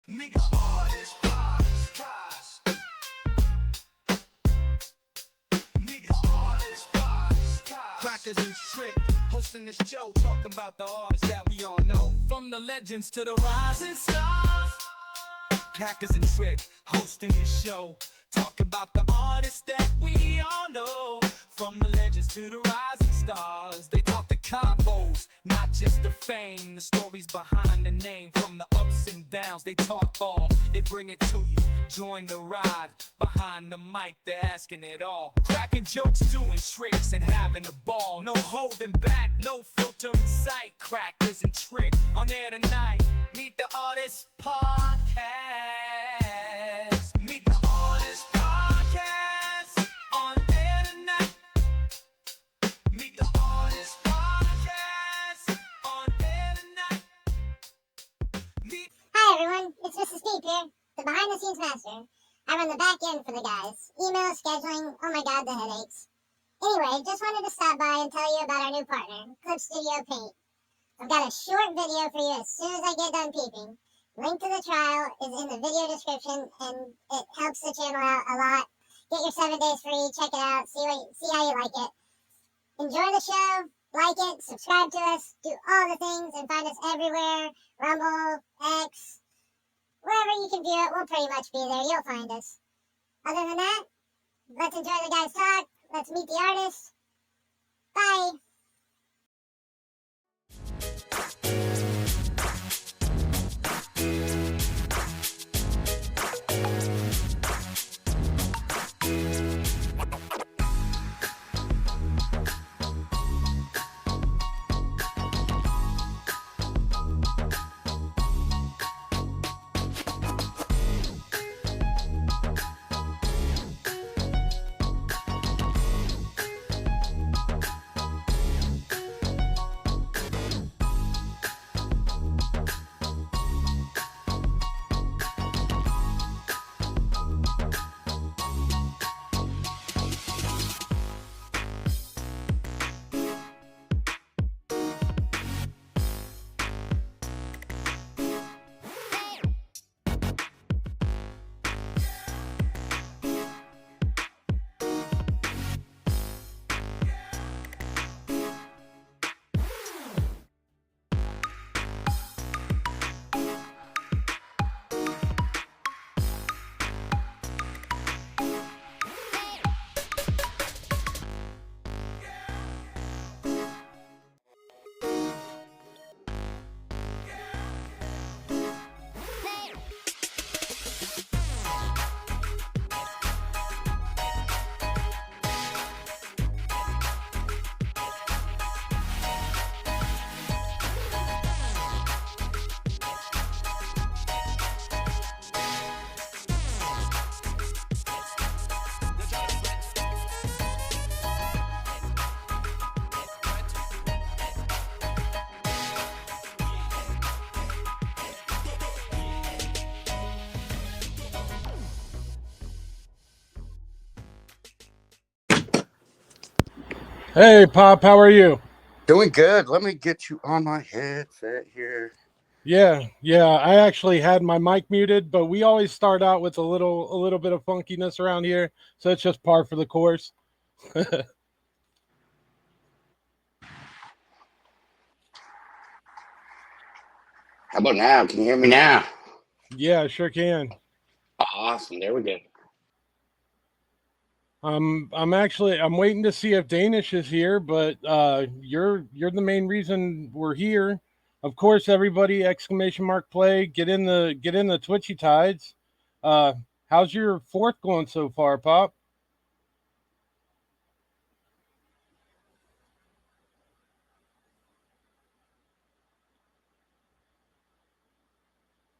Nigga, artist prize. Nigga, artist prize. Crackers and Trick hosting this show, talking about the artists that we all know, from the legends to the rising stars. Crackers and Trick hosting this show, talking about the artists that we all know, from the legends to the rising stars. They talk the combos, not just the fame, the stories behind the name, from the ups and downs. They talk all, they bring it to you. Join the ride, behind the mic, they're asking it all. Cracking jokes, doing tricks, and having a ball. No holding back, no filter in sight. Crackers and Trick on air tonight. Meet the Artist Podcast. Meet the Artist Podcast on air tonight. Meet the Artist Podcast on air tonight. Hi everyone, it's Mrs. Deep here, the behind the scenes master. I run the back end for the guys. Email, scheduling, oh my god, the headaches. Anyway, just wanted to stop by and tell you about our new partner, Clip Studio Paint. I've got a short video for you as soon as I get done peeping. Link to the trial is in the video description, and it helps the channel out a lot. Get your 7 days free, check it out, see how you like it. Enjoy the show, like it, subscribe to us, do all the things, and find us everywhere. Rumble, X, wherever you can view it, we'll pretty much be there. You'll find us. Other than that, let's enjoy the guys' talk. Let's meet the artist. Bye. Hey, Pop, how are you? Doing good. Let me get you on my headset here. Yeah. I actually had my mic muted, but we always start out with a little bit of funkiness around here, so it's just par for the course. How about now? Can you hear me now? Yeah, sure can. Awesome. There we go. I'm waiting to see if Danish is here, but you're the main reason we're here. Of course, everybody! Exclamation mark play! Get in the Twitchy tides. How's your fourth going so far, Pop?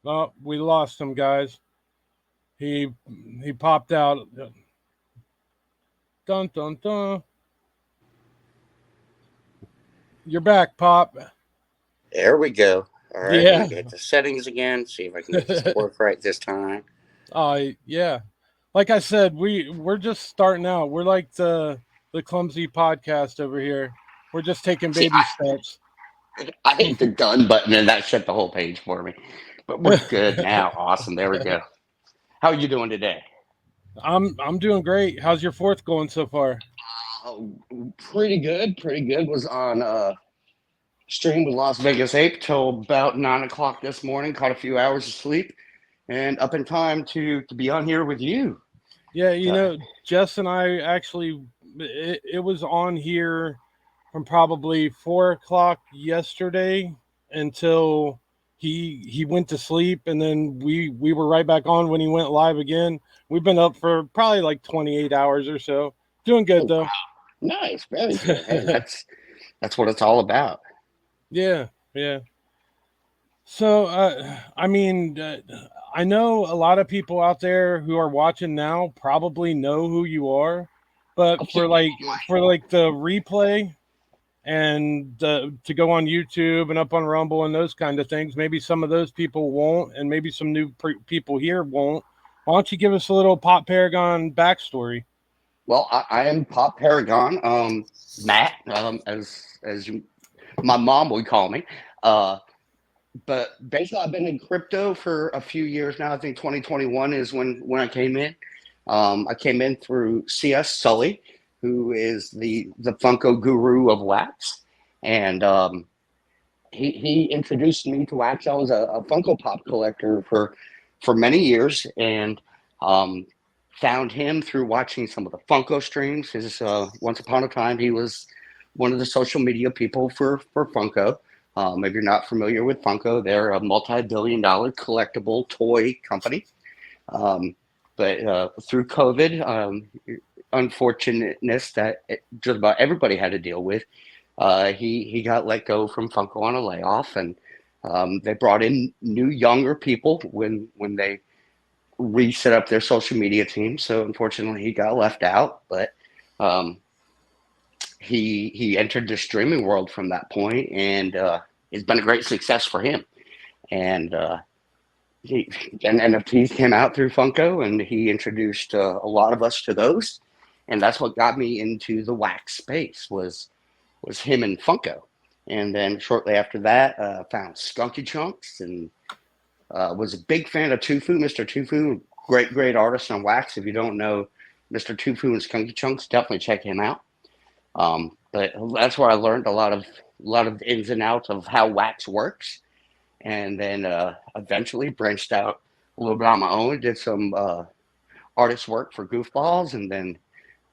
Oh, we lost him, guys. He popped out. Dun dun dun. You're back, Pop. There we go. All right. Yeah. Let me hit the settings again. See if I can get this to work right this time. Yeah. Like I said, we're just starting out. We're like the clumsy podcast over here. We're just taking baby steps. I hit the done button and that shut the whole page for me. But we're good now. Awesome. There we go. How are you doing today? I'm doing great. How's your fourth going so far? Oh, pretty good. Pretty good. Was on stream with Las Vegas Ape till about 9 o'clock this morning. Caught a few hours of sleep and up in time to be on here with you. Yeah, Uh, Jess and I actually, it was on here from probably 4 o'clock yesterday until he went to sleep, and then we were right back on when he went live again. We've been up for probably like 28 hours or so. Doing good oh though. wow, nice, very good. Hey, that's what it's all about. Yeah, yeah. So, I know a lot of people out there who are watching now probably know who you are, but for like the replay and to go on YouTube and up on Rumble and those kind of things, maybe some of those people won't, and maybe some new people here won't. Why don't you give us a little Pop Paragon backstory? Well, I am Pop Paragon, Matt, my mom would call me. Uh, but basically, I've been in crypto for a few years now. I think 2021 is when I came in. I came in through CS Sully, who is the Funko guru of wax, and he introduced me to wax. I was a Funko Pop collector for many years, and um, found him through watching some of the Funko streams. His once upon a time, he was one of the social media people for Funko. If you're not familiar with Funko, they're a multi-billion-dollar collectible toy company. Um, but through COVID, unfortunateness that just about everybody had to deal with, he got let go from Funko on a layoff, and they brought in new younger people when they reset up their social media team. So unfortunately, he got left out, but um, he entered the streaming world from that point, and it's been a great success for him. And and NFTs came out through Funko, and he introduced a lot of us to those, and that's what got me into the wax space was him and Funko. And then shortly after that, found Skunky Chunks and was a big fan of Tufu, Mr. Tufu, great artist on wax. If you don't know Mr. Tufu and Skunky Chunks, definitely check him out. But that's where I learned a lot of ins and outs of how wax works, and then eventually branched out a little bit on my own, did some artist work for Goofballs, and then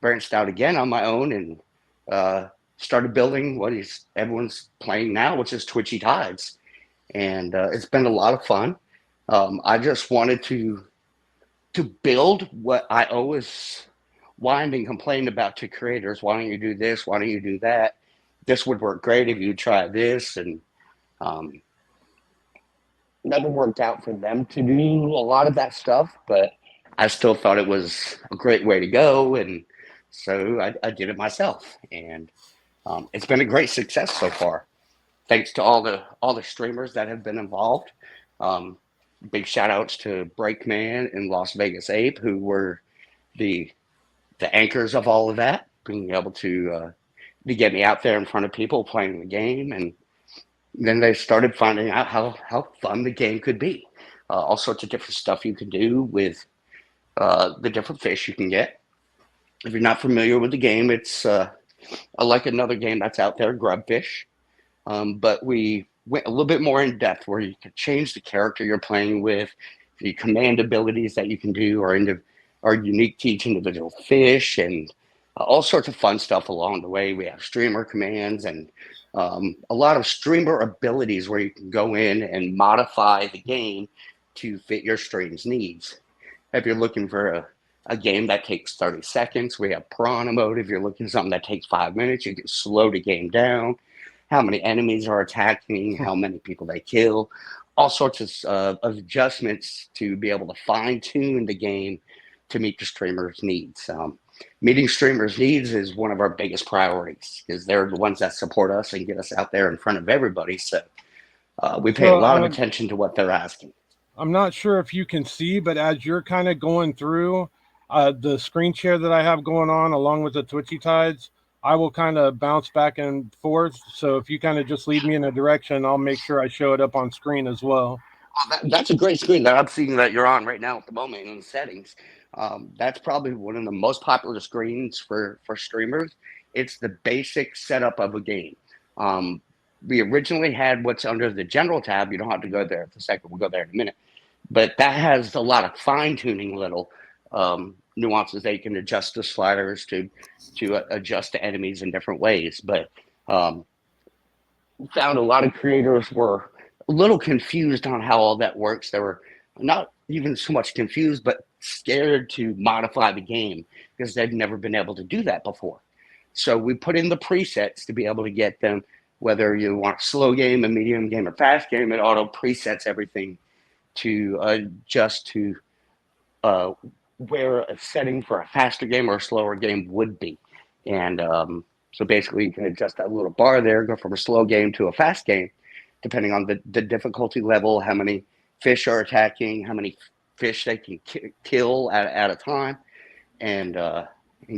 branched out again on my own and started building what is everyone's playing now, which is Twitchy Tides, and it's been a lot of fun. I just wanted to build what I always whined and complained about to creators. Why don't you do this? Why don't you do that? This would work great if you try this, and um, never worked out for them to do a lot of that stuff, but I still thought it was a great way to go, and so I did it myself, and it's been a great success so far. Thanks to all the streamers that have been involved. Um, Big shout outs to Breakman and Las Vegas Ape, who were the the anchors of all of that, being able to get me out there in front of people playing the game, and then they started finding out how fun the game could be. All sorts of different stuff you can do with the different fish you can get. If you're not familiar with the game, it's like another game that's out there, Grubfish. But we went a little bit more in depth where you can change the character you're playing with, the command abilities that you can do are unique to each individual fish, and all sorts of fun stuff along the way. We have streamer commands and a lot of streamer abilities where you can go in and modify the game to fit your stream's needs. If you're looking for a game that takes 30 seconds, we have piranha mode. If you're looking for something that takes 5 minutes, you can slow the game down, how many enemies are attacking, how many people they kill, all sorts of adjustments to be able to fine tune the game to meet the streamer's needs. Meeting streamers' needs is one of our biggest priorities because they're the ones that support us and get us out there in front of everybody. So we pay a So lot of attention to what they're asking. I'm not sure if you can see, but as you're kind of going through the screen share that I have going on along with the Twitchy Tides, I will kind of bounce back and forth. So if you kind of just lead me in a direction, I'll make sure I show it up on screen as well. That's a great screen that I'm seeing that you're on right now at the moment in the settings. That's probably one of the most popular screens for streamers. It's the basic setup of a game. Um, we originally had what's under the general tab. You don't have to go there for a second. We'll go there in a minute. But that has a lot of fine tuning little nuances. They can adjust the sliders to adjust to enemies in different ways. But um, found a lot of creators were a little confused on how all that works. They were not even so much confused, but scared to modify the game because they'd never been able to do that before. So we put in the presets to be able to get them, whether you want a slow game, a medium game, or fast game, it auto presets everything to adjust to uh, where a setting for a faster game or a slower game would be. And so basically, you can adjust that little bar there, go from a slow game to a fast game, depending on the difficulty level, how many fish are attacking, how many fish they can kill at a time, and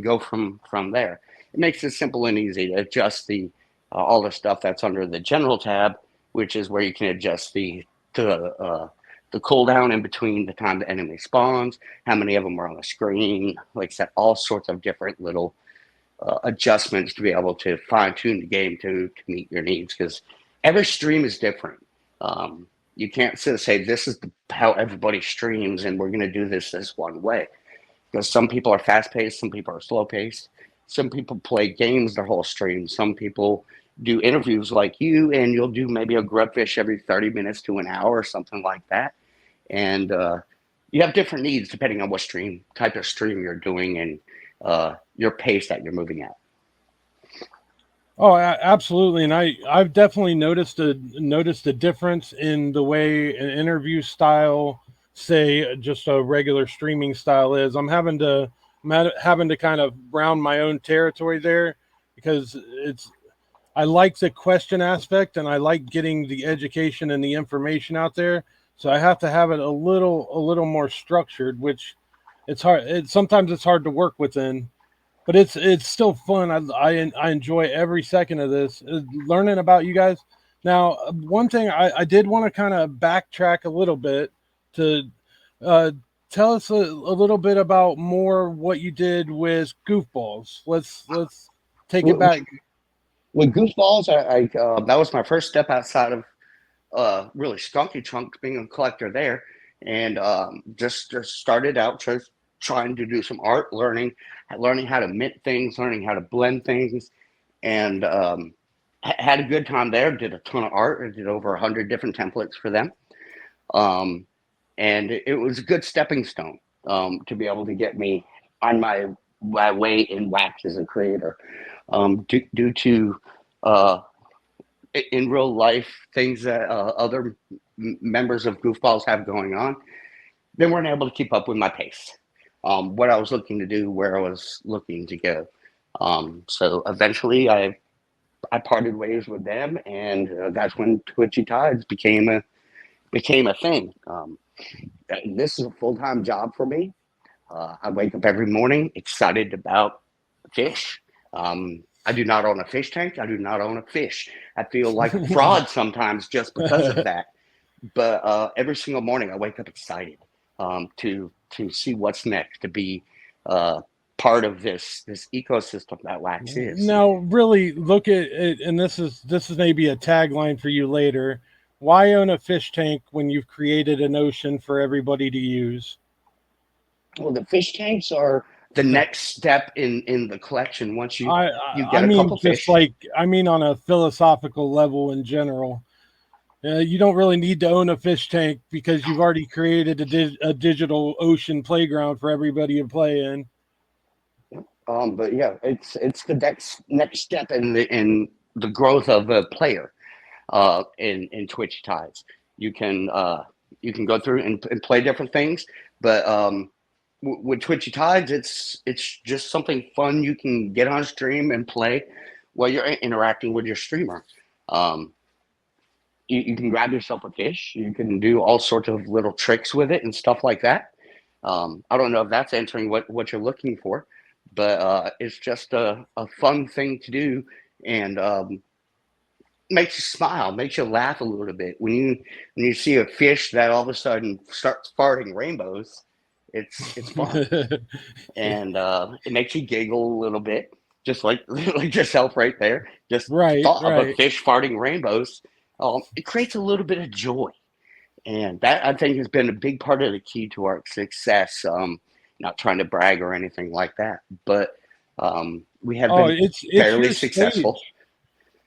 go from there. It makes it simple and easy to adjust the all the stuff that's under the general tab, which is where you can adjust the cooldown in between the time the enemy spawns, how many of them are on the screen, like I said, all sorts of different little adjustments to be able to fine tune the game to meet your needs because every stream is different. You can't say this is how everybody streams and we're going to do this one way because some people are fast paced, some people are slow paced, some people play games their whole stream, some people do interviews like you and you'll do maybe a grubfish every 30 minutes to an hour or something like that. And you have different needs depending on what type of stream you're doing and your pace that you're moving at. Oh, absolutely, and I've definitely noticed a difference in the way an interview style, say just a regular streaming style is. I'm having to kind of brown my own territory there because I like the question aspect and I like getting the education and the information out there. So I have to have it a little more structured, which it's hard. Sometimes it's hard to work within, but it's still fun. I enjoy every second of this, learning about you guys. Now, one thing I did want to kind of backtrack a little bit to uh, tell us a little bit about more what you did with Goofballs. Let's take it back. With Goofballs, that was my first step outside of really Skunky Trunk being a collector there, and just started out just trying to do some art, learning how to mint things, learning how to blend things, and had a good time there. Did a ton of art. I did over 100 different templates for them, and it was a good stepping stone to be able to get me on my way in wax as a creator. Due to in real life things that other members of Goofballs have going on, they weren't able to keep up with my pace. What I was looking to do, where I was looking to go. So eventually, I parted ways with them, and that's when Twitchy Tides became a thing. This is a full-time job for me. I wake up every morning excited about fish. I do not own a fish tank. I do not own a fish. I feel like a fraud sometimes just because of that. But every single morning I wake up excited to see what's next, to be part of this ecosystem that wax is. Now, really look at it, and this is maybe a tagline for you later. Why own a fish tank when you've created an ocean for everybody to use? Well, the fish tanks are the next step in the collection. Once you get I a mean, couple just fish, like I mean, on a philosophical level in general, you don't really need to own a fish tank because you've already created a digital ocean playground for everybody to play in. but yeah, it's the next step in the growth of a player in Twitch Tides. You can go through and play different things, but with Twitchy Tides, it's just something fun you can get on stream and play while you're interacting with your streamer. You can grab yourself a fish. You can do all sorts of little tricks with it and stuff like that. I don't know if that's answering what you're looking for, but it's just a fun thing to do. And makes you smile, makes you laugh a little bit. When you see a fish that all of a sudden starts farting rainbows, it's fun, and it makes you giggle a little bit, just like like yourself right there. Just Right, thought of a right. fish farting rainbows. It creates a little bit of joy, and that I think has been a big part of the key to our success. Not trying to brag or anything like that, but we have Oh, been it's fairly your successful. stage.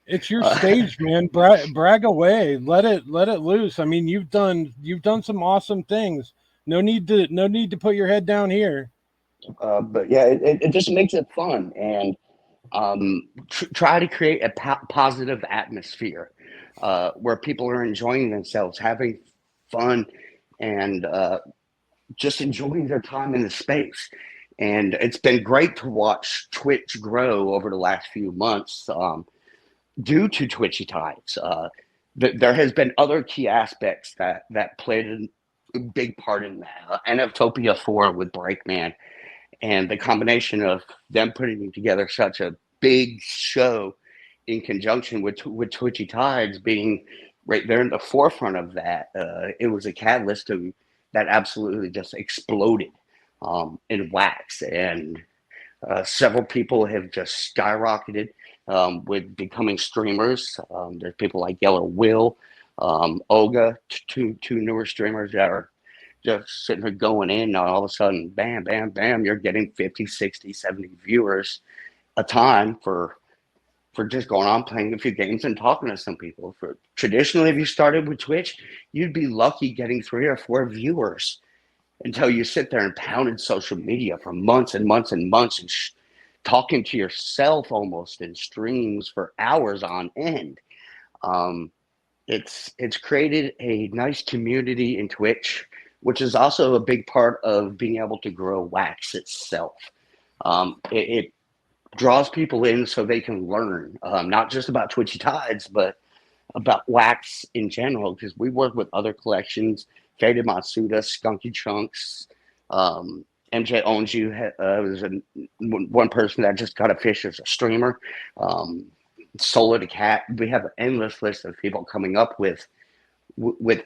It's your Uh, stage, man. Brag away. Let it loose. I mean, you've done some awesome things. No need to put your head down here. but yeah, it just makes it fun, and try to create a positive atmosphere where people are enjoying themselves, having fun, and just enjoying their time in the space. And it's been great to watch Twitch grow over the last few months due to Twitchy Tides. There has been other key aspects that played a big part in that. NFTopia 4 with Breakman and the combination of them putting together such a big show in conjunction with Twitchy Tides being right there in the forefront of that, it was a catalyst to that absolutely just exploded in wax, and several people have just skyrocketed with becoming streamers. There's people like Yellow Will, Olga, two newer streamers that are just sitting there going in, and all of a sudden, bam, bam, bam, you're getting 50, 60, 70 viewers a time for just going on playing a few games and talking to some people. For traditionally, if you started with Twitch, you'd be lucky getting 3 or 4 viewers until you sit there and pounded social media for months and months and months and talking to yourself almost in streams for hours on end. Um, it's created a nice community in Twitch, which is also a big part of being able to grow Wax itself. It draws people in so they can learn not just about Twitchy Tides, but about Wax in general, because we work with other collections, Faded Matsuda, Skunky Chunks, MJ Owns You was one person that just got a fish as a streamer. Solar the Cat. We have an endless list of people coming up with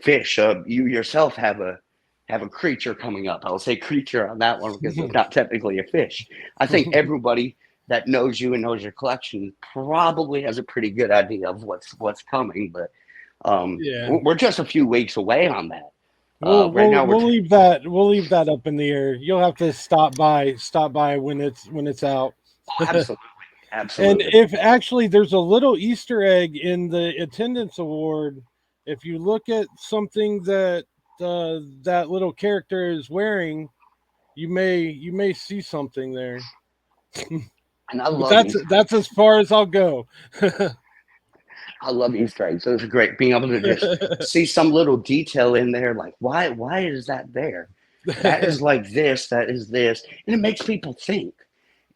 fish. You yourself have a creature coming up. I'll say creature on that one because it's not technically a fish. I think everybody that knows you and knows your collection probably has a pretty good idea of what's coming. But Yeah. we're just a few weeks away on that. Right now, We'll leave that up in the air. You'll have to stop by when it's out. absolutely, And absolutely. if actually there's a little Easter egg in the attendance award, if you look at something that that little character is wearing, you may see something there. And I But love Easter that's as eggs. far as I'll go. I love Easter eggs. Those are great. Being able to just see some little detail in there, like why is that there? That is like this. That is this, and it makes people think.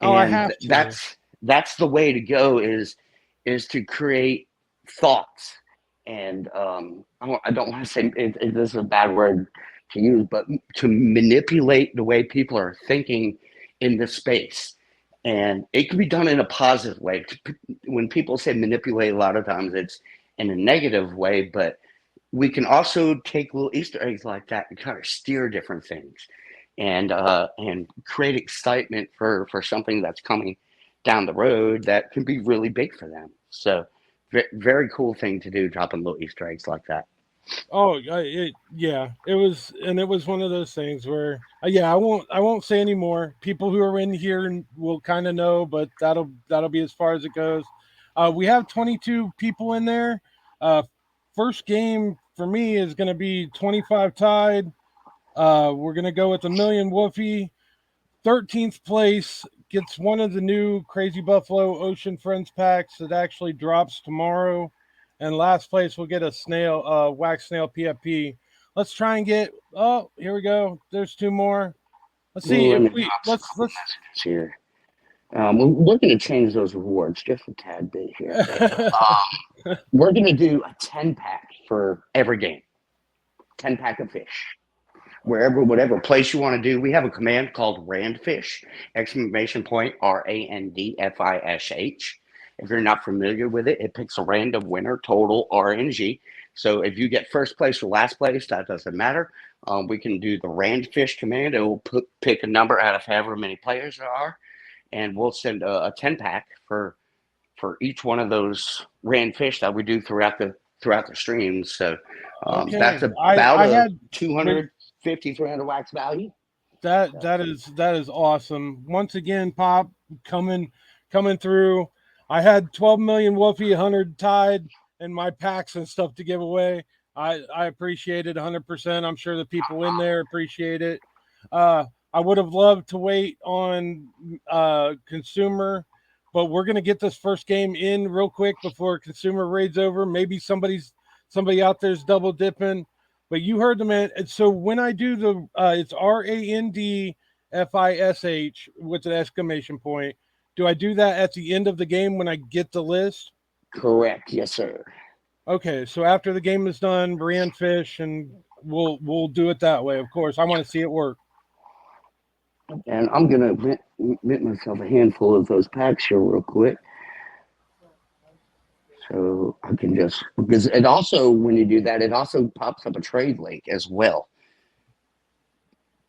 Oh, I And have to. that's the way to go is to create thoughts. And I don't want to say this is a bad word to use, but to manipulate the way people are thinking in this space. And it can be done in a positive way. When people say manipulate, a lot of times it's in a negative way, but we can also take little Easter eggs like that and kind of steer different things and create excitement for something that's coming down the road that can be really big for them. So very cool thing to do, dropping little Easter eggs like that. Oh, yeah, it was one of those things where, yeah, I won't say anymore. People who are in here will kind of know, but that'll be as far as it goes. We have 22 people in there. First game for me is going to be 25 Tide. We're going to go with a million Woofy. 13th place gets one of the new Crazy Buffalo Ocean Friends packs that actually drops tomorrow. And last place will get a snail, wax snail PFP. Let's try and get, oh, here we go. There's 2 more. Let's see Let if me we, drop some let's, messages here. We're going to change those rewards just a tad bit here. We're going to do a 10 pack for every game, 10 pack of fish. Whatever place you want to do. We have a command called Randfish, exclamation point, RANDFISH. If you're not familiar with it, it picks a random winner, total, RNG. So if you get first place or last place, that doesn't matter. We can do the rand fish command. It will pick a number out of however many players there are, and we'll send a 10-pack for each one of those rand fish that we do throughout the streams. So Okay, that's about I a had when 250, 300 wax value. So, that is awesome. Once again, Pop coming through. I had 12 million Wolfie 100 tied and my packs and stuff to give away. I appreciate it 100%. I'm sure the people in there appreciate it. I would have loved to wait on consumer, but we're gonna get this first game in real quick before consumer raids over. Maybe somebody out there's double dipping. But you heard the man. And so when I do the, it's RANDFISH with an exclamation point. Do I do that at the end of the game when I get the list? correct. Yes, sir. Okay, so after the game is done, brand fish, and we'll do it that way. Of course, I want to see it work. And I'm going to mint myself a handful of those packs here real quick. So I can just, because it also, when you do that, it also pops up a trade link as well.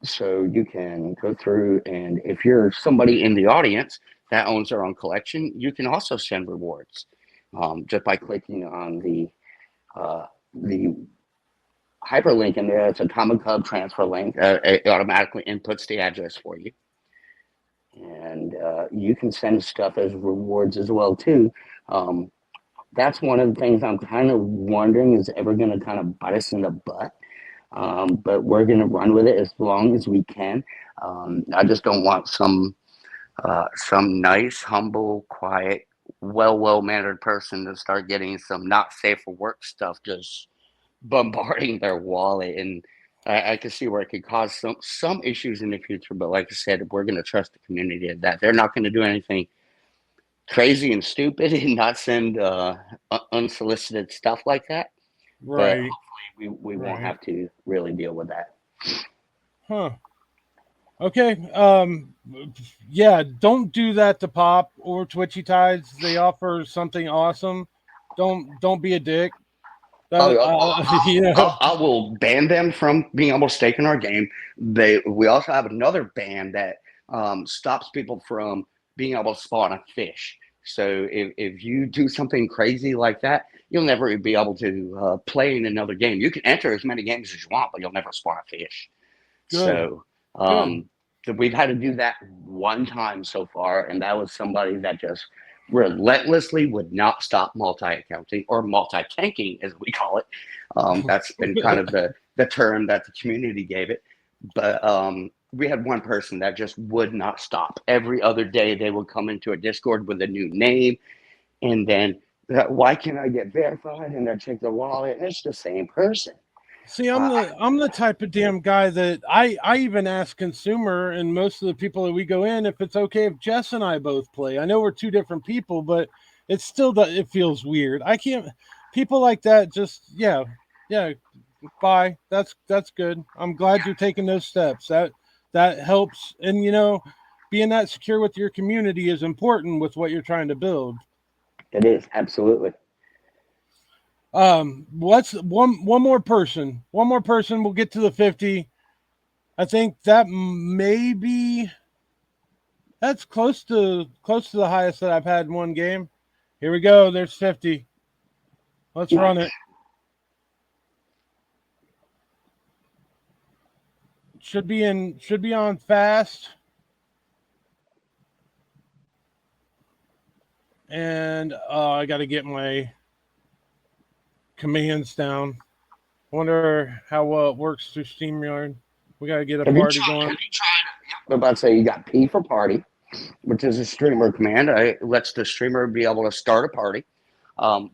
So you can go through, and if you're somebody in the audience that owns their own collection, you can also send rewards just by clicking on the hyperlink in there. It's a Common Cub transfer link. It automatically inputs the address for you, and you can send stuff as rewards as well too. That's one of the things I'm kind of wondering is ever going to kind of bite us in the butt. But we're going to run with it as long as we can. I just don't want some nice, humble, quiet, well-mannered person to start getting some not safe for work stuff just bombarding their wallet. And I can see where it could cause some issues in the future. But like I said, we're going to trust the community of that. They're not going to do anything crazy and stupid and not send unsolicited stuff like that. But Right. hopefully we won't Right. have to really deal with that. Huh. Okay. Yeah, don't do that to Pop or Twitchy Tides. They offer something awesome. Don't be a dick. Oh, You know. I will ban them from being able to stake in our game. We also have another ban that stops people from being able to spawn a fish. So if you do something crazy like that, you'll never be able to play in another game. You can enter as many games as you want, but you'll never spawn a fish. Good. So, Good. so we've had to do that one time so far, and that was somebody that just relentlessly would not stop multi-accounting or multi-tanking, as we call it. That's been kind of the term that the community gave it. But we had one person that just would not stop. Every other day, they would come into a Discord with a new name, and then why can't I get verified? And they check their wallet, and it's the same person. See, Uh, I'm the type of damn guy that I even ask consumer and most of the people that we go in if it's okay if Jess and I both play. I know we're two different people, but it's still it feels weird. I can't people like that just yeah. Bye. That's good. I'm glad you're taking those steps. That helps, and you know, being that secure with your community is important with what you're trying to build. it is absolutely. What's one more person? One more person. We'll get to the 50. I think that maybe that's close to the highest that I've had in one game. Here we go. There's 50. Let's run it. Should be on fast. And I got to get my commands down. Wonder how it works through StreamYard. We got to get a party going. Have you tried? I'm about to say you got P for party, which is a streamer command. It lets the streamer be able to start a party,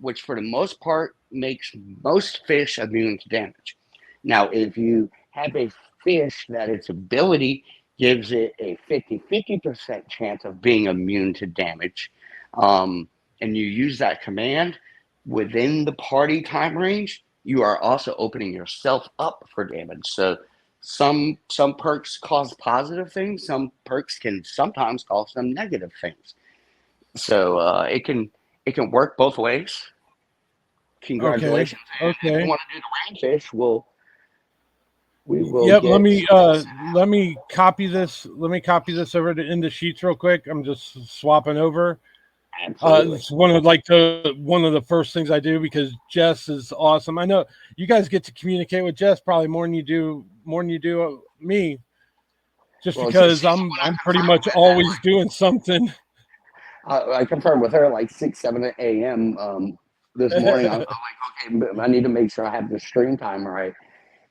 which for the most part makes most fish immune to damage. Now, if you have a fish that its ability gives it a 50% chance of being immune to damage, and you use that command within the party time range, you are also opening yourself up for damage. So some perks cause positive things. Some perks can sometimes cause some negative things. So it can work both ways. Congratulations. Okay. And if you want to do the rainfish, we will Yep. get Let me copy this. Let me copy this over into Sheets real quick. I'm just swapping over. absolutely. It's one of the first things I do because Jess is awesome. I know you guys get to communicate with Jess probably more than you do me, just Well, because she's the I'm one I pretty confirmed much with. always doing something. I confirmed with her like 6, 7 a.m. This morning. I'm like, okay, I need to make sure I have the stream time right.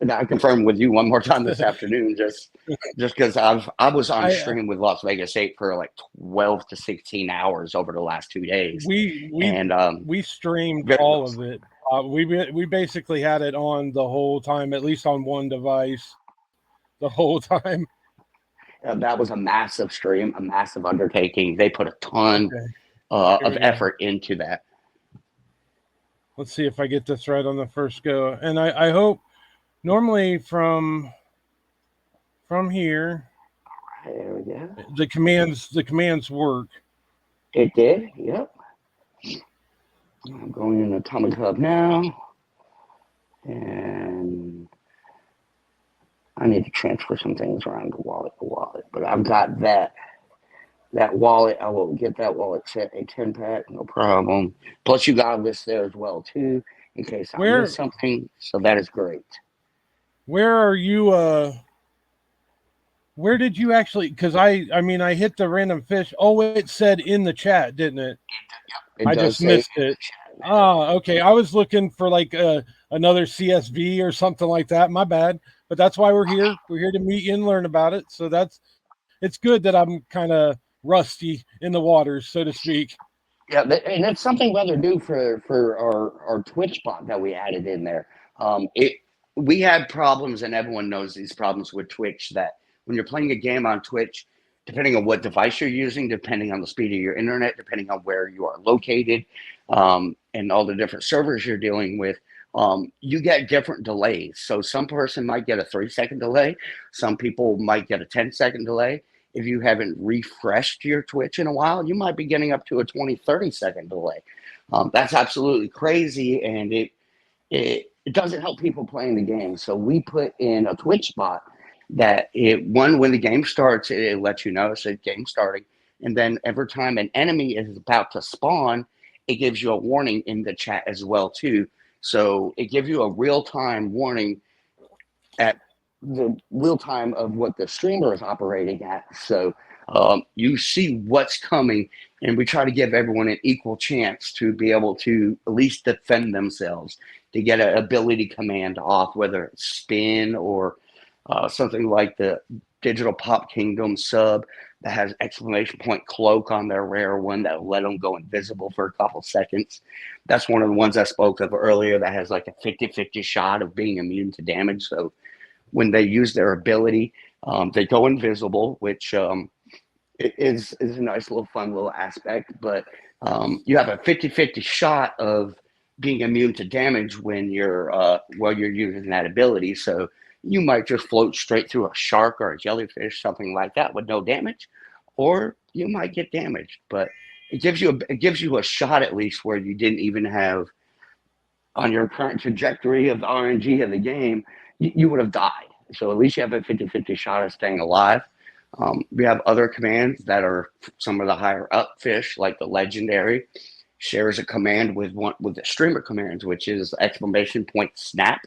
And I confirmed with you one more time this afternoon, just because I was on I stream with Las Vegas 8 for like 12 to 16 hours over the last 2 days, we and we streamed very all little of it. We basically had it on the whole time, at least on one device, the whole time. that was a massive stream, a massive undertaking. They put a ton Okay, here of we go. effort into that. Let's see if I get this right on the first go. And I hope normally from here There we go. the commands work. It did. Yep. I'm going in Atomic Hub now, and I need to transfer some things around the wallet. But I've got that wallet. I will get that wallet set a 10-pack, no problem. Plus, you got a list there as well too, in case I Where miss something. So that is great. where are you? Where did you actually? Because I mean I hit the random fish. Oh, it said in the chat, didn't it? It I does just say missed it. Ah, okay. I was looking for like another CSV or something like that. My bad. But that's why we're here. We're here to meet you and learn about it. So it's good that I'm kind of rusty in the waters, so to speak. Yeah, and that's something rather new for our Twitch bot that we added in there. It We had problems, and everyone knows these problems with Twitch. That when you're playing a game on Twitch, depending on what device you're using, depending on the speed of your internet, depending on where you are located, and all the different servers you're dealing with, you get different delays. So some person might get a 3-second delay, some people might get a 10-second delay. If you haven't refreshed your Twitch in a while, you might be getting up to a 20, 30-second delay. That's absolutely crazy, and it doesn't help people playing the game. So we put in a Twitch bot that when the game starts, it lets you know, it says game starting. And then every time an enemy is about to spawn, it gives you a warning in the chat as well too. So it gives you a real-time warning at the real time of what the streamer is operating at. So you see what's coming, and we try to give everyone an equal chance to be able to at least defend themselves, to get an ability command off, whether it's spin or something like the Digital Pop Kingdom sub that has exclamation point cloak on their rare one that will let them go invisible for a couple seconds. That's one of the ones I spoke of earlier that has like a 50-50 shot of being immune to damage. So when they use their ability, they go invisible, which is a nice little fun little aspect. But you have a 50-50 shot of being immune to damage when you're while you're using that ability. So you might just float straight through a shark or a jellyfish, something like that, with no damage, or you might get damaged. But it gives you a shot at least where you didn't even have on your current trajectory of the RNG of the game, you would have died. So at least you have a 50-50 shot of staying alive. We have other commands that are some of the higher up fish, like the legendary, shares a command with the streamer commands, which is exclamation point snap,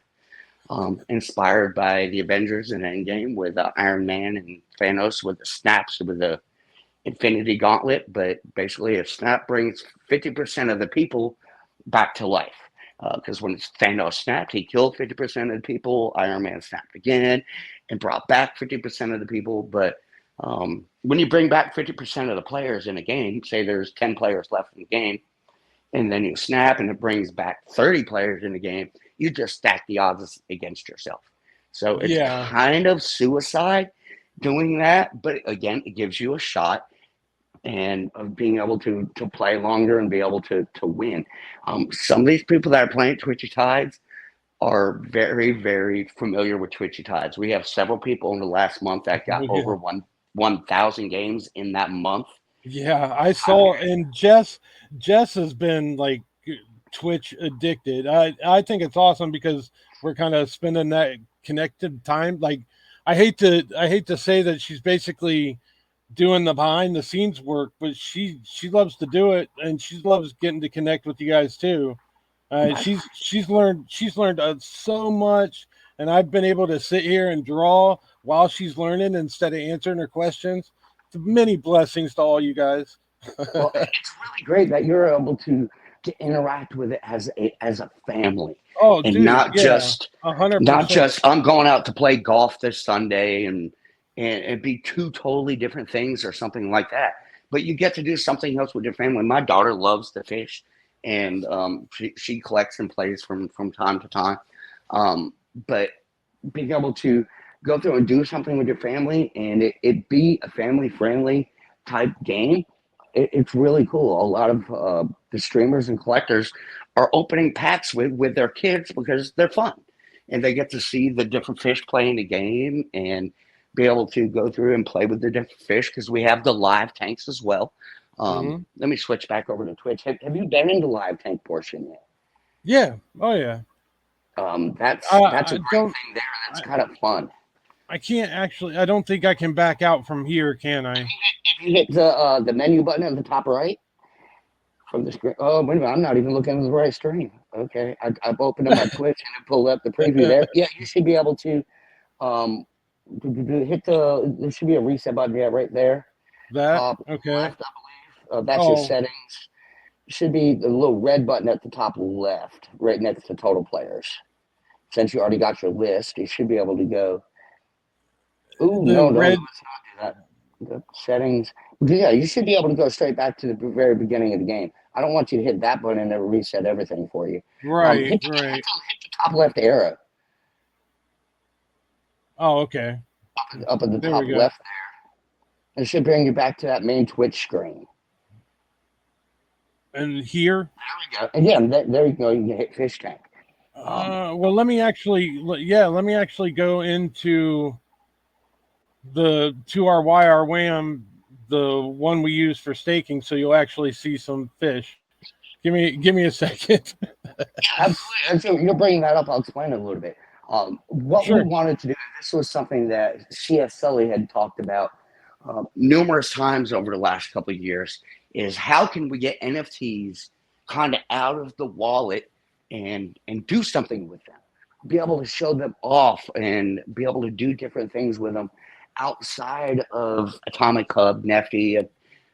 inspired by the Avengers in Endgame with Iron Man and Thanos with the snaps with the Infinity Gauntlet. But basically, a snap brings 50% of the people back to life. Because when Thanos snapped, he killed 50% of the people. Iron Man snapped again and brought back 50% of the people. But when you bring back 50% of the players in a game, say there's 10 players left in the game, and then you snap and it brings back 30 players in the game, you just stack the odds against yourself. So it's Yeah. kind of suicide doing that. But again, it gives you a shot and of being able to play longer and be able to win. Some of these people that are playing Twitchy Tides are very, very familiar with Twitchy Tides. We have several people in the last month that got Oh, yeah. over 1,000 games in that month. Yeah, I saw, and Jess has been like Twitch addicted. I think it's awesome because we're kind of spending that connected time. Like, I hate to say that she's basically doing the behind the scenes work, but she loves to do it, and she loves getting to connect with you guys too. She's learned so much, and I've been able to sit here and draw while she's learning instead of answering her questions. Many blessings to all you guys. Well, it's really great that you're able to interact with it as a family, Oh, and dude, not yeah, just a hundred not percent. just I'm going out to play golf this Sunday and be two totally different things or something like that. But you get to do something else with your family. My daughter loves to fish, and she collects and plays from time to time. But being able to go through and do something with your family and it be a family friendly type game, it's really cool. A lot of the streamers and collectors are opening packs with their kids because they're fun and they get to see the different fish playing the game and be able to go through and play with the different fish because we have the live tanks as well. Hmm. Let me switch back over to Twitch. Have you been in the live tank portion yet? Yeah. Oh yeah. That's a I great don't. thing there. That's I, kind of fun. I can't actually. I don't think I can back out from here, can I? If you hit the menu button at the top right from the screen. Oh, wait a minute. I'm not even looking at the right screen. Okay. I've opened up my Twitch and it pulled up the preview there. Yeah, you should be able to um, hit there should be a reset button, yeah, right there. That Top okay. left, I believe. That's your Oh, settings. Should be the little red button at the top left, right next to total players. Since you already got your list, you should be able to go. Ooh, the no, red. let's not do that. The settings. Yeah, you should be able to go straight back to the very beginning of the game. I don't want you to hit that button and it'll reset everything for you. Right. Right. Hit the top left arrow Oh, okay. up at the There we top go. left there. It should bring you back to that main Twitch screen. And here. There we go. And yeah, there you go. You can hit fish tank. Well, let me actually. Yeah, let me actually go into the to our YR Wham, the one we use for staking, so you'll actually see some fish. Give me a second. Absolutely. And so you're bringing that up. I'll explain it a little bit. What we Sure. wanted to do, this was something that CS Sully had talked about numerous times over the last couple of years, is how can we get NFTs kind of out of the wallet and do something with them, be able to show them off and be able to do different things with them outside of Atomic Hub, Nifty,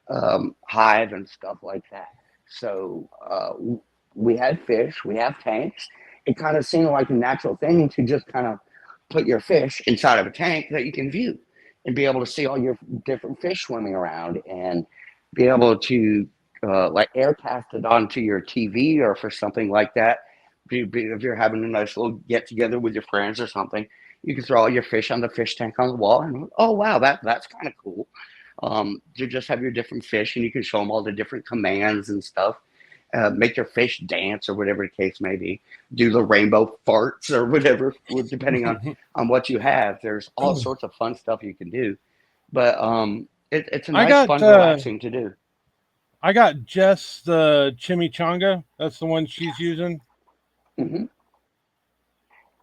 Hive, and stuff like that. So we had fish, we have tanks. It kind of seemed like a natural thing to just kind of put your fish inside of a tank that you can view and be able to see all your different fish swimming around and be able to like aircast it onto your TV or for something like that. If you're having a nice little get together with your friends or something, you can throw all your fish on the fish tank on the wall and oh wow, that's kind of cool. You just have your different fish and you can show them all the different commands and stuff. Make your fish dance or whatever the case may be. Do the rainbow farts or whatever, depending on what you have. There's all sorts of fun stuff you can do, but it's a I nice, got fun, relaxing to do. I got Jess the chimichanga. That's the one she's using. Hmm.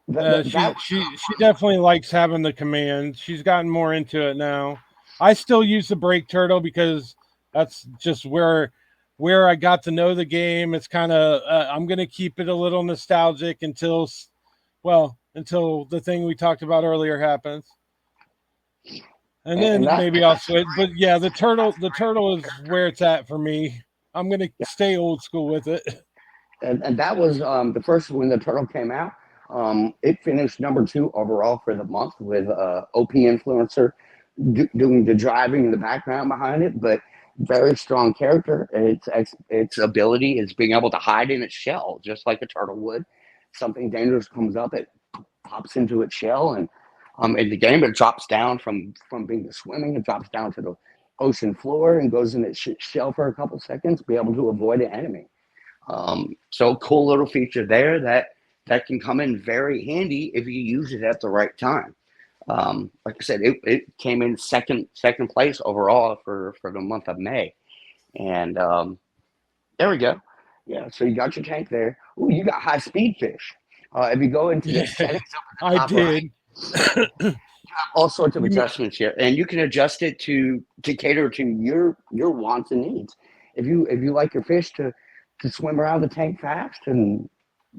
She That was she she definitely likes having the command. She's gotten more into it now. I still use the break turtle because that's just where I got to know the game. It's kind of I'm gonna keep it a little nostalgic until the thing we talked about earlier happens, and and then that maybe I'll switch. But yeah, the turtle is where it's at for me. I'm gonna stay old school with it. and that was the first when the turtle came out. It finished number 2 overall for the month with OP influencer doing the driving in the background behind it, but very strong character. Its ability is being able to hide in its shell, just like a turtle would. Something dangerous comes up, it pops into its shell, and in the game it drops down from being swimming. It drops down to the ocean floor and goes in its shell for a couple seconds, be able to avoid an enemy. So cool little feature there that can come in very handy if you use it at the right time. Like I said, it came in second place overall for the month of May. And there we go. Yeah, so you got your tank there. Ooh, you got high speed fish. If you go into the settings up at the I top right, did. all sorts of You mean, adjustments here, and you can adjust it to cater to your wants and needs. If you like your fish to swim around the tank fast, and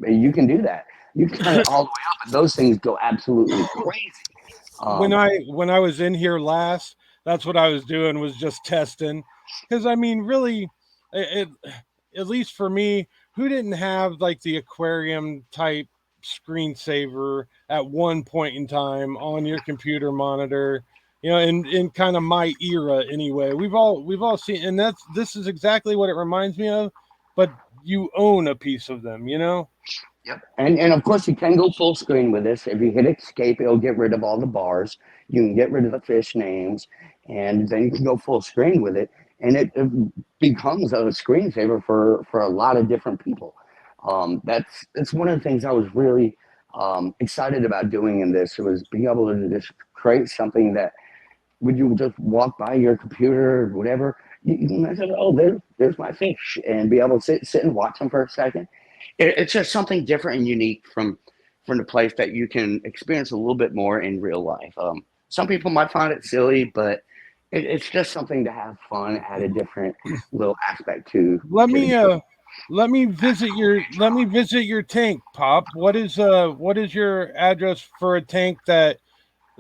you can do that. You can turn it all the way up, and those things go absolutely crazy. when Um, I was in here last, that's what I was doing, was just testing. Because I mean, really, it at least for me, who didn't have like the aquarium type screensaver at one point in time on your computer monitor? You know, in kind of my era anyway. We've all seen, and this is exactly what it reminds me of. But you own a piece of them, you know. Yep. And of course you can go full screen with this. If you hit escape, it'll get rid of all the bars. You can get rid of the fish names, and then you can go full screen with it, and it becomes a screensaver for a lot of different people. That's one of the things I was really excited about doing in this. It was being able to just create something that would you just walk by your computer or whatever, you can say, oh, there's my fish, and be able to sit and watch them for a second. It's just something different and unique from the place that you can experience a little bit more in real life. Some people might find it silly, but it's just something to have fun, add a different little aspect Let to the me game. let me visit your tank, Pop. What is your address for a tank that,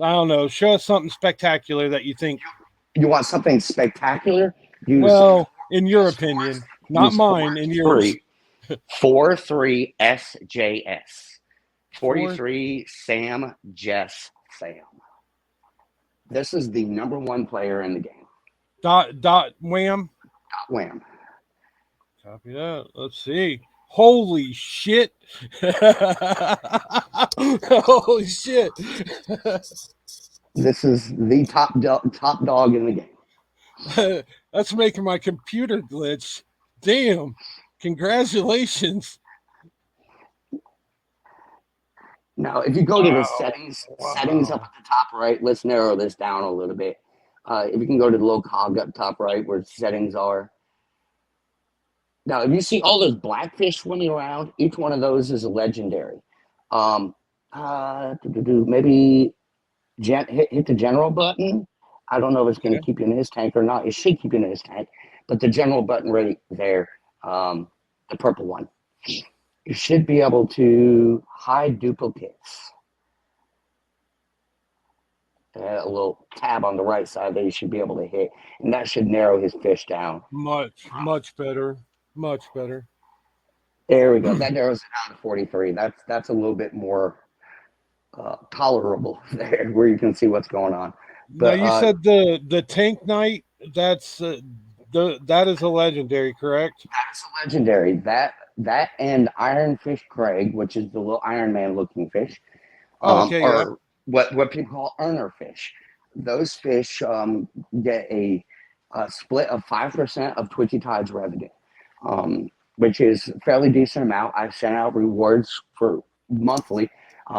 I don't know, show us something spectacular that you think, You want something spectacular? Use well, in your use opinion, not use mine, in yours. 43 SJS. Four 43 Sam Jess Sam. This is the number one player in the game. dot wham. Wham. Copy that. Let's see. Holy shit. Holy shit. This is the top dog in the game. That's making my computer glitch. Damn. Congratulations. Now, if you go to the Wow. settings up Wow. at the top right, let's narrow this down a little bit. If you can go to the little cog up top right where settings are. Now, if you see all those blackfish swimming around, each one of those is a legendary. Um, maybe hit the general button. I don't know if it's going to Okay. keep you in his tank or not. It should keep you in his tank, but the general button right there, the purple one, you should be able to hide duplicates. A little tab on the right side that you should be able to hit, and that should narrow his fish down. Much better. Much better. There we go. That narrows it down to 43. That's a little bit more tolerable there, where you can see what's going on. Now But you said the tank knight, that's that is a legendary, correct? that's a legendary. That and Ironfish Craig, which is the little Iron Man looking fish, Oh, okay, yeah. are what people call earner fish. Those fish get a split of 5% of Twitchy Tide's revenue, which is a fairly decent amount. I've sent out rewards for monthly,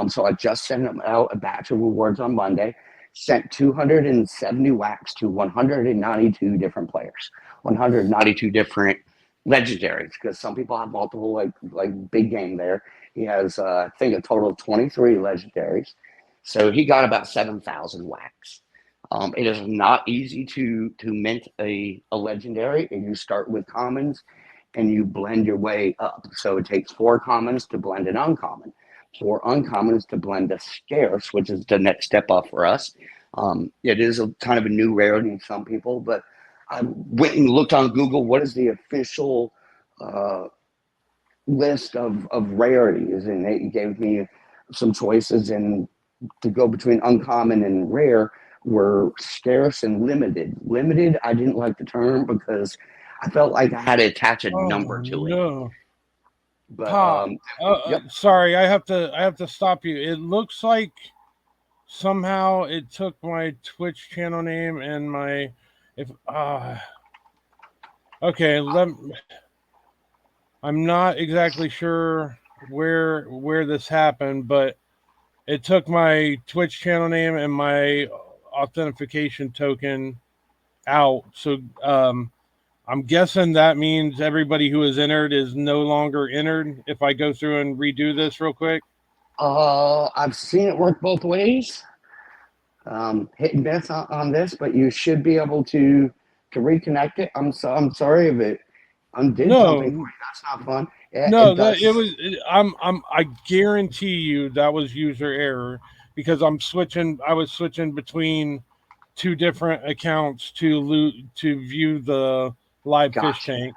so I just sent them out a batch of rewards on Monday. Sent 270 wax to 192 different players, 192 different legendaries, because some people have multiple, like big game there. He has, I think, a total of 23 legendaries. So he got about 7,000 wax. It is not easy to mint a legendary, and you start with commons and you blend your way up. So it takes 4 commons to blend an uncommon, 4 uncommons to blend a scarce, which is the next step up for us. It is a kind of a new rarity in some people, but I went and looked on Google. What is the official list of rarities? And it gave me some choices, and to go between uncommon and rare were scarce and limited. Limited, I didn't like the term because I felt like I had to attach a number Oh to it. no. But Pop. yep, Sorry, I have to stop you. It looks like somehow it took my Twitch channel name and my, if okay, I'm not exactly sure where this happened, but it took my Twitch channel name and my authentication token out. So I'm guessing that means everybody who is entered is no longer entered. If I go through and redo this real quick. I've seen it work both ways. Hit and miss on this, but you should be able to reconnect it. I'm sorry if it undid something for No, you. That's not fun. no, It that it does. was. I guarantee you that was user error because I'm switching. I was switching between two different accounts to view the live fish Gotcha. tank.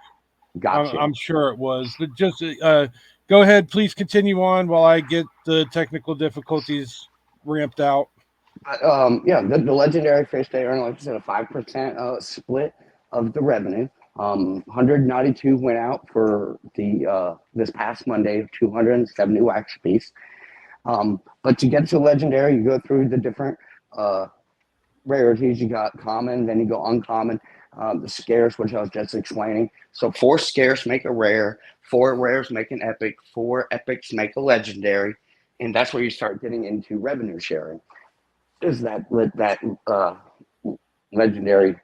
Gotcha. I'm sure it was, but just go ahead. Please continue on while I get the technical difficulties ramped out. But yeah, the legendary fish they earn, like I said, a 5% split of the revenue. 192 went out for the this past Monday, 270 wax piece. But to get to legendary, you go through the different uh, rarities. You got common, then you go uncommon, the scarce, which I was just explaining. So 4 scarce make a rare, 4 rares make an epic, 4 epics make a legendary, and that's where you start getting into revenue sharing. Is that uh, legendary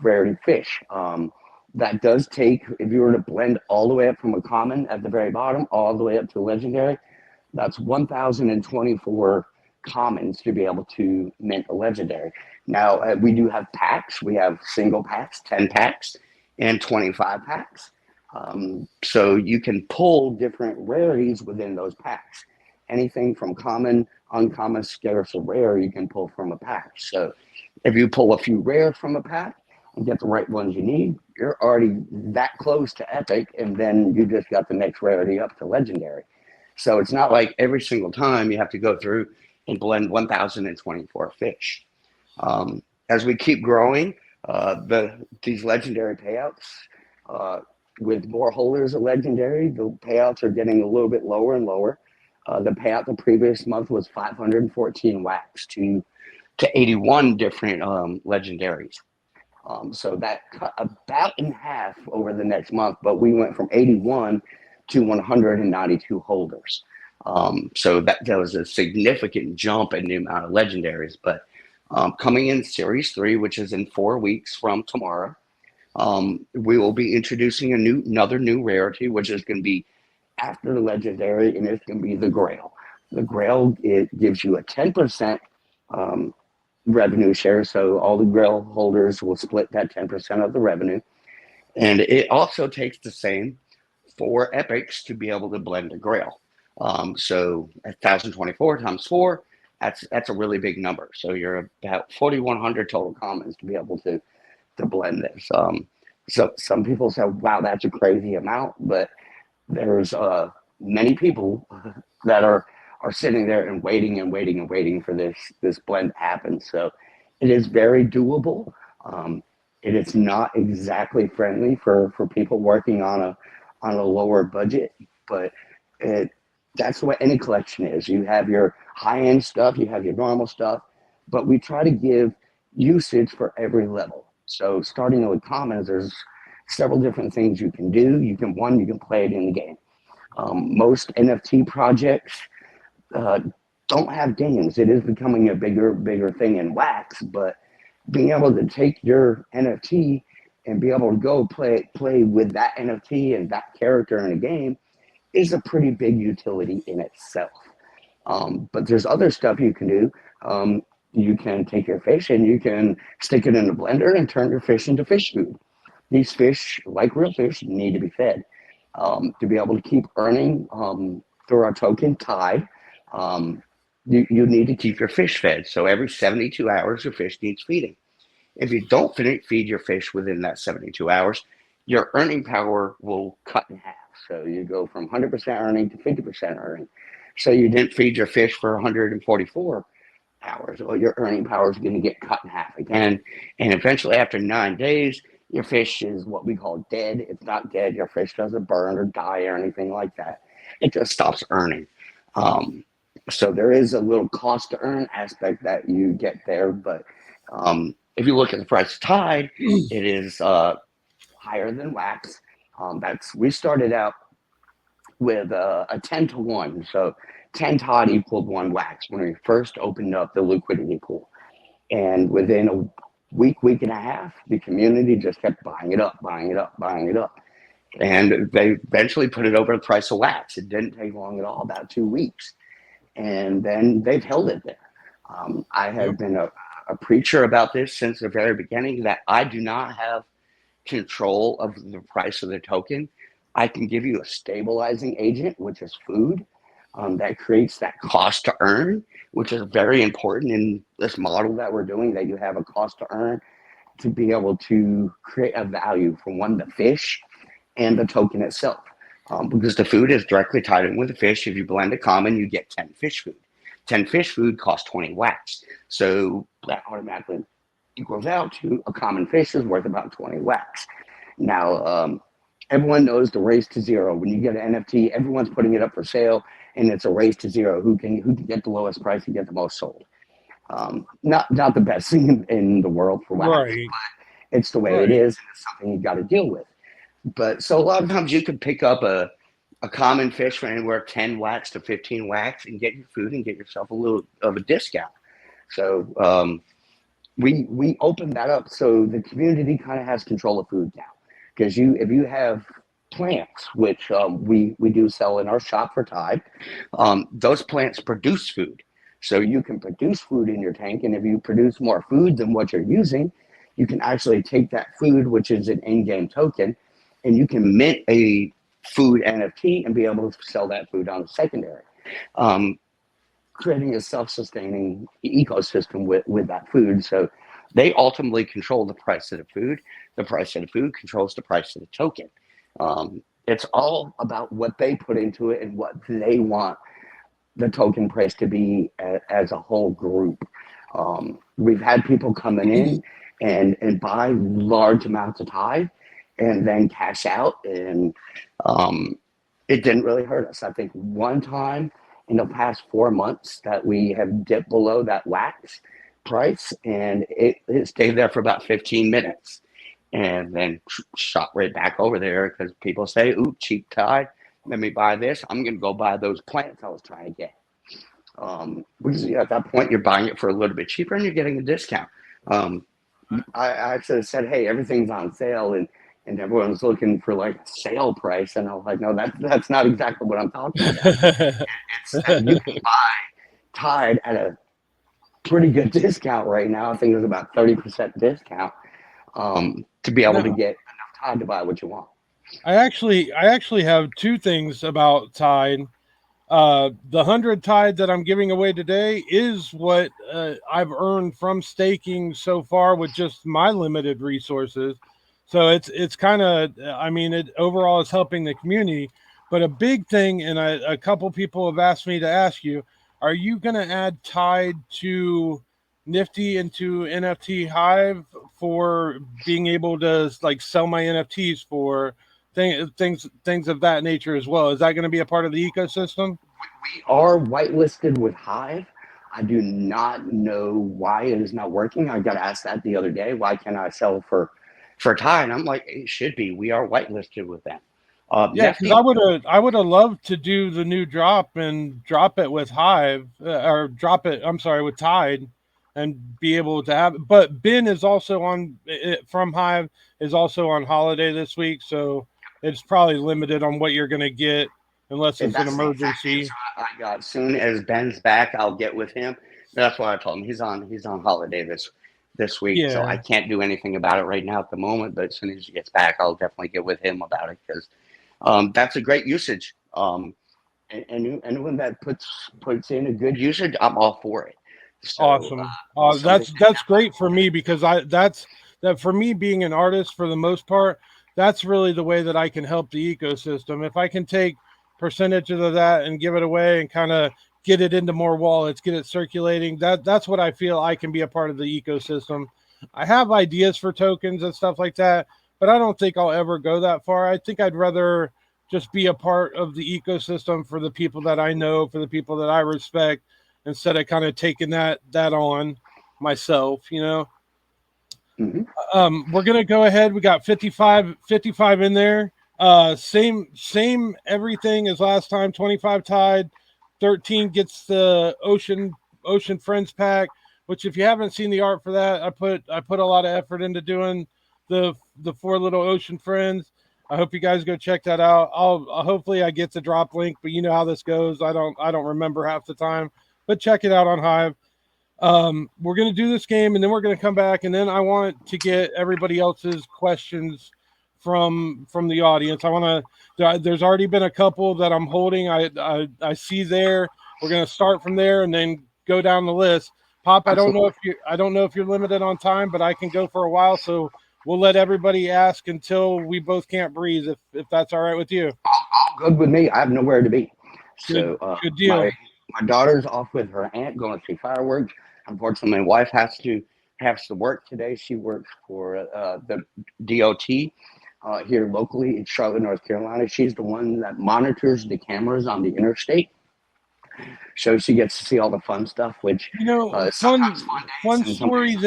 rarity fish? That does take, if you were to blend all the way up from a common at the very bottom, all the way up to legendary, that's 1,024 commons to be able to mint a legendary. Now, we do have packs. We have single packs, 10 packs, and 25 packs. So you can pull different rarities within those packs. Anything from common, uncommon, scarce, or rare, you can pull from a pack. So if you pull a few rare from a pack and get the right ones you need, you're already that close to epic, and then you just got the next rarity up to legendary. So it's not like every single time you have to go through and blend 1,024 fish. As we keep growing, these legendary payouts, uh, with more holders of legendary, the payouts are getting a little bit lower and lower. The payout the previous month was 514 wax to 81 different legendaries. So that cut about in half over the next month, but we went from 81 to 192 holders. So that was a significant jump in the amount of legendaries. But coming in Series 3, which is in 4 weeks from tomorrow, we will be introducing another new rarity, which is going to be after the legendary, and it's going to be the Grail. The Grail, it gives you a 10% revenue share, so all the Grail holders will split that 10% of the revenue. And it also takes the same 4 epics to be able to blend a Grail. So 1,024 times 4, that's a really big number. So you're about 4,100 total commons to be able to blend this. So some people say, "Wow, that's a crazy amount," but there's many people that are sitting there and waiting and waiting and waiting for this blend to happen. So it is very doable. It is not exactly friendly for people working on a lower budget, but that's what any collection is. You have your high end stuff, you have your normal stuff, but we try to give usage for every level. So starting with commons, there's several different things you can do. You can play it in the game. Most NFT projects uh, don't have games. It is becoming a bigger thing in wax, but being able to take your NFT and be able to go play with that NFT and that character in a game is a pretty big utility in itself. But there's other stuff you can do. You can take your fish and you can stick it in a blender and turn your fish into fish food. These fish, like real fish, need to be fed. To be able to keep earning through our token Tide, you need to keep your fish fed. So every 72 hours, your fish needs feeding. If you don't feed your fish within that 72 hours, your earning power will cut in half. So you go from 100% earning to 50% earning. So you didn't feed your fish for 144 hours. Well, your earning power is going to get cut in half again. And eventually, after 9 days, your fish is what we call dead. It's not dead. Your fish doesn't burn or die or anything like that. It just stops earning. So there is a little cost to earn aspect that you get there. But if you look at the price of Tide, it is higher than wax. We started out with a 10 to 1. So 10 Tide equaled 1 wax when we first opened up the liquidity pool. And within a week and a half, the community just kept buying it up, buying it up, buying it up. And they eventually put it over the price of wax. It didn't take long at all, about 2 weeks. And then they've held it there. I have been a preacher about this since the very beginning, that I do not have control of the price of the token. I can give you a stabilizing agent, which is food, that creates that cost to earn, which is very important in this model that we're doing, that you have a cost to earn to be able to create a value from one, the fish and the token itself. Because the food is directly tied in with the fish. If you blend a common, you get 10 fish food. 10 fish food costs 20 wax. So that automatically equals out to a common fish is worth about 20 wax. Now, everyone knows the race to zero. When you get an NFT, everyone's putting it up for sale, and it's a race to zero. Who can get the lowest price and get the most sold? Not the best thing in the world for wax, Right. but it's the way it is, and it's something you got to deal with. But so a lot of times you can pick up a common fish for anywhere 10 wax to 15 wax and get your food and get yourself a little of a discount. So we opened that up so the community kind of has control of food now. Because if you have plants, which we do sell in our shop for Tide, those plants produce food. So you can produce food in your tank, and if you produce more food than what you're using, you can actually take that food, which is an in-game token, and you can mint a food NFT and be able to sell that food on the secondary, creating a self-sustaining ecosystem with that food. So they ultimately control the price of the food. The price of the food controls the price of the token. It's all about what they put into it and what they want the token price to be as a whole group. We've had people coming in and buy large amounts of Tide and then cash out, and it didn't really hurt us. I think one time in the past 4 months that we have dipped below that wax price, and it stayed there for about 15 minutes and then shot right back over there because people say, ooh, cheap Tide, let me buy this. I'm going to go buy those plants I was trying to get. Because at that point, you're buying it for a little bit cheaper and you're getting a discount. I actually said, hey, everything's on sale, and everyone's looking for like a sale price. And I was like, no, that's not exactly what I'm talking about. It's that you can buy Tide at a pretty good discount right now. I think it's about 30% discount to be able to get enough Tide to buy what you want. I actually have two things about Tide. The 100 Tide that I'm giving away today is what I've earned from staking so far with just my limited resources. So it's kind of, I mean, it overall is helping the community. But a big thing, and a couple people have asked me to ask you, are you going to add Tide to Nifty into NFT Hive for being able to like sell my NFTs for things of that nature as well? Is that going to be a part of the ecosystem? We are whitelisted with Hive. I do not know why it is not working. I got asked that the other day. Why can't I sell for Tide? And I'm like, it should be. We are whitelisted with them. Yeah, because I would have loved to do the new drop and drop it with Hive or drop it. I'm sorry, with Tide, and be able to have. But Ben is also on from Hive is also on holiday this week, so it's probably limited on what you're going to get unless it's an emergency. I got, as soon as Ben's back, I'll get with him. That's why I told him he's on holiday this week, so I can't do anything about it right now at the moment. But as soon as he gets back, I'll definitely get with him about it because that's a great usage. And anyone that puts in a good usage, I'm all for it. So, awesome. That's great for me because that for me being an artist for the most part, that's really the way that I can help the ecosystem. If I can take percentages of that and give it away and kind of get it into more wallets, get it circulating, that's what I feel I can be a part of the ecosystem. I have ideas for tokens and stuff like that, but I don't think I'll ever go that far. I think I'd rather just be a part of the ecosystem for the people that I know, for the people that I respect, instead of kind of taking that on myself, you know. Mm-hmm. We're gonna go ahead. We got 55 in there. Same everything as last time. 25 Tide, 13 gets the Ocean Friends pack, which if you haven't seen the art for that, I put a lot of effort into doing the 4 little Ocean Friends. I hope you guys go check that out. I'll hopefully I get the drop link, but you know how this goes. I don't remember half the time, but check it out on Hive. We're going to do this game, and then we're going to come back, and then I want to get everybody else's questions from the audience. I want to. There's already been a couple that I'm holding. I see there. We're going to start from there and then go down the list. Pop, I don't know if you're limited on time, but I can go for a while. So we'll let everybody ask until we both can't breathe. If that's all right with you. Good with me. I have nowhere to be. Good, So good deal. my daughter's off with her aunt going to see fireworks. Unfortunately, my wife has to work today. She works for the DOT here locally in Charlotte, North Carolina. She's the one that monitors the cameras on the interstate, so she gets to see all the fun stuff. Which sometimes fun days and story sometimes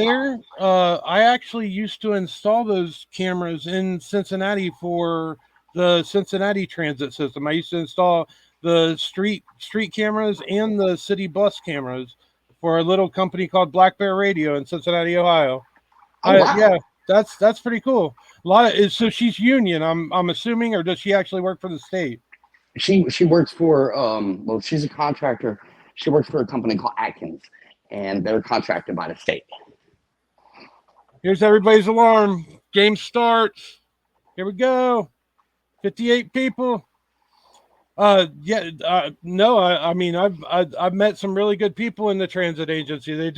there. I actually used to install those cameras in Cincinnati for the Cincinnati transit system. I used to install the street cameras and the city bus cameras for a little company called Black Bear Radio in Cincinnati, Ohio. oh wow. Yeah, that's pretty cool. A lot of so she's union. I'm assuming, or does she actually work for the state? She works for well, she's a contractor. She works for a company called Atkins, and they're contracted by the state. Here's everybody's alarm. Game starts. Here we go. 58 people. No, I mean, I've met some really good people in the transit agency. They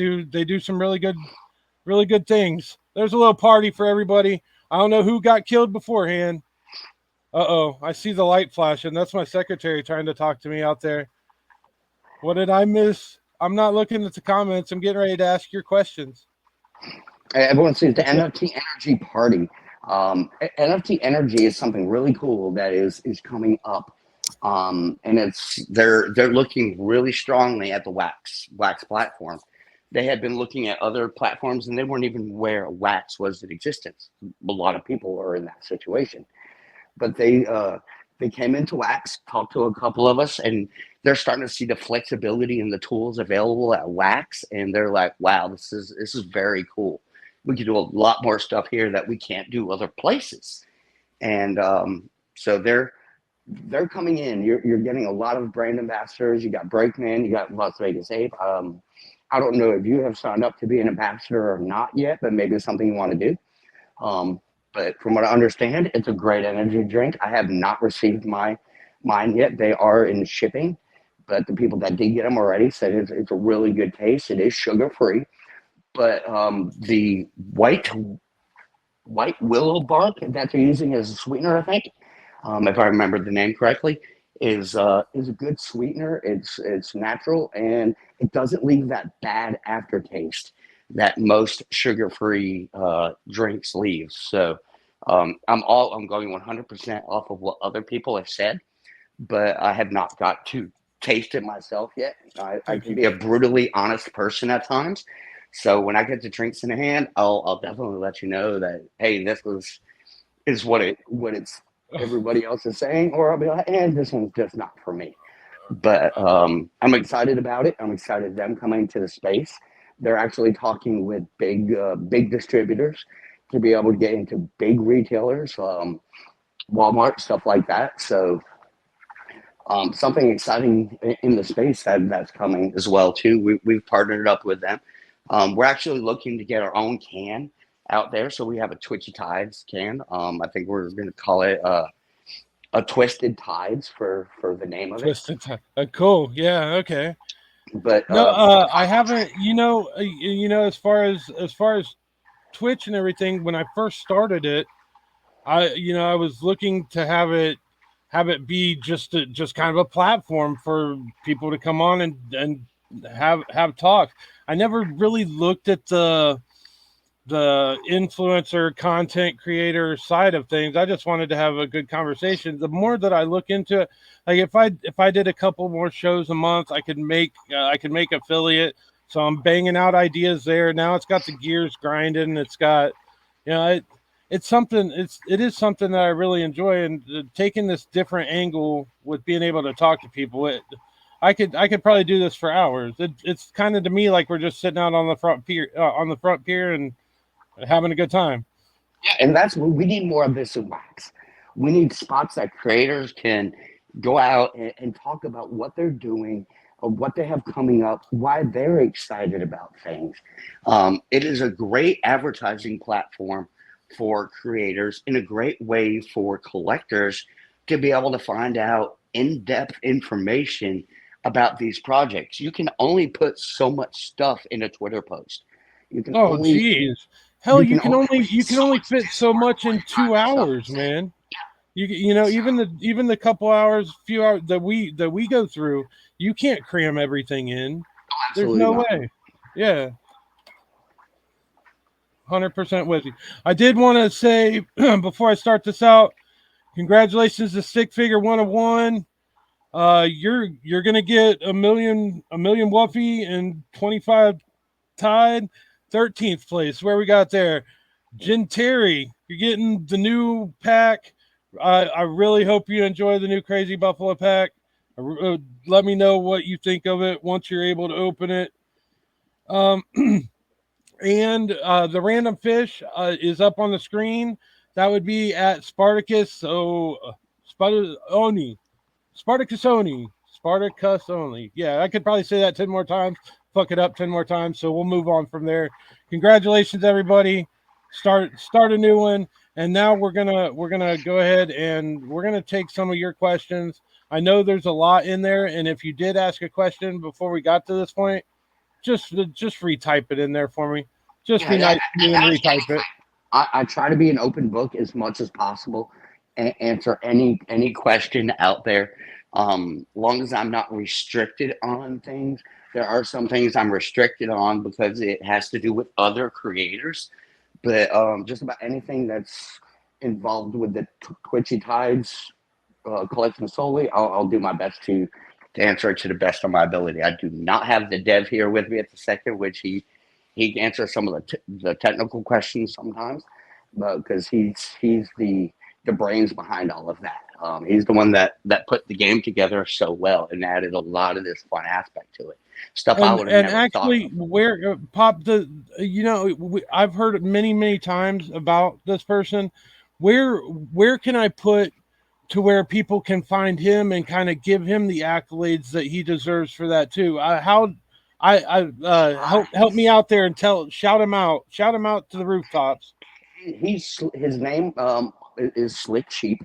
do some really good things. There's a little party for everybody. I don't know who got killed beforehand. Uh-oh, I see the light flashing. That's my secretary trying to talk to me out there. What did I miss? I'm not looking at the comments. I'm getting ready to ask your questions. Everyone sees the NFT Energy Party. NFT Energy is something really cool that is coming up, and they're looking really strongly at the Wax platform. They had been looking at other platforms, and they weren't even aware Wax was in existence. A lot of people are in that situation, but they came into Wax, talked to a couple of us, and they're starting to see the flexibility and the tools available at Wax, and they're like, "Wow, this is very cool. We can do a lot more stuff here that we can't do other places." And so they're coming in. You're getting a lot of brand ambassadors. You got Breakman, you got Las Vegas Ape. I don't know if you have signed up to be an ambassador or not yet, but maybe it's something you want to do. But from what I understand, it's a great energy drink. I have not received mine yet. They are in shipping, but the people that did get them already said it's a really good taste. It is sugar free, but the white willow bark that they're using as a sweetener, I think, if I remember the name correctly, is a good sweetener. It's natural, and it doesn't leave that bad aftertaste that most sugar-free drinks leave. So I'm going 100% off of what other people have said, but I have not got to taste it myself yet. I can be a brutally honest person at times. So when I get the drinks in the hand, I'll definitely let you know that, hey, this is what it's everybody else is saying, or I'll be like, this one's just not for me. But I'm excited about it. I'm excited them coming to the space. They're actually talking with big distributors to be able to get into big retailers, Walmart, stuff like that. So something exciting in the space that's coming as well too. We've partnered up with them. We're actually looking to get our own can out there. So we have a Twitchy Tides can. I think we're going to call it a Twisted Tides for the name of Twisted cool. Yeah. Okay. But no, I haven't. As far as Twitch and everything, when I first started it, I was looking to have it be just kind of a platform for people to come on and have talks. I never really looked at the influencer content creator side of things. I just wanted to have a good conversation. The more that I look into it, like if I did a couple more shows a month, I could make affiliate. So I'm banging out ideas there. Now it's got the gears grinding. It's got, it's something. It is something that I really enjoy, and taking this different angle with being able to talk to people. I could probably do this for hours. It's kind of to me like we're just sitting out on the front pier and having a good time. Yeah, and that's what we need more of this in Wax. We need spots that creators can go out and talk about what they're doing, or what they have coming up, why they're excited about things. It is a great advertising platform for creators and a great way for collectors to be able to find out in-depth information about these projects. You can only put so much stuff in a Twitter post. You can Oh, only geez. Hell, you can only read you can so only much fit so Discord much before in you find 2 yourself hours, saying, man. You know, so even the couple hours, few hours that we go through, you can't cram everything in. There's absolutely no not. way. Yeah, 100% with you. I did want to say before I start this out, congratulations to Stick Figure 101. You're gonna get a million Wuffy and 25 Tide. 13th place. Where we got there? Jin Terry, you're getting the new pack. I really hope you enjoy the new Crazy Buffalo pack. Let me know what you think of it once you're able to open it. Um, and the random fish is up on the screen. That would be at Spartacus. So Oni, Spartacus Oni, Spartacus only. Yeah, I could probably say that 10 more times. Fuck it up 10 more times. So we'll move on from there. Congratulations, everybody. Start a new one. And now we're gonna go ahead and we're gonna take some of your questions. I know there's a lot in there, and if you did ask a question before we got to this point, just retype it in there for me. Just Yeah, be nice to me and and ask retype it. anything. I try to be an open book as much as possible and answer any question out there. Long as I'm not restricted on things. There are some things I'm restricted on because it has to do with other creators. But just about anything that's involved with the Twitchy Tides collection solely, I'll do my best to answer it to the best of my ability. I do not have the dev here with me at the second, which he answers some of the technical questions sometimes, but because he's the brains behind all of that. He's the one that put the game together so well and added a lot of this fun aspect to it. Stuff I would have And never thought actually, of. where Pop I've heard many times about this person. Where can I put to where people can find him and kind of give him the accolades that he deserves for that too? Help me out there and shout him out to the rooftops. He's his name is Slick Sheep.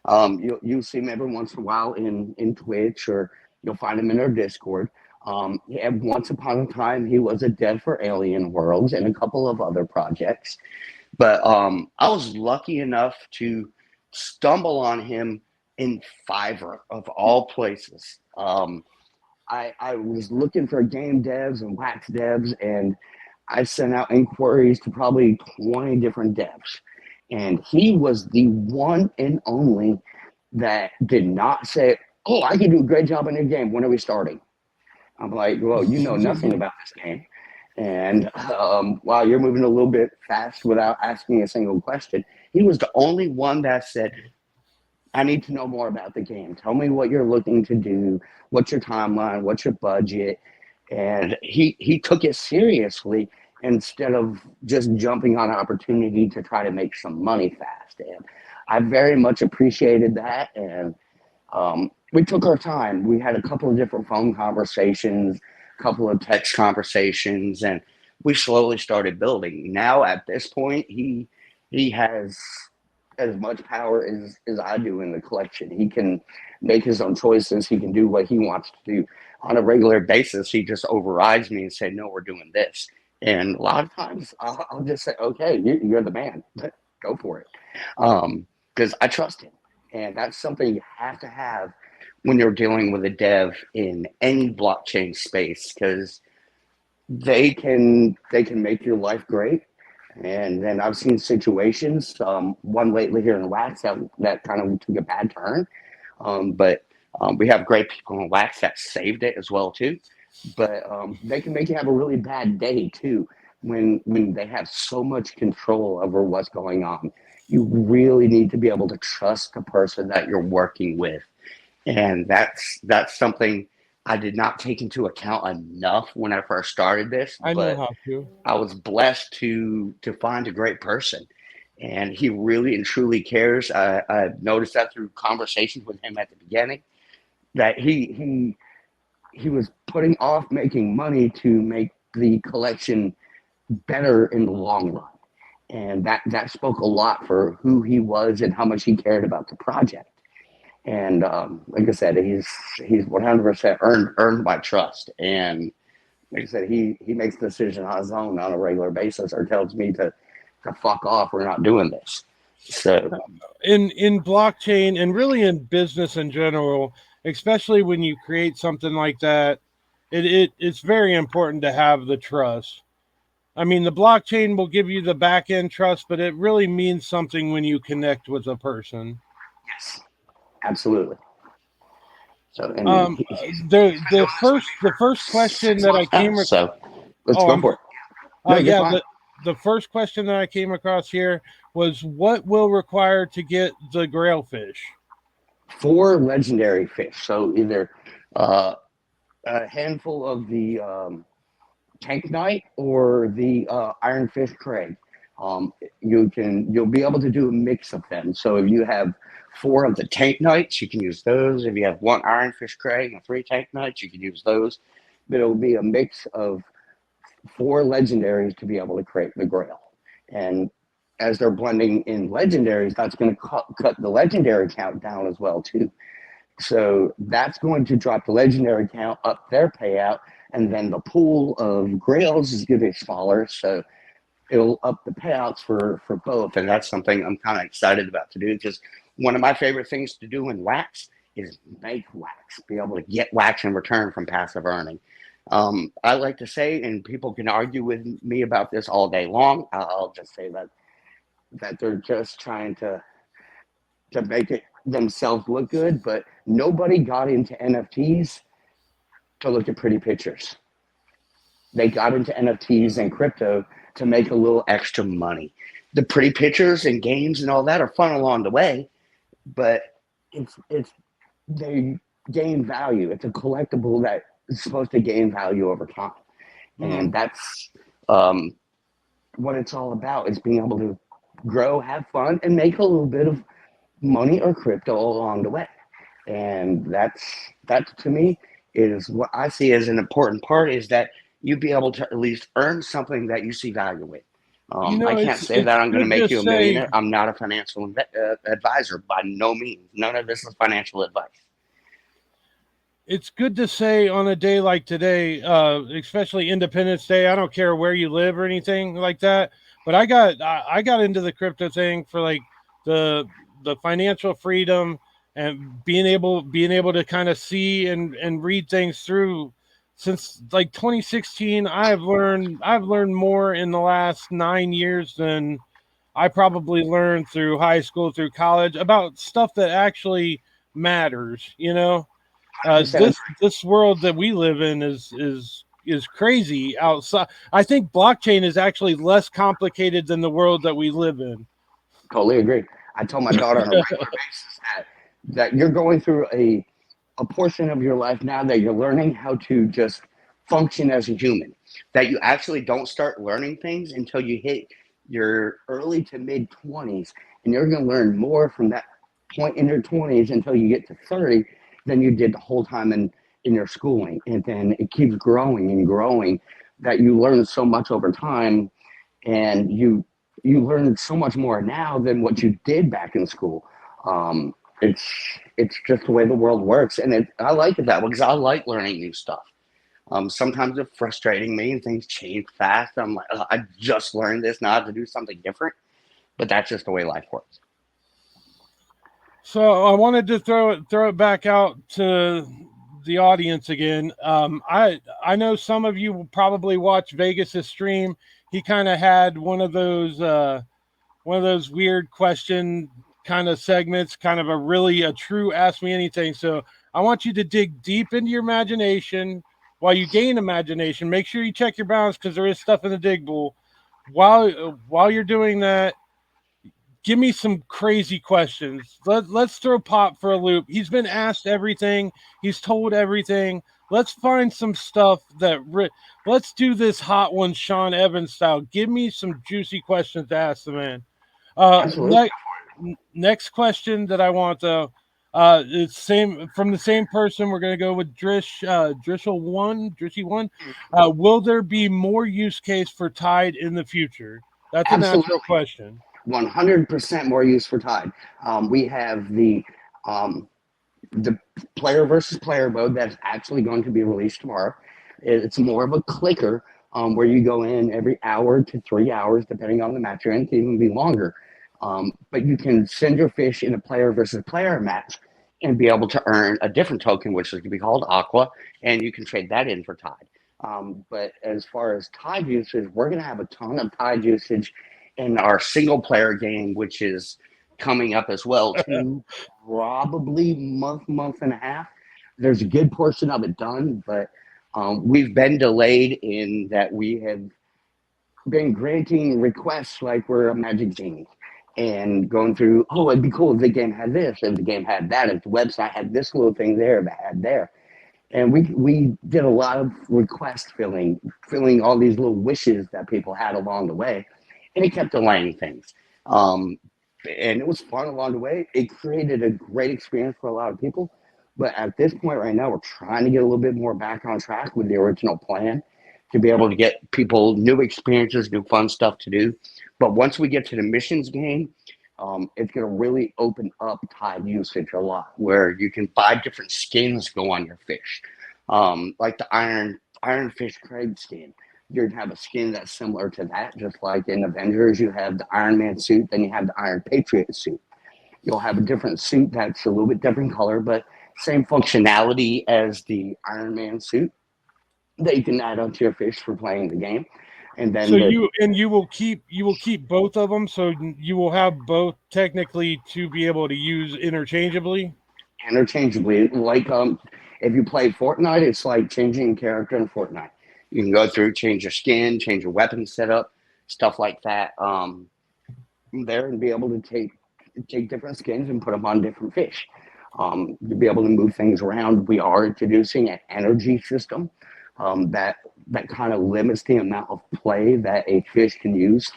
You'll see him every once in a while in Twitch, or you'll find him in our Discord. Once upon a time, he was a dev for Alien Worlds and a couple of other projects. But I was lucky enough to stumble on him in Fiverr of all places. I was looking for game devs and wax devs, and I sent out inquiries to probably 20 different devs. And he was the one and only that did not say, "Oh, I can do a great job in your game. When are we starting?" I'm like, "Well, you know nothing about this game. And while you're moving a little bit fast without asking a single question," he was the only one that said, "I need to know more about the game. Tell me what you're looking to do. What's your timeline? What's your budget?" And he took it seriously instead of just jumping on an opportunity to try to make some money fast. And I very much appreciated that. And we took our time. We had a couple of different phone conversations, a couple of text conversations, and we slowly started building. Now at this point, he has as much power as I do in the collection. He can make his own choices. He can do what he wants to do on a regular basis. He just overrides me and say, "No, we're doing this." And a lot of times I'll just say, "Okay, you're the man. Go for it." Because I trust him. And that's something you have to have when you're dealing with a dev in any blockchain space, because they can make your life great. And then I've seen situations, one lately here in Wax that kind of took a bad turn. But we have great people in Wax that saved it as well too. But they can make you have a really bad day too when they have so much control over what's going on. You really need to be able to trust the person that you're working with, and that's something I did not take into account enough when I first started this, I know but how to. I was blessed to find a great person, and he really and truly cares. I noticed that through conversations with him at the beginning that he was putting off making money to make the collection better in the long run, and that spoke a lot for who he was and how much he cared about the project. And like I said, he's 100% earned my trust. And like I said, he makes decisions on his own on a regular basis, or tells me to fuck off. We're not doing this. So In blockchain and really in business in general, especially when you create something like that, it's very important to have the trust. I mean, the blockchain will give you the back end trust, but it really means something when you connect with a person. yes, absolutely. So and Um, the first question 6 that I months now. came So let's oh go I'm for it. No, you're yeah, fine. the first question that I came across here was what will require to get the grail fish? 4 legendary fish. So either uh, a handful of the tank knight or the ironfish Craig. You'll be able to do a mix of them. So if you have 4 of the tank knights, you can use those. If you have 1 ironfish Craig and 3 tank knights, you can use those. But it'll be a mix of 4 legendaries to be able to create the grail. And as they're blending in legendaries, that's going to cut the legendary count down as well too. So that's going to drop the legendary count, up their payout, and then the pool of grails is going to be smaller. So it'll up the payouts for both. And that's something I'm kind of excited about to do, because one of my favorite things to do in wax is make wax, be able to get wax in return from passive earning. I like to say, and people can argue with me about this all day long, I'll just say that they're just trying to make it themselves look good, but nobody got into NFTs to look at pretty pictures. They got into NFTs and crypto to make a little extra money. The pretty pictures and games and all that are fun along the way, but it's they gain value. It's a collectible that is supposed to gain value over time, and that's um, what it's all about. Is being able to grow, have fun, and make a little bit of money or crypto along the way. And that to me is what I see as an important part, is that you be able to at least earn something that you see value in. You know, I can't say it's that I'm going to good to make you a say. millionaire. I'm not a financial advisor by no means. None of this is financial advice. It's good to say on a day like today, especially Independence Day. I don't care where you live or anything like that, but I got into the crypto thing for like the financial freedom and being able to kind of see and read things through. Since like 2016, I've learned more in the last 9 years than I probably learned through high school, through college, about stuff that actually matters. You know, 100% this world that we live in is crazy outside. I think blockchain is actually less complicated than the world that we live in. totally agree. I tell my daughter on a regular basis that you're going through a portion of your life now that you're learning how to just function as a human. That you actually don't start learning things until you hit your early to mid 20s, and you're going to learn more from that point in your 20s until you get to 30 than you did the whole time in your schooling. And then it keeps growing and growing, that you learn so much over time, and you learn so much more now than what you did back in school. Um, it's it's just the way the world works, and I like it that way because I like learning new stuff. Sometimes it's frustrating me and things change fast. I'm like, oh, I just learned this, now I have to do something different. But that's just the way life works. So I wanted to throw it back out to the audience again. I know some of you will probably watch Vegas's stream. He kind of had one of those weird question kind of segments, kind of a true ask me anything. So I want you to dig deep into your imagination while you gain imagination. Make sure you check your balance because there is stuff in the dig bowl. While you're doing that, give me some crazy questions. Let's throw Pop for a loop. He's been asked everything. He's told everything. let's find some stuff that let's do this hot one, Sean Evans style. Give me some juicy questions to ask the man. Absolutely. Next question that I want to it's same from the same person. We're gonna go with Drishy one. Will there be more use case for Tide in the future? That's a Absolutely. natural question. 100% more use for Tide. We have the player versus player mode that's actually going to be released tomorrow. It's more of a clicker where you go in every hour to 3 hours, depending on the match you're in, it can even be longer. But you can send your fish in a player versus player match and be able to earn a different token, which is going to be called Aqua, and you can trade that in for Tide. But as far as Tide usage, we're going to have a ton of Tide usage in our single player game, which is coming up as well too. Probably month and a half. There's a good portion of it done, but we've been delayed in that we have been granting requests like we're a Magic Genie and going through, oh, it'd be cool if the game had this, if the game had that, if the website had this little thing there, that had there. And we did a lot of request filling all these little wishes that people had along the way, and it kept delaying things. Um, and it was fun along the way. It created a great experience for a lot of people. But at this point right now, we're trying to get a little bit more back on track with the original plan to be able to get people new experiences, new fun stuff to do. But once we get to the missions game, it's going to really open up Tide usage a lot, where you can buy different skins go on your fish, like the Iron Fish Craig skin. You're gonna have a skin that's similar to that, just like in Avengers, you have the Iron Man suit, then you have the Iron Patriot suit. You'll have a different suit that's a little bit different color, but same functionality as the Iron Man suit that you can add onto your fish for playing the game. And So then the you will keep both of them, so you will have both technically to be able to use interchangeably. interchangeably. Like if you play Fortnite, it's like changing character in Fortnite. You can go through, change your skin, change your weapon setup, stuff like that. There and be able to take different skins and put them on different fish. To be able to move things around, we are introducing an energy system that kind of limits the amount of play that a fish can use.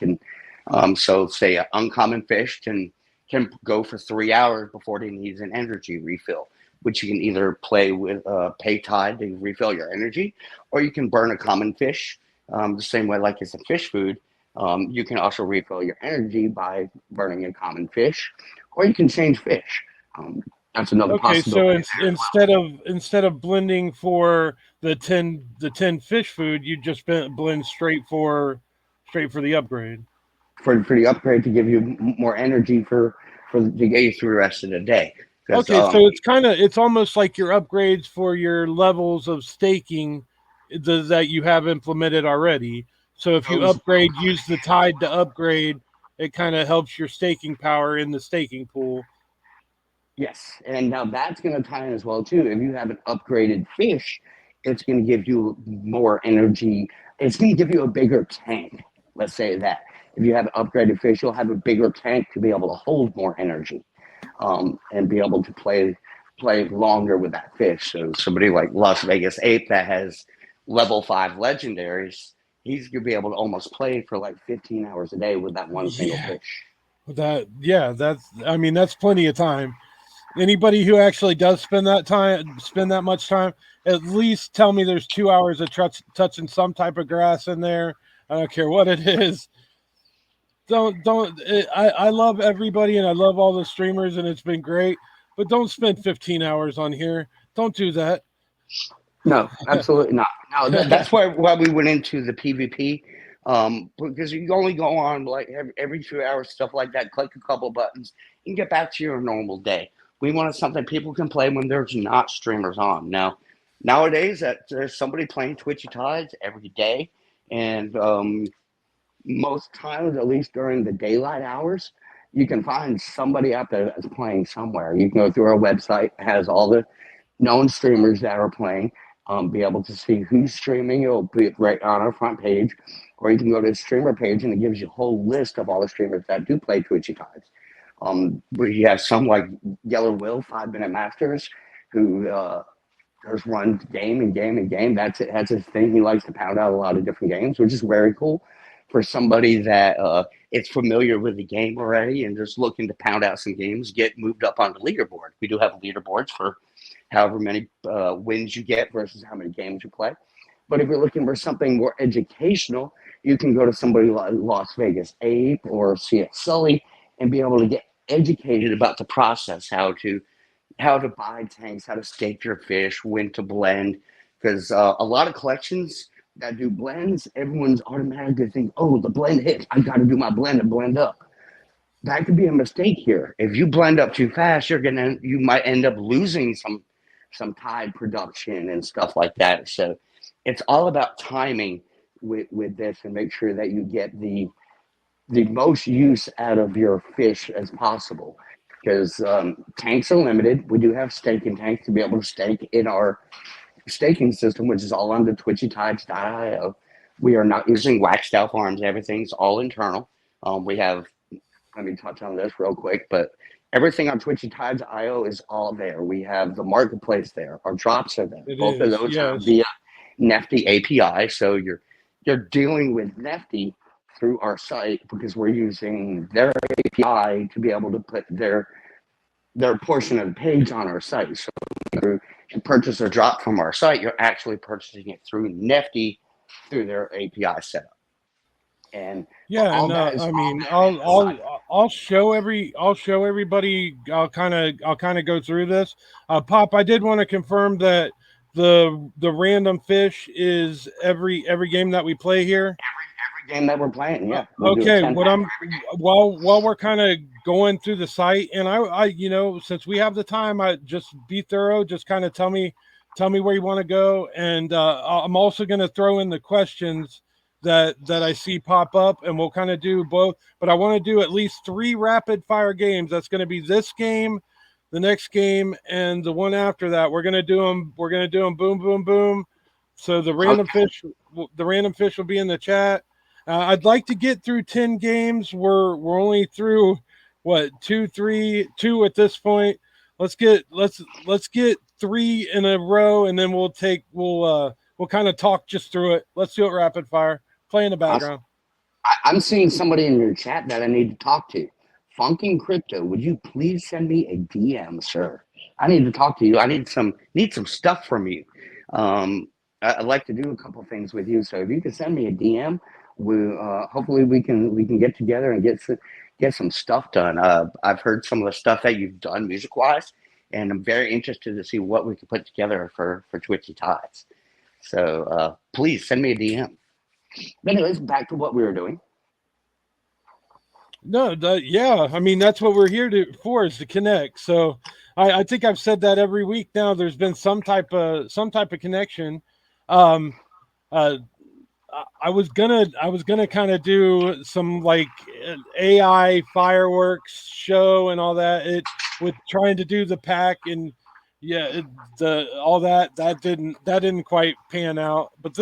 So say an uncommon fish can go for 3 hours before it needs an energy refill, which you can either play with pay Tide to refill your energy, or you can burn a common fish the same way like it's a fish food. You can also refill your energy by burning a common fish, or you can change fish. Um, that's another Okay, so possibility. instead of blending for the ten fish food, you just blend straight for the upgrade. For the upgrade to give you more energy for to get you through the rest of the day. Because Okay, so it's almost like your upgrades for your levels of staking that you have implemented already. So if you those upgrade, use the Tide to upgrade, it kind of helps your staking power in the staking pool. Yes, and now that's going to tie in as well too. If you have an upgraded fish, it's going to give you more energy. It's going to give you a bigger tank. Let's say that if you have an upgraded fish, you'll have a bigger tank to be able to hold more energy, and be able to play longer with that fish. So somebody like Las Vegas Ape that has level 5 legendaries, he's going to be able to almost play for like 15 hours a day with that one single Yeah, fish. that's plenty of time. Anybody who actually does spend that much time, at least tell me there's 2 hours of touching some type of grass in there. I don't care what it is. I love everybody and I love all the streamers and it's been great, but don't spend 15 hours on here. Don't do that. No, absolutely not. No, that's why we went into the PvP, because you only go on like every 2 hours, stuff like that. Click a couple buttons and get back to your normal day. We wanted something people can play when there's not streamers on. Now, nowadays, that there's somebody playing Twitchy Tides every day, and most times, at least during the daylight hours, you can find somebody out there that's playing somewhere. You can go through our website; it has all the known streamers that are playing, be able to see who's streaming. It'll be right on our front page, or you can go to the streamer page and it gives you a whole list of all the streamers that do play Twitchy Tides. We have some like Yellow Will, 5 Minute Masters, who just runs game and game and game. That's it. That's his thing. He likes to pound out a lot of different games, which is very cool for somebody that is familiar with the game already and just looking to pound out some games, get moved up on the leaderboard. We do have leaderboards for however many wins you get versus how many games you play. But if you're looking for something more educational, you can go to somebody like Las Vegas Ape or CS Sully and be able to get educated about the process, how to buy tanks, how to stake your fish, when to blend. Because a lot of collections that do blends, everyone's automatically think, oh, the blend hit. I got to do my blend and blend up. That could be a mistake here. If you blend up too fast, you might end up losing some tide production and stuff like that. So it's all about timing with this and make sure that you get the most use out of your fish as possible because tanks are limited. We do have staking tanks to be able to stake in our staking system, which is all under twitchytides.io. We are not using waxed out farms. Everything's all internal. We have, let me touch on this real quick, but everything on twitchytides.io is all there. We have the marketplace there. Our drops are there. It Both of is, those are yes. via Nefty API. So you're dealing with Nefty through our site because we're using their API to be able to put their portion of the page on our site. So you purchase or drop from our site, you're actually purchasing it through Nefty through their API setup. And Yeah, all and that is I mean, inside. I'll show everybody. I'll kind of go through this. Pop, I did want to confirm that the random fish is every game that we play here. Every game that we're playing, yeah, we'll do a Okay, 10 what pack. I'm while we're kind of going through the site, and I since we have the time, I just be thorough. Just kind of tell me where you want to go, and I'm also going to throw in the questions that I see pop up, and we'll kind of do both. But I want to do at least 3 rapid fire games. That's going to be this game, the next game, and the one after that. We're going to do them. We're going to do them boom, boom, boom. So the random fish will be in the chat. I'd like to get through 10 games. We're only through what 2 at this point. Let's get 3 in a row, and then we'll kind of talk just through it. Let's do it rapid fire. Play in the background. I'm seeing somebody in your chat that I need to talk to. Funking Crypto, would you please send me a DM, sir? I need to talk to you. I need some stuff from you. I'd like to do a couple things with you. So if you could send me a DM, hopefully we can get together and get some stuff done. I've heard some of the stuff that you've done music wise, and I'm very interested to see what we can put together for Twitchy Tides. So please send me a DM. But anyways, back to what we were doing. No, yeah. I mean, that's what we're here for is to connect. So I think I've said that every week now. There's been some type of connection. I was gonna kind of do some like AI fireworks show and all that. With trying to do the pack and all that didn't quite pan out. But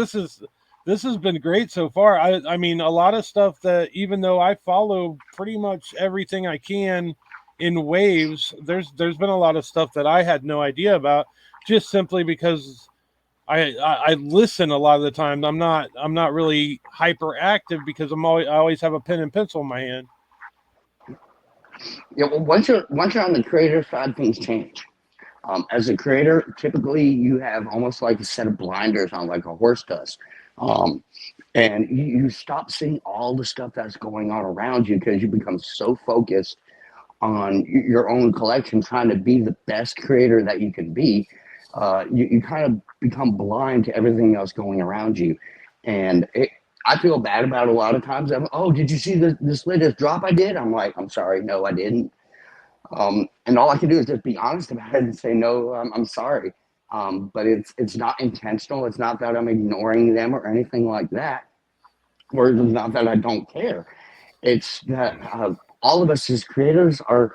this has been great so far. I mean, a lot of stuff that even though I follow pretty much everything I can in waves, there's been a lot of stuff that I had no idea about just simply because I listen a lot of the time. I'm not really hyperactive because I always have a pen and pencil in my hand. Yeah, well, once you're on the creator side, things change. As a creator, typically you have almost like a set of blinders on, like a horse does, and you stop seeing all the stuff that's going on around you because you become so focused on your own collection, trying to be the best creator that you can be. You kind of become blind to everything else going around you, and I feel bad about it a lot of times. Oh, did you see this latest drop I did? I'm like, I'm sorry, no, I didn't. And all I can do is just be honest about it and say, no, I'm sorry. But it's not intentional. It's not that I'm ignoring them or anything like that. Or it's not that I don't care. It's that all of us as creators are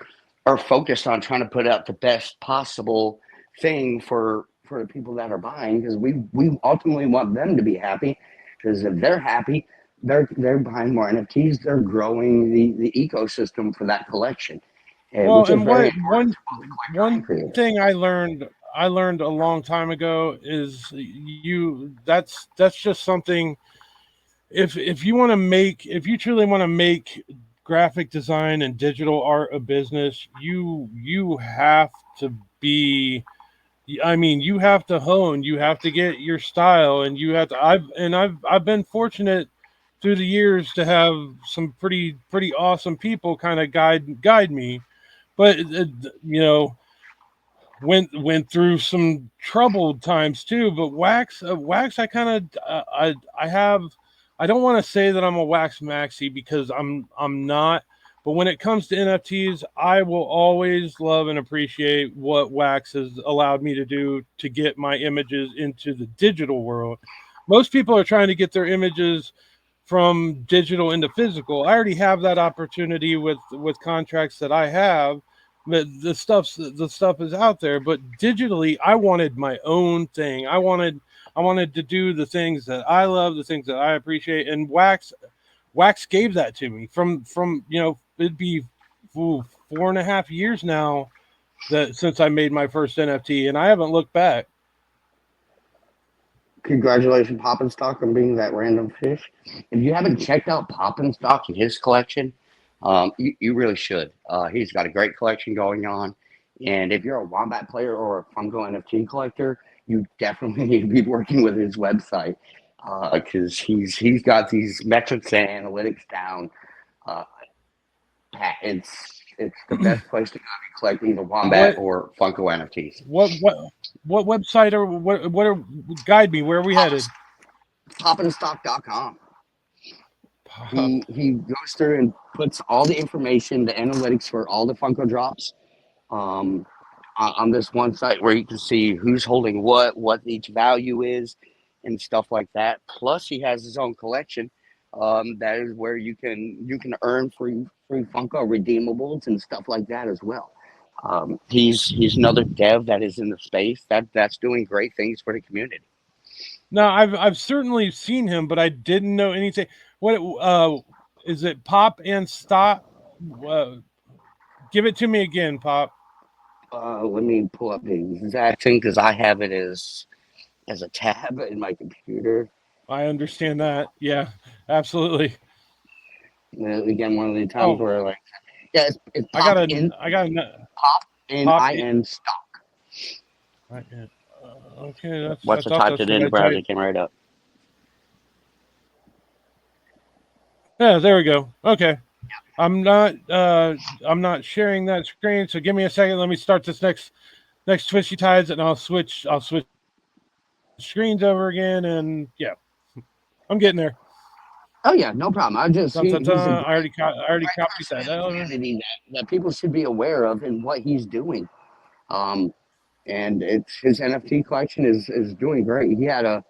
focused on trying to put out the best possible thing for the people that are buying, because we ultimately want them to be happy, because if they're happy, they're buying more NFTs, they're growing the ecosystem for that collection. Well, Which is and very what important. one thing I learned I learned a long time ago is that's just something. If you want to make, if you truly want to make graphic design and digital art a business, you have to be, I mean, you have to hone, you have to get your style, and you have to. I've been fortunate through the years to have some pretty awesome people kind of guide me, but you know, went through some troubled times too. But wax, I kind of I have. I don't want to say that I'm a wax maxi because I'm not. But when it comes to NFTs, I will always love and appreciate what Wax has allowed me to do to get my images into the digital world. Most people are trying to get their images from digital into physical. I already have that opportunity with contracts that I have. The stuff is out there, but digitally, I wanted my own thing. I wanted to do the things that I love, the things that I appreciate, and Wax gave that to me from it'd be 4.5 years now that since I made my first NFT, and I haven't looked back. Congratulations, Stock, on being that random fish. If you haven't checked out Stock and his collection, you really should. He's got a great collection going on. And if you're a Wombat player or a Funko NFT collector, you definitely need to be working with his website because he's got these metrics and analytics down. Uh, it's the best place to go if you collect either Wombat What or Funko NFTs. what website or what are, guide me, where are we headed? Popandstock.com. Pop. He goes through and puts all the information, the analytics for all the Funko drops, um, on this one site where you can see who's holding what each value is, and stuff like that. Plus, he has his own collection. That is where you can earn free Funko redeemables and stuff like that as well. He's another dev that is in the space that's doing great things for the community. No, I've certainly seen him, but I didn't know anything. What is it? Pop and Stop. Uh, Give it to me again, Pop. Let me pull up the exact thing because I have it as a tab in my computer. I understand that. Yeah, absolutely. Again, one of the times Oh, where like, yeah, it's I got a I got a pop. stock. Okay, I Once I thought typed that's it what in, the I browser typed. came right up. Yeah, there we go. Okay. I'm not sharing that screen, so give me a second. Let me start this next Twitchy Tides, and I'll switch screens over again, and yeah, I'm getting there. Oh yeah, no problem. I just Dun, dun, he's a dun. I already great copied person that. in the community that people should be aware of and what he's doing. Um, and it's his NFT collection is doing great. He had a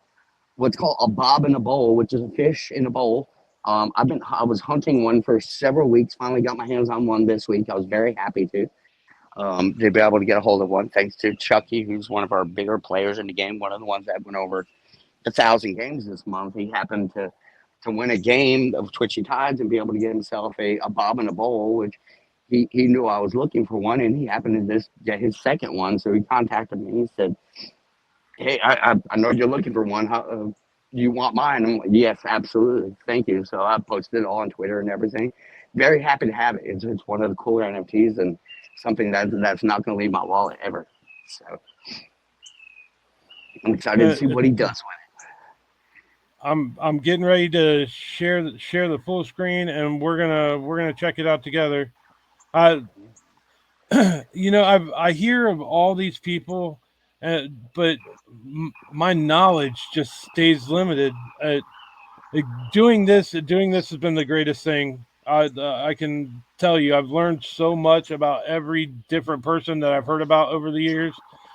what's called a bob in a bowl, which is a fish in a bowl. I was hunting one for several weeks. Finally got my hands on one this week. I was very happy to be able to get a hold of one thanks to Chucky, who's one of our bigger players in the game. One of the ones that went over 1,000 games this month. He happened to win a game of Twitchy Tides and be able to get himself a bob in a bowl, which he knew I was looking for one, and he happened to just get his second one. So he contacted me. He said, "Hey, I know you're looking for one. How, do you want mine?" I'm like, "Yes, absolutely. Thank you." So I posted it all on Twitter and everything. Very happy to have it. It's one of the cooler NFTs and something that's not going to leave my wallet ever. So I'm excited to Uh, see what he does with I'm getting ready to share the full screen, and we're gonna check it out together. Uh, I hear of all these people, but my knowledge just stays limited. Doing this has been the greatest thing. I can tell you, I've learned so much about every different person that I've heard about over the years.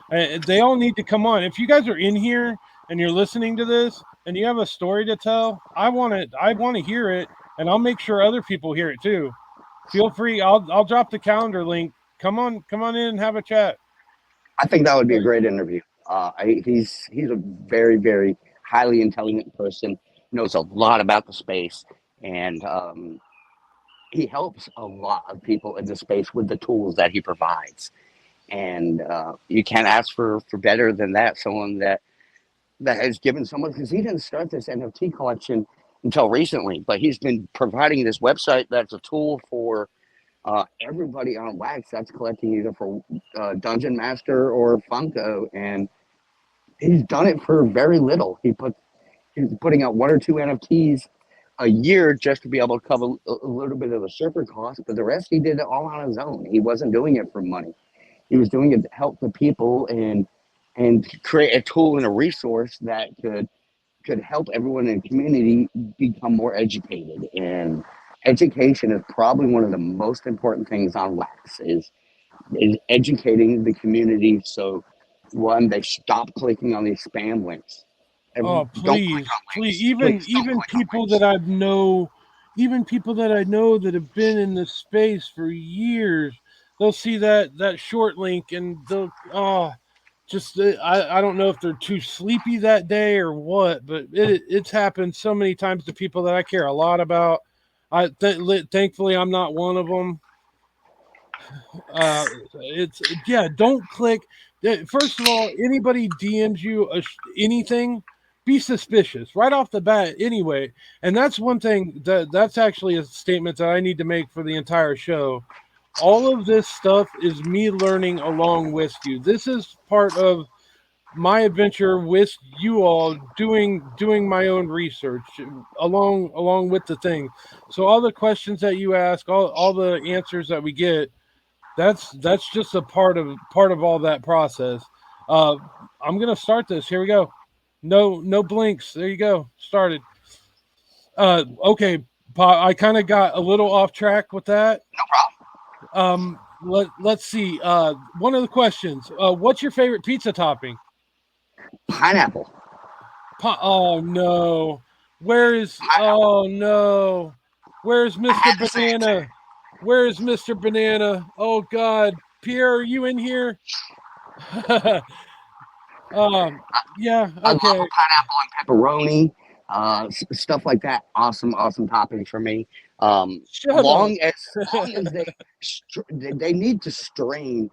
They all need to come on. If you guys are in here and you're listening to this and you have a story to tell, I want to hear it, and I'll make sure other people hear it too. Feel free. I'll drop the calendar link. Come on in and have a chat. I think that would be a great interview. He's a very very highly intelligent person. Knows a lot about the space, and he helps a lot of people in the space with the tools that he provides. And you can't ask for better than that. Someone that has given someone, because he didn't start this NFT collection until recently, but he's been providing this website that's a tool for everybody on Wax that's collecting either for Dungeon Master or Funko, and he's done it for very little. He's putting out 1 or 2 NFTs a year just to be able to cover a little bit of the server cost, but the rest he did it all on his own. He wasn't doing it for money. He was doing it to help the people and create a tool and a resource that could help everyone in the community become more educated. And education is probably one of the most important things on Wax is educating the community. So one, they stop clicking on these spam links. Oh, Don't click please, on please. links. Please don't Even click on people links. that even people that I know that have been in this space for years, they'll see that short link and they'll just I don't know if they're too sleepy that day or what, but it's happened so many times to people that I care a lot about. Thankfully I'm not one of them. It's yeah. Don't click. First of all, anybody DMs you anything, be suspicious right off the bat. Anyway, and that's one thing that's actually a statement that I need to make for the entire show. All of this stuff is me learning along with you. This is part of my adventure with you all doing my own research along with the thing. So all the questions that you ask, all the answers that we get, that's just a part of all that process. Uh, I'm gonna start this. Here we go. No blinks. There you go. Started. Okay, I kind of got a little off track with that. No problem. Let's see. One of the questions. What's your favorite pizza topping? Pineapple. Oh no. Where is? Pineapple. Oh no. Where's I Mr. had to say it too. Banana? Where's Mr. Banana? Oh God, Pierre, are you in here? Yeah, I love okay. a pineapple and pepperoni, stuff like that. Awesome, awesome toppings for me. Shut up. Long as they need to strain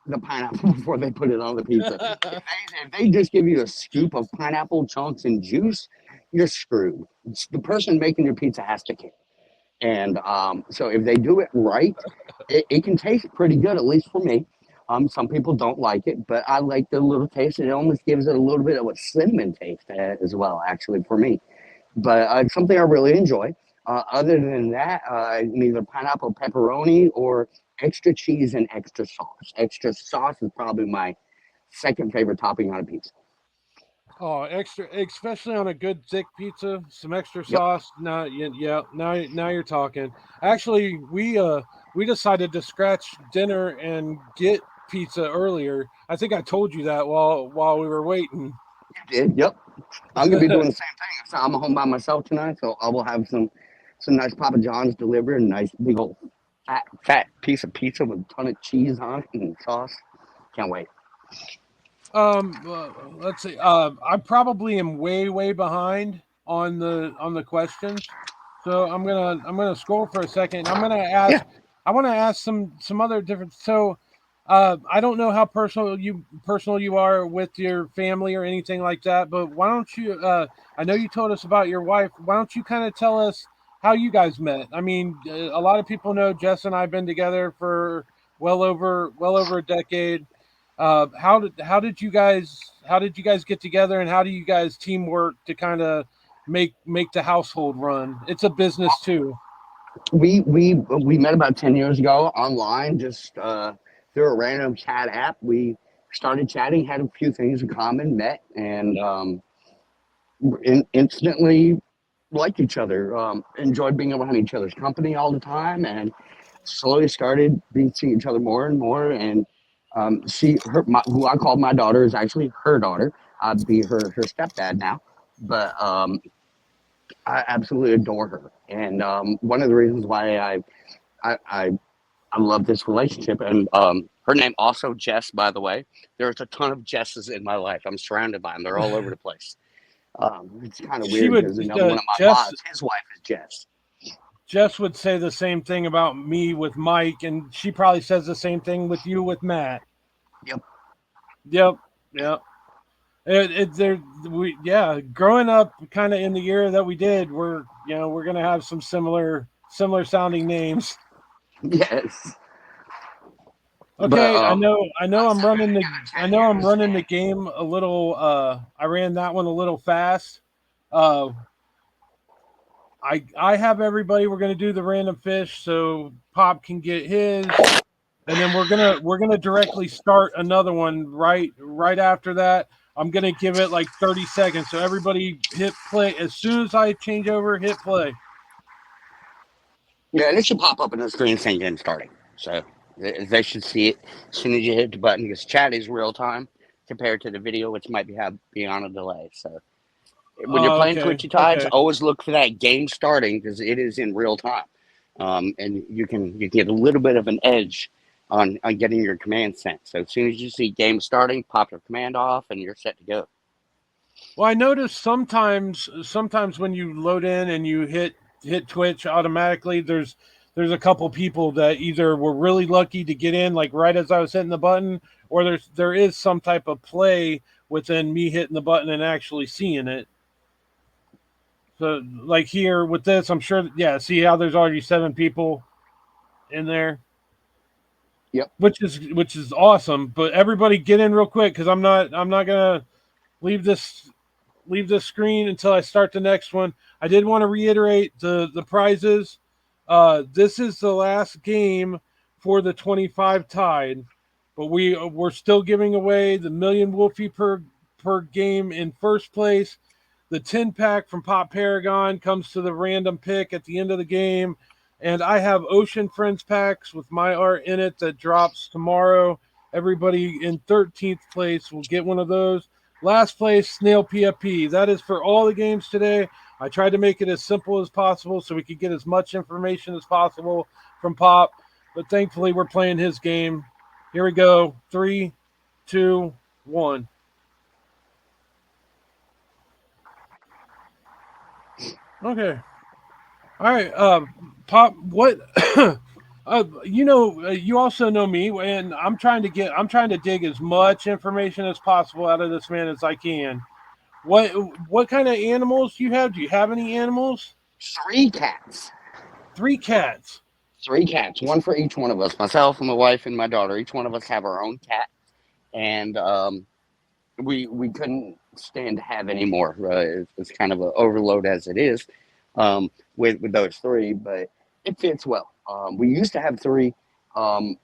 the pineapple before they put it on the pizza. If they just give you a scoop of pineapple chunks and juice, you're screwed. The person making your pizza has to care. And so if they do it right, it can taste pretty good, at least for me. Some people don't like it, but I like the little taste. It almost gives it a little bit of a cinnamon taste as well, actually, for me. But it's something I really enjoy. Other than that, neither pineapple pepperoni or extra cheese and extra sauce. Extra sauce is probably my second favorite topping on a pizza. Oh, extra, especially on a good thick pizza, some extra Yep. sauce. Now, yeah, now you're talking. Actually, we decided to scratch dinner and get pizza earlier. I think I told you that while we were waiting. You did. Yep. I'm gonna be doing the same thing. So I'm home by myself tonight, so I will have some nice Papa John's delivered, a nice big old fat piece of pizza with a ton of cheese on it and sauce. Can't wait. Let's see. I probably am way behind on the questions, so I'm gonna scroll for a second. I'm gonna Yeah. ask. I want to ask some other different. So, I don't know how personal you are with your family or anything like that, but why don't you? I know you told us about your wife. Why don't you kind of tell us how you guys met? I mean, a lot of people know Jess and I've been together for well over a decade. How did you guys get together, and how do you guys teamwork to kind of make the household run? It's a business too. We met about 10 years ago online, just through a random chat app. We started chatting, had a few things in common, met, and instantly liked each other. Enjoyed being around each other's company all the time, and slowly started being seeing each other more and more. And who I called my daughter, is actually her daughter. I'd be her stepdad now, but I absolutely adore her. And one of the reasons why I, I I love this relationship. And her name also Jess, by the way. There's a ton of Jesses in my life. I'm surrounded by them. They're all over the place. It's kind of She weird would because another one of my Jess mods, his wife is Jess. Jess would say the same thing about me with Mike, and she probably says the same thing with you with Matt. Yep. Yep. Growing up kind of in the era that we did, we're gonna have some similar sounding names. Yes. But Okay, I know glad I'm we running could the get a I chat know here I'm this running the morning. game a little I ran that one a little fast. Uh I have everybody. We're gonna do the random fish so Pop can get his, and then we're gonna directly start another one right after that. I'm gonna give it like 30 seconds. So everybody hit play as soon as I change over, hit play. Yeah, and it should pop up in the screen saying game starting. So they should see it as soon as you hit the button because chat is real time compared to the video, which might be on a delay. So when you're playing Okay, Twitchy Tides, okay. always look for that game starting because it is in real time, and you can get a little bit of an edge on getting your command sent. So as soon as you see game starting, pop your command off, and you're set to go. Well, I noticed sometimes when you load in and you hit Twitch automatically, there's a couple people that either were really lucky to get in like right as I was hitting the button, or there is some type of play within me hitting the button and actually seeing it. So like here with this, I'm sure yeah, see how there's already 7 people in there, Yep. which is awesome. But everybody get in real quick because I'm not gonna leave this screen until I start the next one. I did want to reiterate the prizes. This is the last game for the 25 Tide, but we're still giving away the million Wolfie per game in first place. The 10-pack from Pop Paragon comes to the random pick at the end of the game. And I have Ocean Friends packs with my art in it that drops tomorrow. Everybody in 13th place will get one of those. Last place, Snail PFP. That is for all the games today. I tried to make it as simple as possible so we could get as much information as possible from Pop. But thankfully, we're playing his game. Here we go. 3, 2, 1. Okay. All right, Pop. What? You also know me, and I'm trying to dig as much information as possible out of this man as I can. What what kind of animals do you have? Do you have any animals? 3 cats. 3 cats. 3 cats, one for each one of us. Myself and my wife and my daughter. Each one of us have our own cat, and we couldn't stand to have any more. It's kind of an overload as it is with those 3, but it fits well. We used to have 3. Um,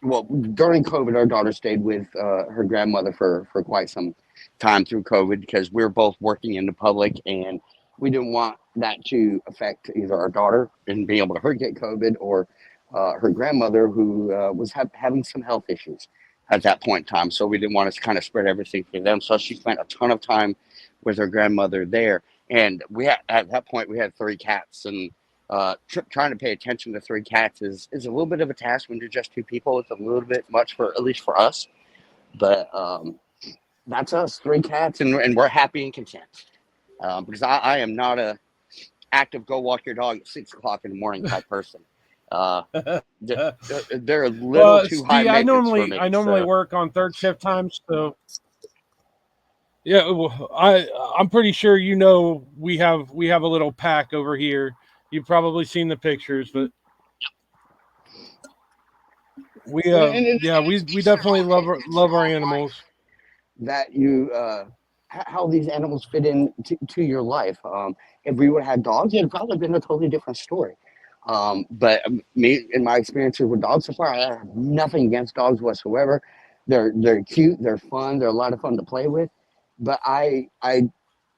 well, during COVID, our daughter stayed with her grandmother for quite some time through COVID because we were both working in the public and we didn't want that to affect either our daughter and being able to her get COVID or her grandmother who was having some health issues at that point in time. So we didn't want to kind of spread everything to them. So she spent a ton of time with her grandmother there. And at that point we had 3 cats, and trying to pay attention to 3 cats is a little bit of a task when you're just 2 people. It's a little bit much for at least for us, but that's us, 3 cats, and we're happy and content because I am not a active go walk your dog at 6 o'clock in the morning type person. Uh, they're a little Well, too high see, I maintenance for normally I me. normally So work on third shift times, so yeah. Well, I'm pretty sure we have a little pack over here. You've probably seen the pictures, but and it's we each their definitely own thing. It's love our your own life animals. that you how these animals fit in to your life. If we would have had dogs, it'd probably been a totally different story. But me, in my experiences with dogs so far, I have nothing against dogs whatsoever. They're cute, they're fun, they're a lot of fun to play with. But I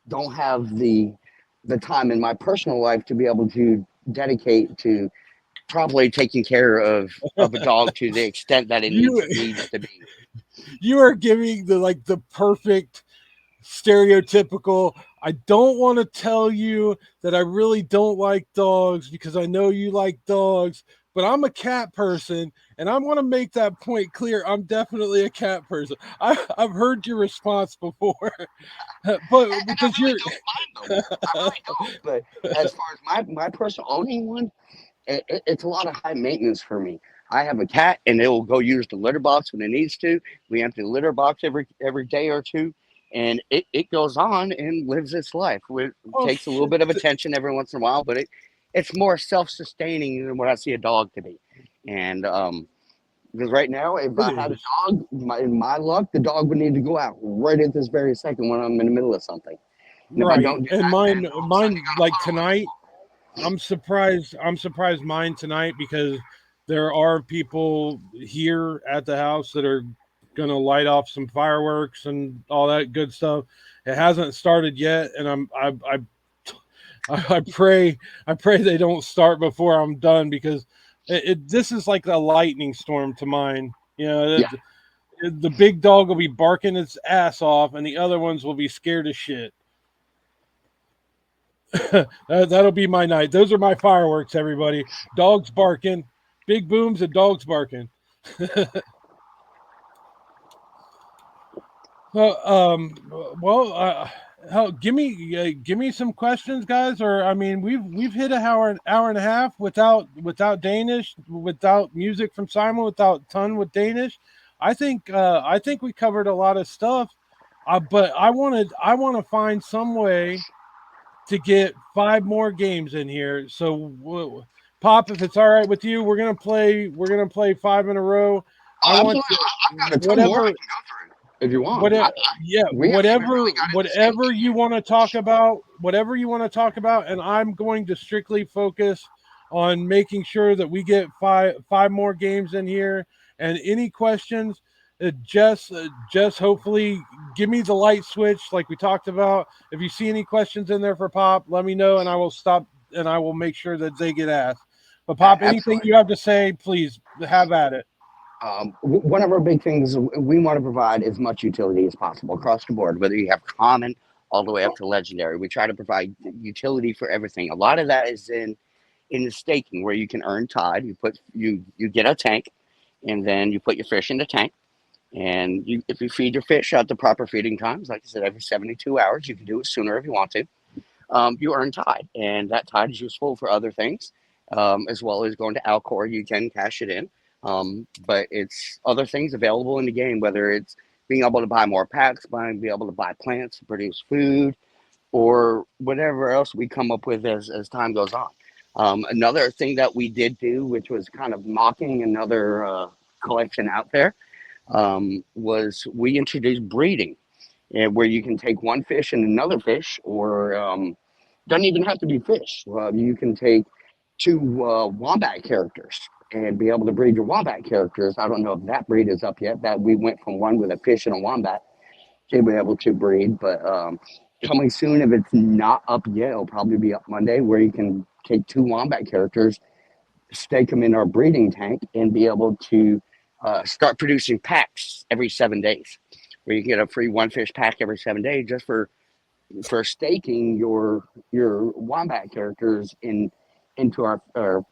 don't have the time in my personal life to be able to dedicate to properly taking care of a dog to the extent that it You needs to be. you are giving the perfect stereotypical. I don't want to tell you that I really don't like dogs because I know you like dogs, but I'm a cat person and I want to make that point clear. I'm definitely a cat person. I've heard your response before, but And I because really you're don't mind them. I really don't. But as far as my personal owning one, it's a lot of high maintenance for me. I have a cat, and it will go use the litter box when it needs to. We empty the litter box every day or two, and it goes on and lives its life. It Oh takes a little shit. bit of attention every once in a while, but it's more self-sustaining than what I see a dog to be. And because right now, if It I had a is. dog, in my luck, the dog would need to go out right at this very second when I'm in the middle of something. And if I Right. don't do And that, then mine all of a sudden you mine got to like put them tonight, I'm surprised mine tonight because there are people here at the house that are gonna light off some fireworks and all that good stuff. It hasn't started yet, and I pray they don't start before I'm done because this is like a lightning storm to mine. You know, yeah. the big dog will be barking its ass off, and the other ones will be scared as shit. That'll be my night. Those are my fireworks, everybody. Dogs barking, big booms, and dogs barking. Well, give me some questions, guys. Or I mean, we've hit an hour and a half without Danish, without music from Simon, without ton with Danish. I think we covered a lot of stuff. But I want to find some way to get 5 more games in here. So, Pop, if it's all right with you, we're gonna play 5 in a row. I Oh, want absolutely. you, I've got a ton more I whatever can go through if you want. whatever yeah, We haven't even whatever really got into whatever staking you yet. want to talk about, and I'm going to strictly focus on making sure that we get five more games in here. And any questions, just hopefully give me the light switch like we talked about. If you see any questions in there for Pop, let me know and I will stop and I will make sure that they get asked. But Pop, anything Absolutely. you have to say, please have at it. One of our big things we want to provide as much utility as possible across the board, whether you have common all the way up to legendary. We try to provide utility for everything. A lot of that is in the staking where you can earn tide. You get a tank, and then you put your fish in the tank. And if you feed your fish at the proper feeding times, like I said, every 72 hours, you can do it sooner if you want to. You earn tide, and that tide is useful for other things, as well as going to Alcor. You can cash it in, but it's other things available in the game, whether it's being able to buy more packs, being able to buy plants to produce food, or whatever else we come up with as time goes on. Another thing that we did do, which was kind of mocking another collection out there, was we introduced breeding, where you can take one fish and another fish, or doesn't even have to be fish. You can take two wombat characters and be able to breed your wombat characters. I don't know if that breed is up yet. That we went from one with a fish and a wombat to be able to breed, but coming soon. If it's not up yet, it'll probably be up Monday, where you can take two wombat characters, stake them in our breeding tank, and be able to start producing packs every 7 days, where you get a free one fish pack every 7 days just for staking your wombat characters into our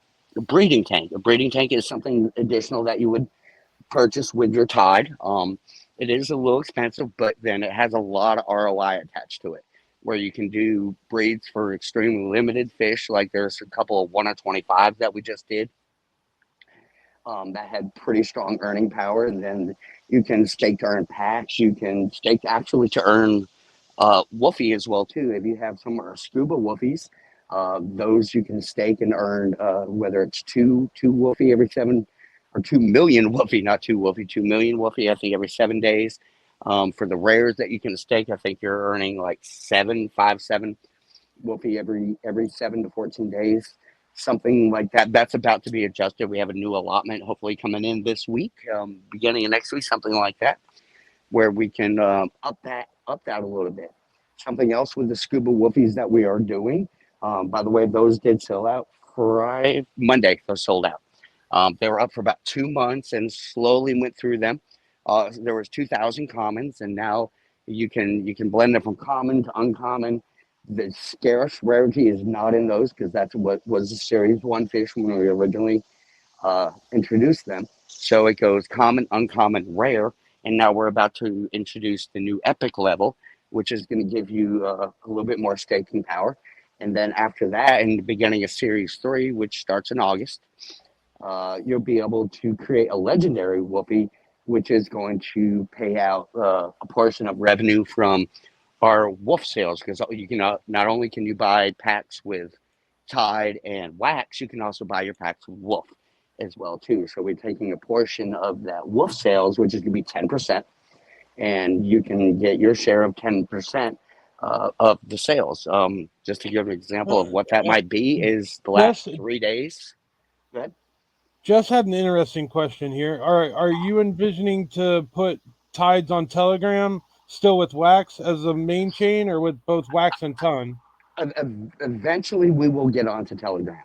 breeding tank. A breeding tank is something additional that you would purchase with your tide. It is a little expensive, but then it has a lot of ROI attached to it, where you can do breeds for extremely limited fish. Like there's a couple of 1 of 25 that we just did, that had pretty strong earning power. And then you can stake to earn packs. You can stake actually to earn woofy as well too. If you have some scuba woofies, those you can stake and earn, whether it's two woofy every seven, or 2 million woofy, not two woofy, 2 million woofy. I think every 7 days. For the rares that you can stake, I think you're earning like 7 woofy every 7 to 14 days, something like that. That's about to be adjusted. We have a new allotment hopefully coming in this week, beginning of next week, something like that, where we can up that a little bit. Something else with the scuba woofies that we are doing. By the way, those did sell out Friday, Monday. Those sold out. They were up for about 2 months and slowly went through them. There was 2,000 commons, and now you can blend them from common to uncommon. The scarce rarity is not in those, because that's what was the series one fish when we originally introduce them. So it goes common, uncommon, rare, and now we're about to introduce the new epic level, which is going to give you a little bit more staking power. And then after that, in the beginning of series three, which starts in August, you'll be able to create a legendary Whoopee, which is going to pay out a portion of revenue from our wolf sales, because you can not only can you buy packs with Tide and Wax, you can also buy your packs with Wolf as well too. So we're taking a portion of that Wolf sales, which is going to be 10%, and you can get your share of 10% of the sales. Just to give an example of what that might be, is the last Just 3 days. Go ahead. just had an interesting question here. Are you envisioning to put tides on Telegram still with Wax as a main chain, or with both Wax and Ton? Eventually, we will get onto Telegram.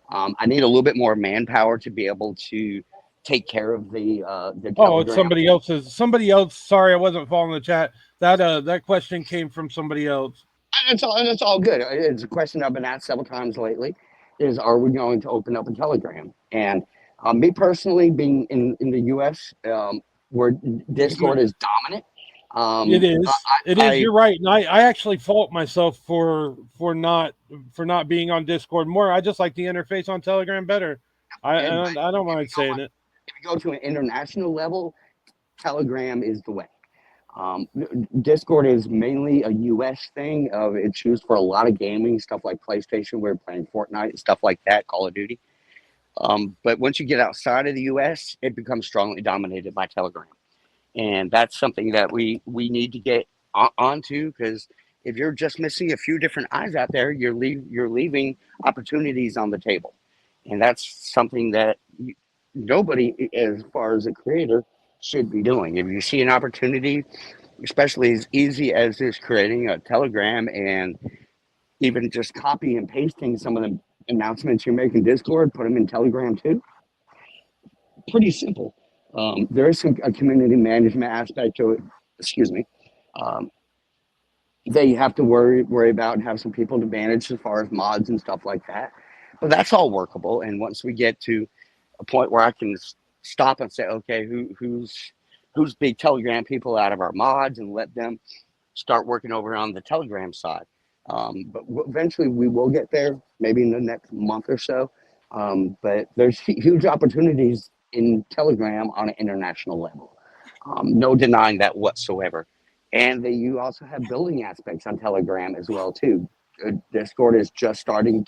I need a little bit more manpower to be able to take care of the Oh, it's Telegram. somebody else's. Somebody else. Sorry, I wasn't following the chat. That question came from somebody else. And it's all good. It's a question I've been asked several times lately: is are we going to open up a Telegram? And me personally, being in the U.S., where Discord is dominant, It is. It is. I You're right, and I actually fault myself for not being on Discord more. I just like the interface on Telegram better. I don't mind saying it. if you go to an international level, Telegram is the way. Um, Discord is mainly a US thing. It's used for a lot of gaming stuff like PlayStation. We're playing Fortnite and stuff like that, Call of Duty. But once you get outside of the US, it becomes strongly dominated by Telegram, and that's something that we need to get onto, because if you're just missing a few different eyes out there, you're leaving opportunities on the table, and that's something that nobody, as far as a creator, should be doing. If you see an opportunity, especially as easy as this, creating a Telegram and even just copy and pasting some of the announcements you make in Discord, put them in Telegram too. Pretty simple. There is a community management aspect to it. Excuse me. Um, that you have to worry about and have some people to manage as far as mods and stuff like that. But that's all workable. And once we get to a point where I can stop and say, okay, who's big Telegram people out of our mods, and let them start working over on the Telegram side. But eventually we will get there, maybe in the next month or so. But there's huge opportunities in Telegram on an international level. No denying that whatsoever. And you also have building aspects on Telegram as well too. Discord is just starting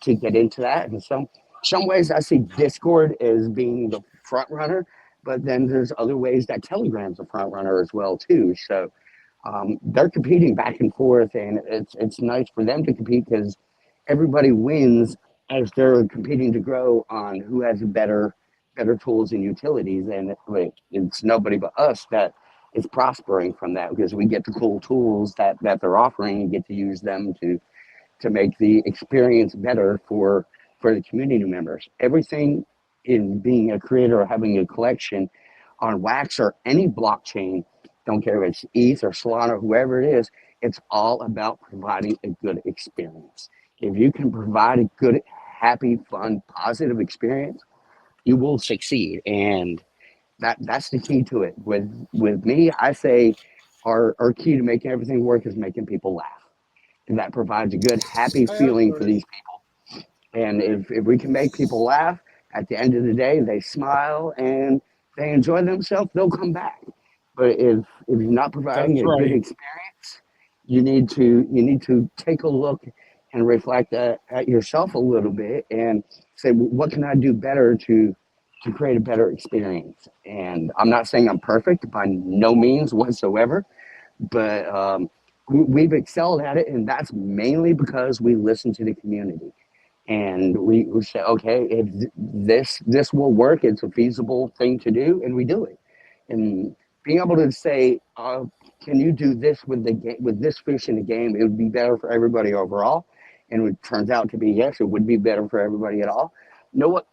to get into that. In some ways, I see Discord as being the front runner, but then there's other ways that Telegram's a front runner as well too. So they're competing back and forth, and it's nice for them to compete, because everybody wins as they're competing to grow on who has better tools and utilities. And it's nobody but us that is prospering from that, because we get the cool tools that they're offering and get to use them to make the experience better for the community members. Everything in being a creator or having a collection on Wax or any blockchain, don't care if it's ETH or Solana, whoever it is, it's all about providing a good experience. If you can provide a good, happy, fun, positive experience, you will succeed. And that's the key to it. With me, I say our key to making everything work is making people laugh. And that provides a good, happy I have feeling for these noticed. people. And if we can make people laugh, at the end of the day, they smile and they enjoy themselves, they'll come back. But if you're not providing That's a good right. experience, you need to take a look and reflect at yourself a little bit and say, "Well, what can I do better to create a better experience?" And I'm not saying I'm perfect by no means whatsoever, but we've excelled at it, and that's mainly because we listen to the community, and we say, okay, if this will work, it's a feasible thing to do, and we do it. And being able to say, can you do this with the game, with this fish in the game? It would be better for everybody overall, and it turns out to be yes, it would be better for everybody at all. Know what?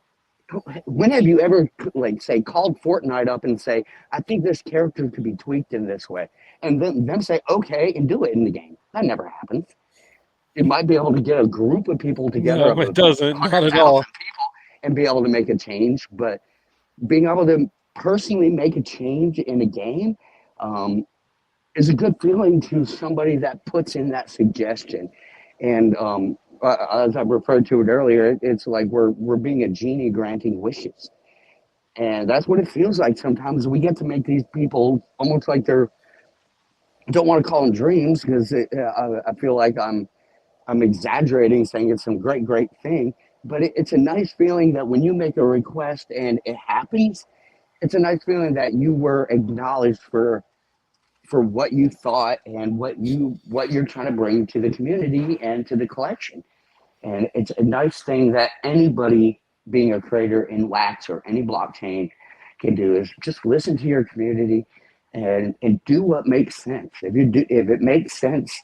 When have you ever, like, say, called Fortnite up and say, I think this character could be tweaked in this way, and then them say okay and do it in the game? That never happens. You might be able to get a group of people together No, of it a doesn't. Not at all. people and be able to make a change. But being able to personally make a change in a game um, is a good feeling to somebody that puts in that suggestion. And as I referred to it earlier, it's like we're being a genie granting wishes, and that's what it feels like sometimes. We get to make these people almost like they're, I don't want to call them dreams because I feel like I'm exaggerating saying it's some great thing, but it's a nice feeling that when you make a request and it happens, it's a nice feeling that you were acknowledged for what you thought and what you're trying to bring to the community and to the collection. And it's a nice thing that anybody being a creator in Wax or any blockchain can do is just listen to your community and do what makes sense. If it makes sense,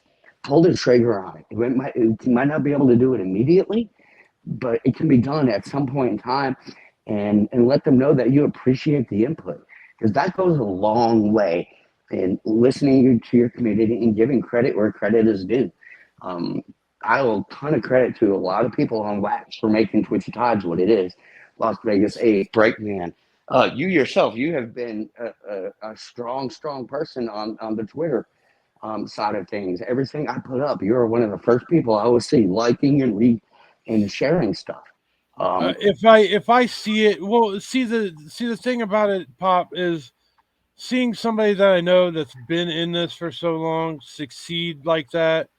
pull the trigger on it. You might not be able to do it immediately, but it can be done at some point in time, and let them know that you appreciate the input, because that goes a long way in listening to your community and giving credit where credit is due. Um, I owe a ton of credit to a lot of people on Wax for making Twitchy Tides what it is. Las Vegas 8, Breakman. You yourself, you have been a strong person on the Twitter side of things. Everything I put up, you're one of the first people I always see liking and sharing stuff. Um, If I see it, well, see the thing about it, Pop, is seeing somebody that I know that's been in this for so long succeed like that.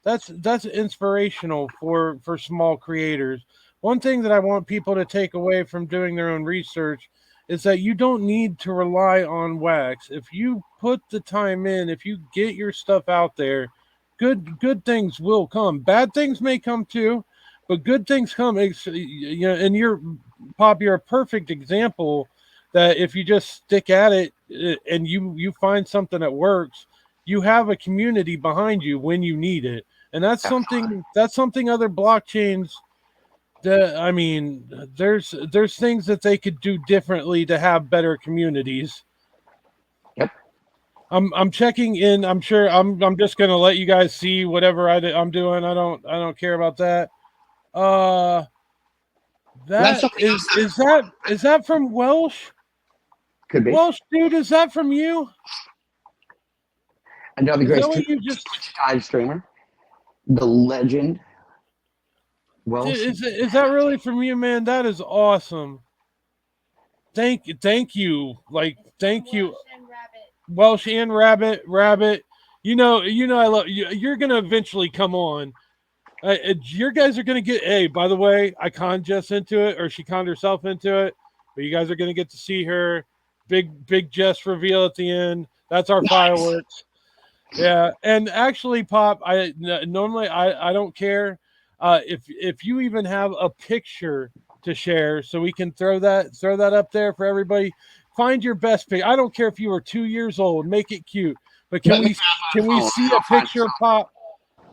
That's inspirational for small creators. One thing that I want people to take away from doing their own research is that you don't need to rely on Wax. If you put the time in, if you get your stuff out there, good things will come. Bad things may come too, but good things come. You know, and you're, Pop, you're a perfect example that if you just stick at it and you find something that works, you have a community behind you when you need it. And that's something other blockchains that, I mean, there's things that they could do differently to have better communities. yep. I'm checking in. I'm sure I'm just gonna let you guys see whatever I'm doing. I don't care about that. Uh, That's that something else. is that from Welsh? Could be Welsh dude, is that from you? another Is great that what you just? Twitch Tide streamer, the legend. Welsh. Is that really from you, man? That is awesome. Thank you. Like, thank you. Welsh and Rabbit. I love you. You're gonna eventually come on. Your guys are gonna get. Hey, by the way, I conned Jess into it, or she conned herself into it. But you guys are gonna get to see her. Big Jess reveal at the end. That's our fireworks. Yeah, and actually, Pop, normally I don't care if you even have a picture to share, so we can throw that up there for everybody. Find your best pic. I don't care if you were 2 years old, make it cute. But Let me grab can my we phone. see I'll a find picture, Pop?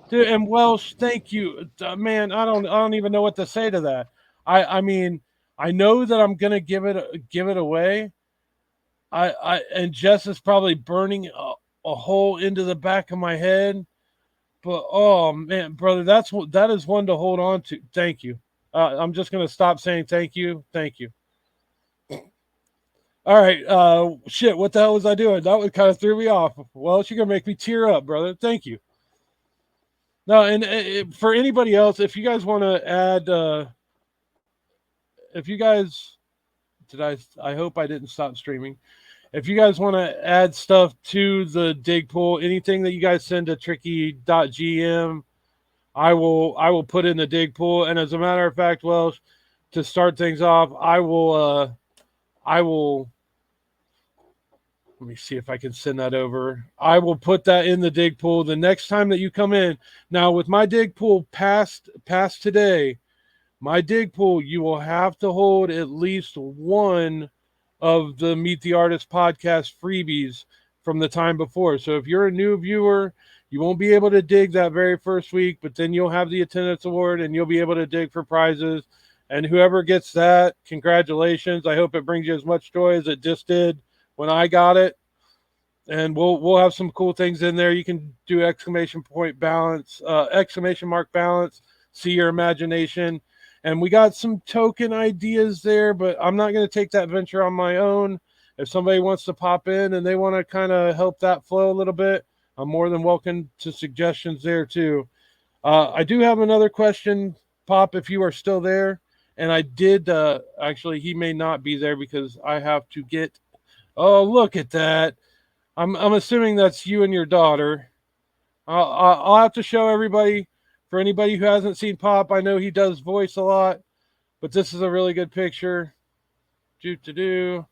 Dude, and Welsh, thank you, man. I don't even know what to say to that. I mean, I know that I'm gonna give it away. And Jess is probably burning a hole into the back of my head. But oh man, brother, that is one to hold on to. Thank you. I'm just gonna stop saying thank you. Thank you. All right. Shit. What the hell was I doing? That would kind of threw me off. Well, you're gonna make me tear up, brother. Thank you. No, and for anybody else, if you guys want to add, if you guys did, I hope I didn't stop streaming. If you guys want to add stuff to the dig pool, anything that you guys send to tricky.gm, I will put in the dig pool. And as a matter of fact, Welsh, to start things off, I will let me see if I can send that over. I will put that in the dig pool the next time that you come in. Now with my dig pool past today, my dig pool, you will have to hold at least one of the Meet the Artist podcast freebies from the time before. So if you're a new viewer, you won't be able to dig that very first week, but then you'll have the attendance award and you'll be able to dig for prizes. And whoever gets that, congratulations. I hope it brings you as much joy as it just did when I got it. And we'll have some cool things in there. You can do exclamation mark balance, see your imagination. And we got some token ideas there, but I'm not going to take that venture on my own. If somebody wants to pop in and they want to kind of help that flow a little bit, I'm more than welcome to suggestions there too. I do have another question, Pop, if you are still there. And I did actually, he may not be there because I have to get. Oh, look at that! I'm assuming that's you and your daughter. I'll have to show everybody. For anybody who hasn't seen Pop, I know he does voice a lot, but this is a really good picture. Do to do.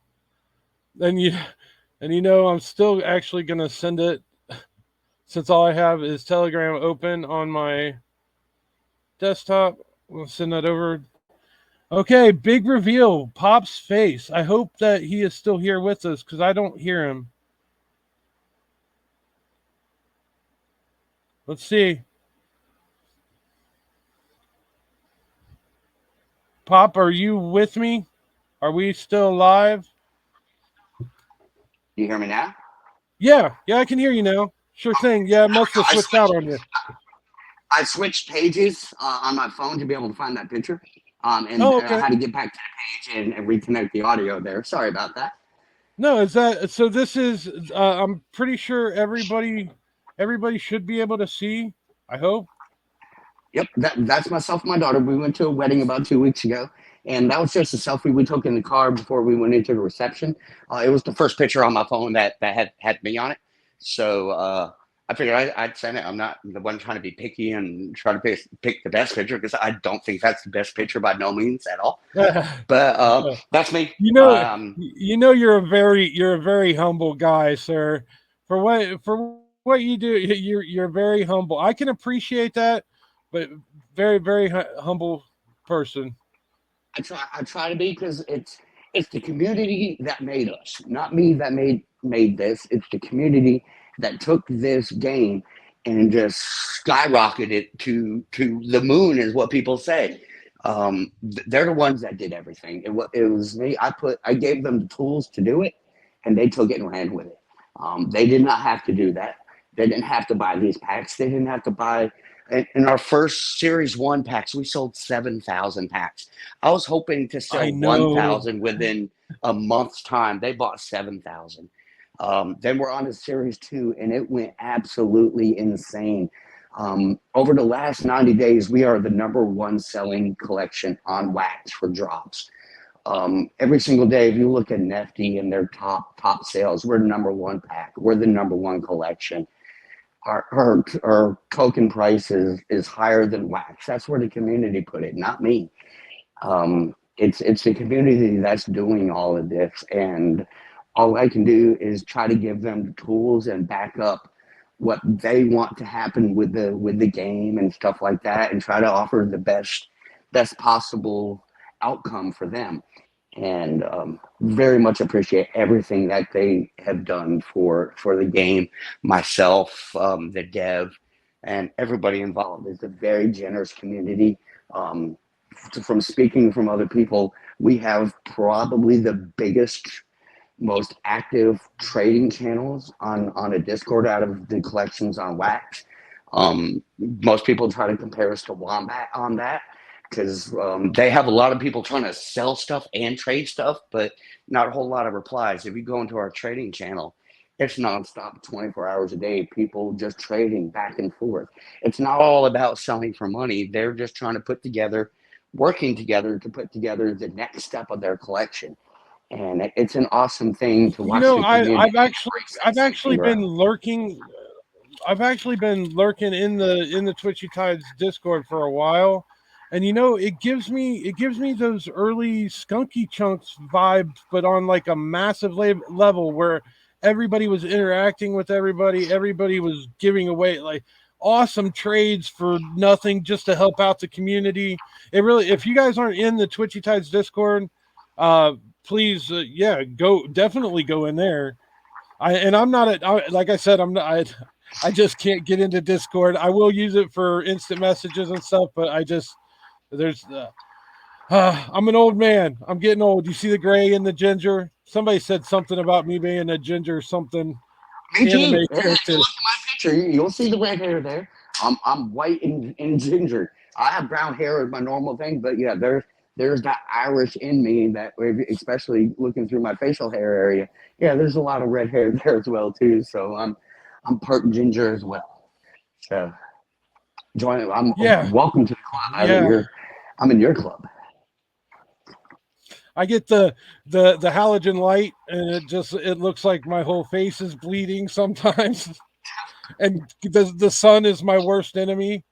And you know, I'm still actually gonna send it since all I have is Telegram open on my desktop. We'll send that over. Okay, big reveal. Pop's face. I hope that he is still here with us because I don't hear him. Let's see. Pop, are you with me? Are we still live? You hear me now? Yeah, I can hear you now. Sure thing. Yeah, it must have I switched out switched. on you. I switched pages on my phone to be able to find that picture. And Oh, I okay. had to get back to the page and reconnect the audio there. Sorry about that. No, is that so? This is. I'm pretty sure everybody should be able to see. I hope. Yep, that's myself and my daughter. We went to a wedding about 2 weeks ago, and that was just a selfie we took in the car before we went into the reception. It was the first picture on my phone that had me on it, so I figured I'd send it. I'm not the one trying to be picky and try to pick the best picture because I don't think that's the best picture by no means at all. But that's me. You know, you're a very humble guy, sir. For what you do, you're very humble. I can appreciate that, but very humble person. I try to be because it's the community that made us, not me that made this. It's the community that took this game and just skyrocketed it to the moon, is what people say. They're the ones that did everything. It was me. I gave them the tools to do it, and they took it and ran with it. They did not have to do that. They didn't have to buy these packs. They didn't have to buy. In our first Series 1 packs, we sold 7,000 packs. I was hoping to I sell know. 1,000 within a month's time. They bought 7,000. Then we're on to Series 2, and it went absolutely insane. Over the last 90 days, we are the number one selling collection on wax for drops. Every single day, if you look at Nifty and their top sales, we're the number one pack. We're the number one collection. Our token price is higher than wax. That's where the community put it, not me. It's the community that's doing all of this, and all I can do is try to give them the tools and back up what they want to happen with the game and stuff like that, and try to offer the best possible outcome for them. And very much appreciate everything that they have done for the game. Myself, the dev, and everybody involved. It's a very generous community. Um, from speaking from other people, we have probably the biggest, most active trading channels on a Discord out of the collections on Wax. Most people try to compare us to Wombat on that because they have a lot of people trying to sell stuff and trade stuff, but not a whole lot of replies. If you go into our trading channel, it's nonstop, 24 hours a day, people just trading back and forth. It's not all about selling for money. They're just trying to working together to put together the next step of their collection. And it's an awesome thing to You watch know, the community embrace that I've stick and actually grow. been lurking. I've actually been lurking in the Twitchy Tides Discord for a while, and you know, it gives me those early Skunky Chunks vibes, but on like a massive level where everybody was interacting with everybody. Everybody was giving away like awesome trades for nothing just to help out the community. It really, if you guys aren't in the Twitchy Tides Discord, uh, please, yeah, definitely go in there. I'm not like I said, I'm not. I just can't get into Discord. I will use it for instant messages and stuff, but there's I'm an old man. I'm getting old. You see the gray and the ginger. Somebody said something about me being a ginger something Me anime too. If you look at character. my picture, you'll see the red hair there. I'm white and ginger. I have brown hair as my normal thing, but yeah, there's that Irish in me that, especially looking through my facial hair area. Yeah, there's a lot of red hair there as well too. So I'm part ginger as well. So Join. I'm Yeah, welcome to the club. yeah. I'm in your club. I get the halogen light, and it looks like my whole face is bleeding sometimes. And the sun is my worst enemy.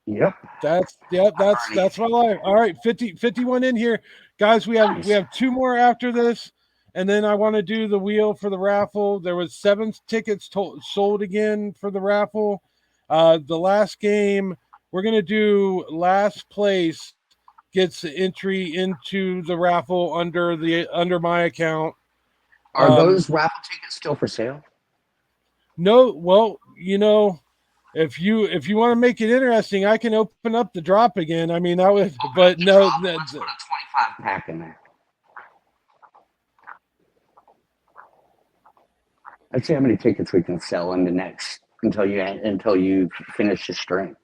Yep. I'm burning. That's my life. All right, 51 in here, guys. We Nice. have two more after this, and then I want to do the wheel for the raffle. There was 7 tickets sold again for the raffle. The last game, we're gonna do last place gets entry into the raffle under my account. Are those raffle tickets still for sale? No, well, if you want to make it interesting, I can open up the drop again. I mean, that would, Open up but the no, drop. Let's put a 25 pack in there. Let's see how many tickets we can sell in the next until you finish the stream.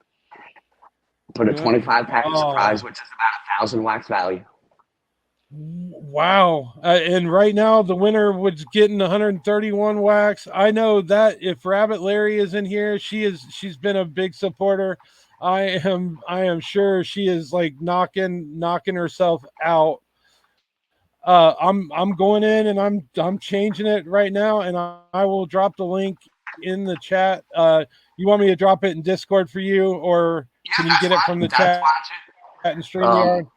Put a 25 pack of surprise, which is about 1,000 wax value. Wow. And right now the winner was getting 131 wax. I know that if Rabbit Larry is in here, she's been a big supporter. I am sure she is like knocking herself out. I'm going in and I'm changing it right now, and I will drop the link in the chat. You want me to drop it in Discord for you, or Yeah, can you that's get it fine. from the That's chat fine and too. StreamYard?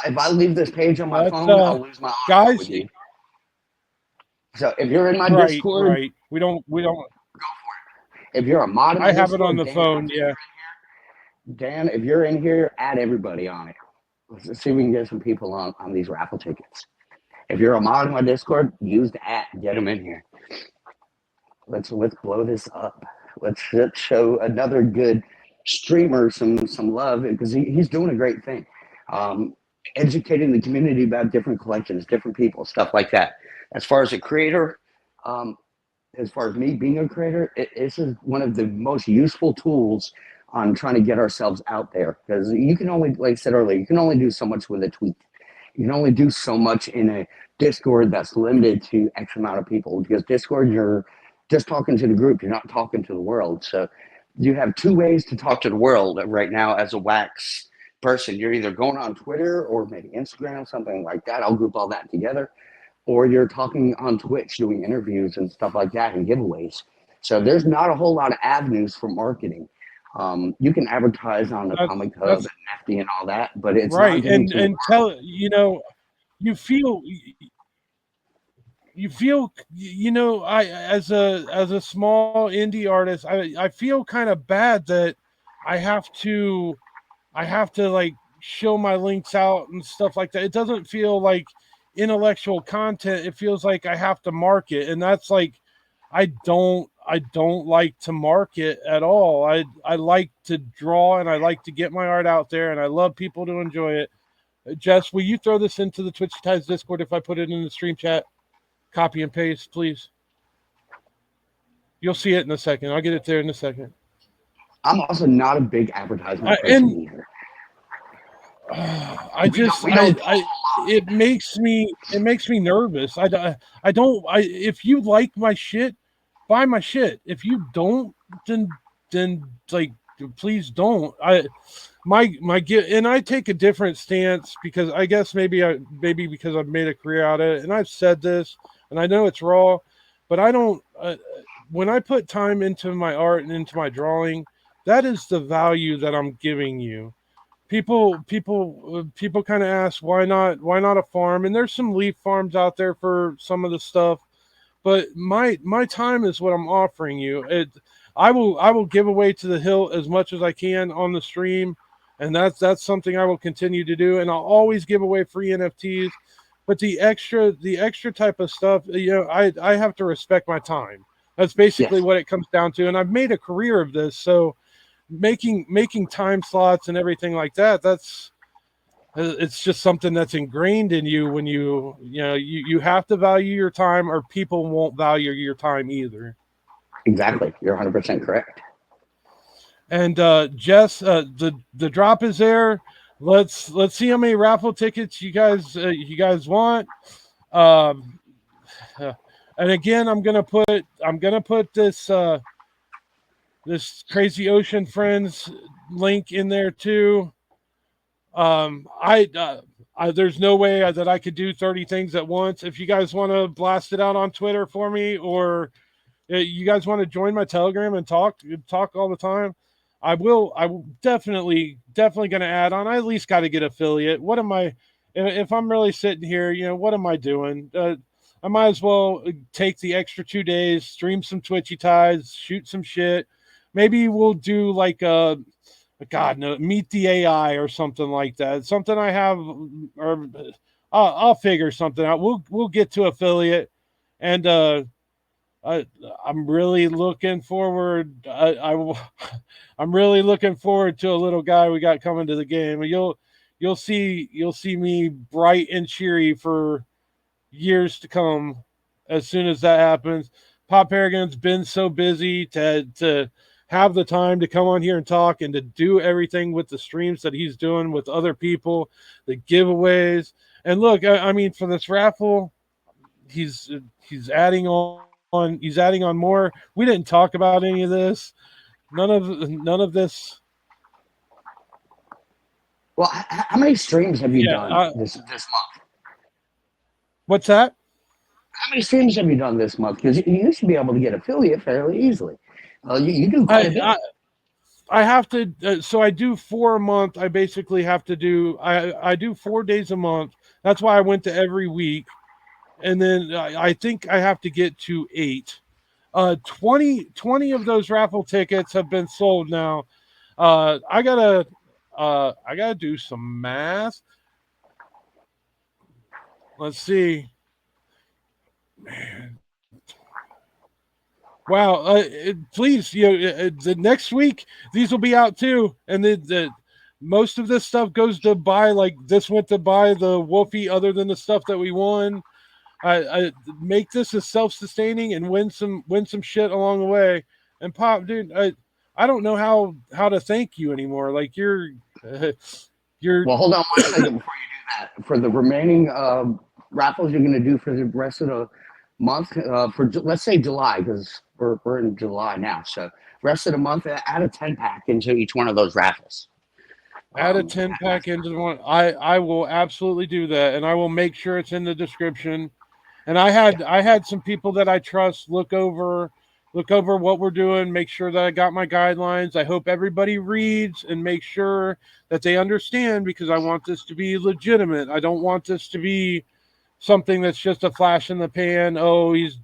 If I leave this page on my Let's phone, I'll lose my audio guys. with you. So if you're in my Right, Discord, right. We don't. go for it. If you're a mod in my I have it Discord, on the Dan, phone. Yeah. Dan, if you're in here, add everybody on it. Let's see if we can get some people on these raffle tickets. If you're a mod in my Discord, use the app. Get them in here. Let's blow this up. Let's show another good streamer some love because he's doing a great thing. Educating the community about different collections, different people, stuff like that. As far as a creator, as far as me being a creator, this is one of the most useful tools on trying to get ourselves out there because you can only, like I said earlier, you can only do so much with a tweet. You can only do so much in a Discord that's limited to X amount of people because Discord, you're just talking to the group. You're not talking to the world. So you have 2 ways to talk to the world right now as a wax person. You're either going on Twitter or maybe Instagram, something like that. I'll group all that together. Or you're talking on Twitch, doing interviews and stuff like that and giveaways. So there's not a whole lot of avenues for marketing. You can advertise on the Comic Hub and Nifty and all that, but it's right. not getting to And tell you feel I as a small indie artist, I feel kind of bad that I have to like show my links out and stuff like that. It doesn't feel like intellectual content. It feels like I have to market, and that's like I don't like to market at all. I like to draw and I like to get my art out there, and I love people to enjoy it. Jess, will you throw this into the Twitchy Ties Discord if I put it in the stream chat? Copy and paste, please. You'll see it in a second. I'll get it there in a second. I'm also not a big advertisement person either. It makes me nervous. If you like my shit, buy my shit. If you don't, then like please don't. And I take a different stance because I guess maybe because I've made a career out of it, and I've said this, and I know it's raw, but I don't. When I put time into my art and into my drawing, that is the value that I'm giving you. People kind of ask why not a farm, and there's some leaf farms out there for some of the stuff, but my time is what I'm offering you. I will give away to the hilt as much as I can on the stream, and that's something I will continue to do, and I'll always give away free NFTs. But the extra type of stuff, I have to respect my time. That's basically what it comes down to, and I've made a career of this, so making time slots and everything like that, it's just something that's ingrained in you when you have to value your time, or people won't value your time either. Exactly. You're 100% correct. And Jess, the drop is there. Let's see how many raffle tickets you guys want. And again, I'm gonna put this this Crazy Ocean Friends link in there too. There's no way that I could do 30 things at once. If you guys want to blast it out on Twitter for me, or you guys want to join my Telegram and talk all the time, I will. I will definitely going to add on. I at least got to get affiliate. What am I? If I'm really sitting here, what am I doing? I might as well take the extra 2 days, stream some Twitchy ties, shoot some shit. Maybe we'll do like God no, meet the AI or something like that. Something I have, or I'll figure something out. We'll get to affiliate, and I'm really looking forward. I'm really looking forward to a little guy we got coming to the game. You'll see me bright and cheery for years to come as soon as that happens. Pop Paragon's been so busy to have the time to come on here and talk and to do everything with the streams that he's doing with other people, the giveaways. And look, I mean, for this raffle, he's adding on more. We didn't talk about any of this. None of this. Well, how many streams have you Yeah. done this month? What's that? How many streams have you done this month? Because you should be able to get affiliate fairly easily. You do quite a bit. I have to. So I do 4 a month. I basically have to do. I do 4 days a month. That's why I went to every week, and then I think I have to get to 8. 20 of those raffle tickets have been sold now. I gotta do some math. Let's see. Man. Wow. Please, the next week these will be out too, and the most of this stuff goes to buy. Like this went to buy the Wolfie. Other than the stuff that we won, I make this as self-sustaining and win some shit along the way. And Pop, dude, I don't know how to thank you anymore. Like you're Well, hold on 1 second before you do that. For the remaining raffles you're going to do for the rest of the month, for let's say July, because we're in July now. So rest of the month, add a 10-pack into each one of those raffles. Add a 10-pack into the one. I will absolutely do that, and I will make sure it's in the description. And I had some people that I trust look over what we're doing, make sure that I got my guidelines. I hope everybody reads and make sure that they understand, because I want this to be legitimate. I don't want this to be something that's just a flash in the pan. Oh, he's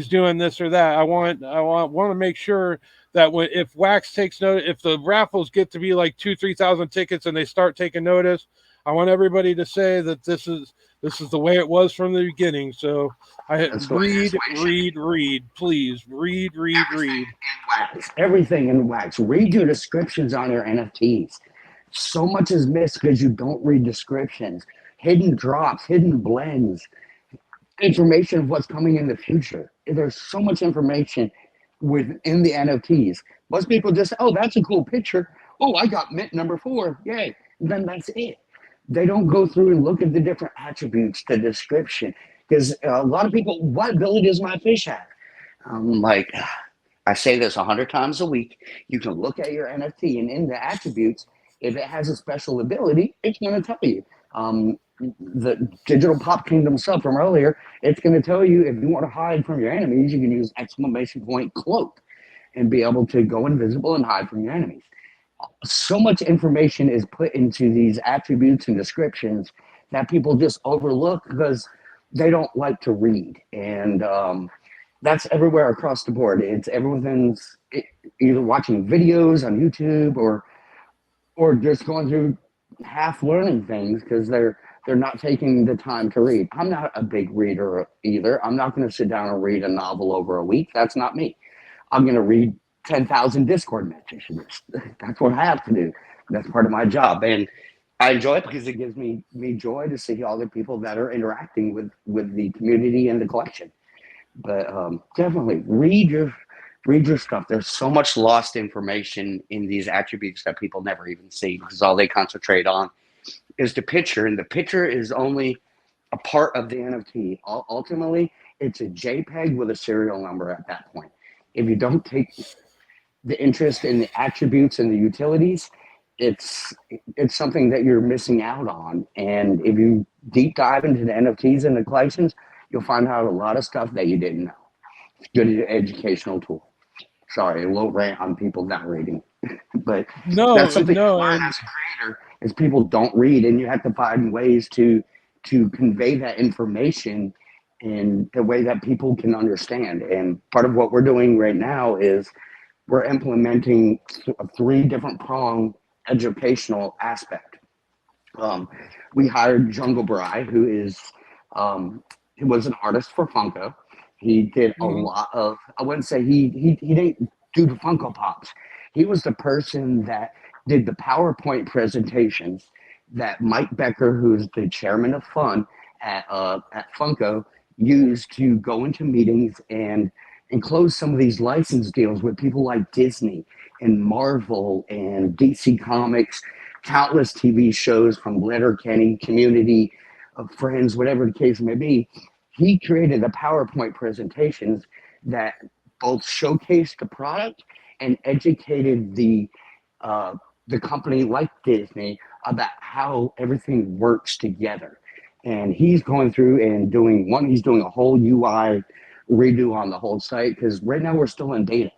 doing this or that. I want to make sure that if Wax takes note, if the raffles get to be like 2,000-3,000 tickets and they start taking notice, I want everybody to say that this is the way it was from the beginning. So read, please read. Everything in Wax. Read your descriptions on your NFTs. So much is missed because you don't read descriptions. Hidden drops, hidden blends, information of what's coming in the future. There's so much information within the NFTs. Most people just, oh, that's a cool picture. Oh, I got mint number 4. Yay. And then that's it. They don't go through and look at the different attributes, the description. Because a lot of people, what ability does my fish have? Like, I say this 100 times a week. You can look at your NFT, and in the attributes, if it has a special ability, it's going to tell you. The digital pop kingdom stuff from earlier, it's going to tell you if you want to hide from your enemies, you can use ! cloak and be able to go invisible and hide from your enemies. So much information is put into these attributes and descriptions that people just overlook because they don't like to read. And that's everywhere across the board. It's everyone's either watching videos on YouTube or just going through half learning things because they're not taking the time to read. I'm not a big reader either. I'm not going to sit down and read a novel over a week. That's not me. I'm going to read 10,000 Discord messages. That's what I have to do. That's part of my job. And I enjoy it because it gives me joy to see all the people that are interacting with the community and the collection. But definitely read your stuff. There's so much lost information in these attributes that people never even see because all they concentrate on is the picture, and the picture is only a part of the NFT. Ultimately, it's a JPEG with a serial number at that point. If you don't take the interest in the attributes and the utilities, it's something that you're missing out on. And if you deep dive into the NFTs and the collections, you'll find out a lot of stuff that you didn't know. It's a good educational tool. Sorry, a little rant on people not reading, but that's No, something no, I learned and as a creator is people don't read, and you have to find ways to convey that information in a way that people can understand. And part of what we're doing right now is we're implementing a three different prong educational aspect. Um, we hired Jungle Bry, who was an artist for Funko. He did a mhm, lot of, I wouldn't say he didn't do the Funko Pops. He was the person that did the PowerPoint presentations that Mike Becker, who's the chairman of Fun at Funko, used to go into meetings and close some of these license deals with people like Disney and Marvel and DC Comics, countless TV shows from Letterkenny, Community, Friends, whatever the case may be. He created the PowerPoint presentations that both showcased the product and educated uh, the company like Disney about how everything works together. And he's going through and doing one. He's doing a whole UI redo on the whole site because right now we're still in beta.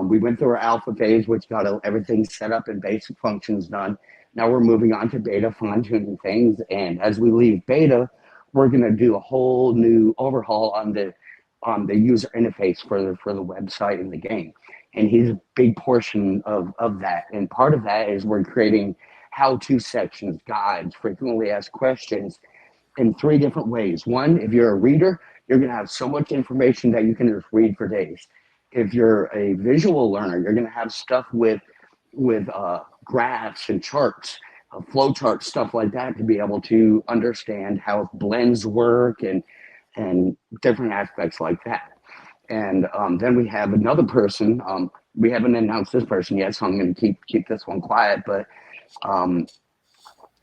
We went through our alpha phase, which got everything set up and basic functions done. Now we're moving on to beta, fine tuning things. And as we leave beta, we're going to do a whole new overhaul on the user interface for the website and the game. And he's a big portion of that. And part of that is we're creating how-to sections, guides, frequently asked questions in three different ways. One, if you're a reader, you're going to have so much information that you can just read for days. If you're a visual learner, you're going to have stuff with graphs and charts, flow charts, stuff like that, to be able to understand how blends work and different aspects like that. And then we have another person. We haven't announced this person yet, so I'm going to keep this one quiet. But um,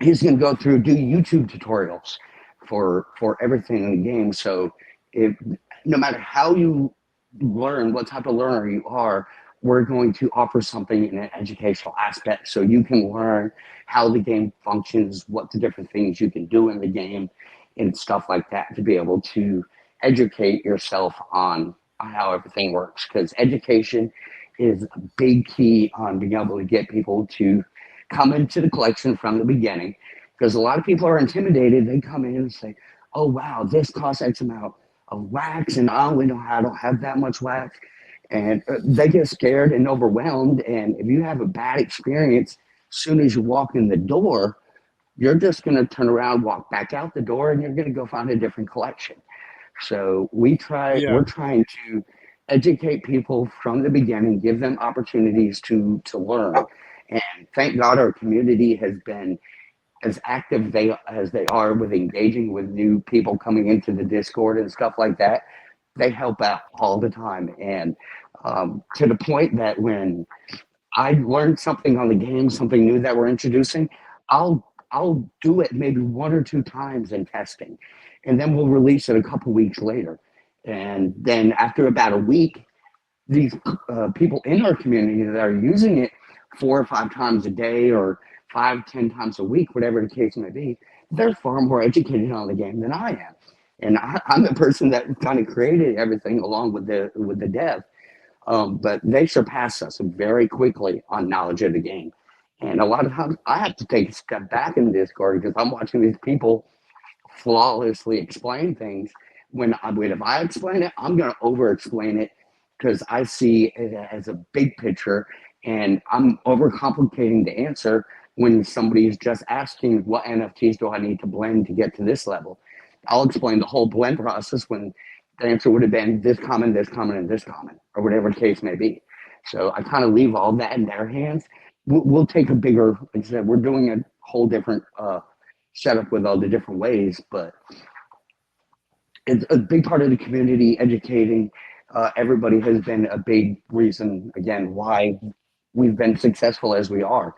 he's going to go through do YouTube tutorials for everything in the game. So if no matter how you learn, what type of learner you are, we're going to offer something in an educational aspect so you can learn how the game functions, what the different things you can do in the game, and stuff like that to be able to educate yourself on how everything works. Because education is a big key on being able to get people to come into the collection from the beginning. Because a lot of people are intimidated. They come in and say, oh, wow, this costs X amount of wax, and I only know how I don't have that much wax. And they get scared and overwhelmed. And if you have a bad experience, as soon as you walk in the door, you're just going to turn around, walk back out the door, and you're going to go find a different collection. So yeah, we're trying to educate people from the beginning, give them opportunities to learn. And thank God our community has been as active as they are with engaging with new people coming into the Discord and stuff like that. They help out all the time, and to the point that when I learned something on the game, something new that we're introducing, I'll do it maybe one or two times in testing, and then we'll release it a couple weeks later. And then after about a week, these people in our community that are using it 4 or 5 times a day or 5, 10 times a week, whatever the case may be, they're far more educated on the game than I am. And I'm the person that kind of created everything along with the dev. But they surpass us very quickly on knowledge of the game. And a lot of times I have to take a step back in Discord because I'm watching these people flawlessly explain things. If I explain it, I'm going to over explain it because I see it as a big picture and I'm overcomplicating the answer when somebody is just asking what NFTs do I need to blend to get to this level. I'll explain the whole blend process when the answer would have been this common, and this common, or whatever the case may be. So I kind of leave all that in their hands. We'll take a bigger, like I said, we're doing a whole different setup with all the different ways, but it's a big part of the community educating everybody has been a big reason again why we've been successful as we are.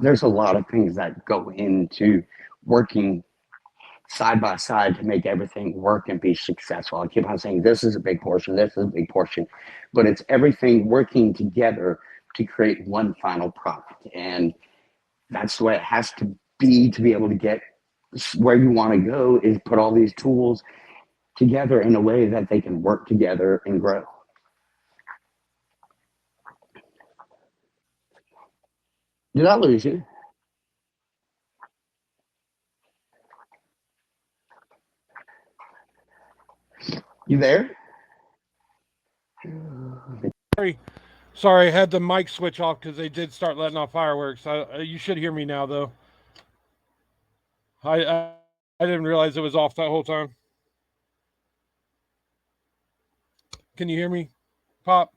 There's a lot of things that go into working side by side to make everything work and be successful. I keep on saying this is a big portion, this is a big portion, but it's everything working together to create one final product. And that's the way it has to be able to get where you want to go, is put all these tools together in a way that they can work together and grow. Did I lose you? You there? Sorry, I had the mic switch off because they did start letting off fireworks. You should hear me now, though. I didn't realize it was off that whole time. Can you hear me, Pop?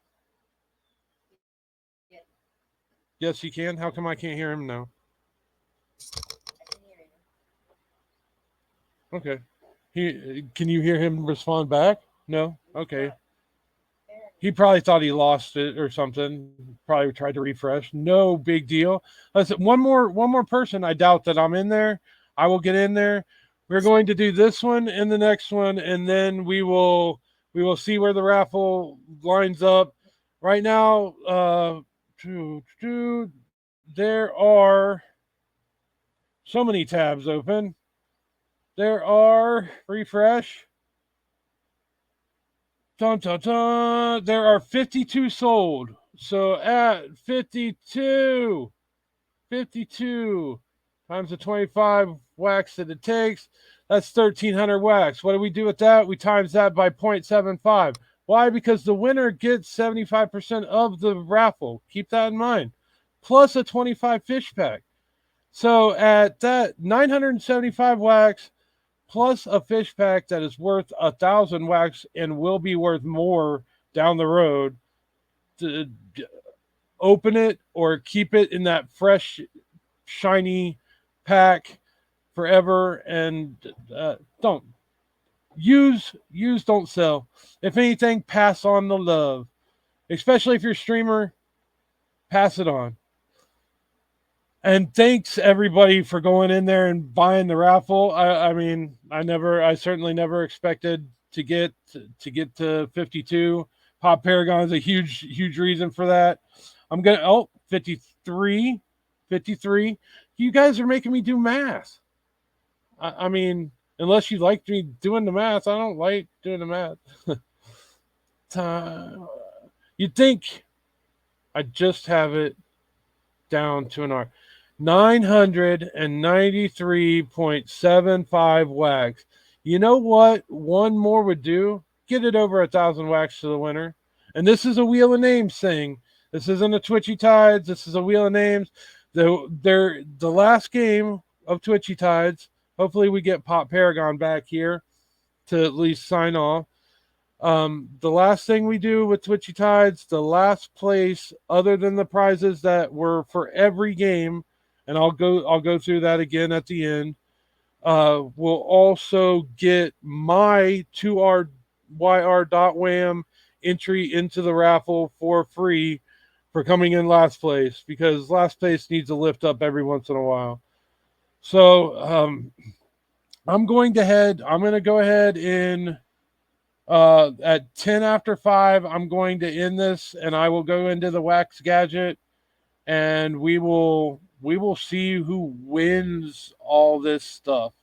Yes, you can. How come I can't hear him now? Okay. Can you hear him respond back? No? Okay. He probably thought he lost it or something. Probably tried to refresh. No big deal. Listen, one more person. I doubt that I'm in there. I will get in there. We're going to do this one and the next one, and then we will see where the raffle lines up. Right now, there are so many tabs open. There are refresh. Dun, dun, dun. There are 52 sold. So at 52 times the 25 wax that it takes, that's 1,300 wax. What do we do with that? We times that by 0.75. Why? Because the winner gets 75% of the raffle. Keep that in mind. Plus a 25 fish pack. So at that 975 wax, plus a fish pack that is worth 1,000 wax and will be worth more down the road, to open it or keep it in that fresh, shiny pack forever. And don't use, don't sell. If anything, pass on the love, especially if you're a streamer. Pass it on. And thanks everybody for going in there and buying the raffle. I mean, I certainly never expected to get to 52. Pop Paragon is a huge reason for that. I'm gonna 53. You guys are making me do math. I mean, unless you like me doing the math, I don't like doing the math. You'd think I'd just have it down to an R. 993.75 wax. You know what one more would do? Get it over 1,000 wax to the winner. And this is a Wheel of Names thing. This isn't a Twitchy Tides. This is a Wheel of Names. The last game of Twitchy Tides. Hopefully we get Pop Paragon back here to at least sign off. The last thing we do with Twitchy Tides, the last place other than the prizes that were for every game, and I'll go through that again at the end. We'll also get my 2RYR.wham entry into the raffle for free for coming in last place, because last place needs a lift up every once in a while. So I'm going to go ahead and at 10 after 5, I'm going to end this, and I will go into the wax gadget, and we will see who wins all this stuff.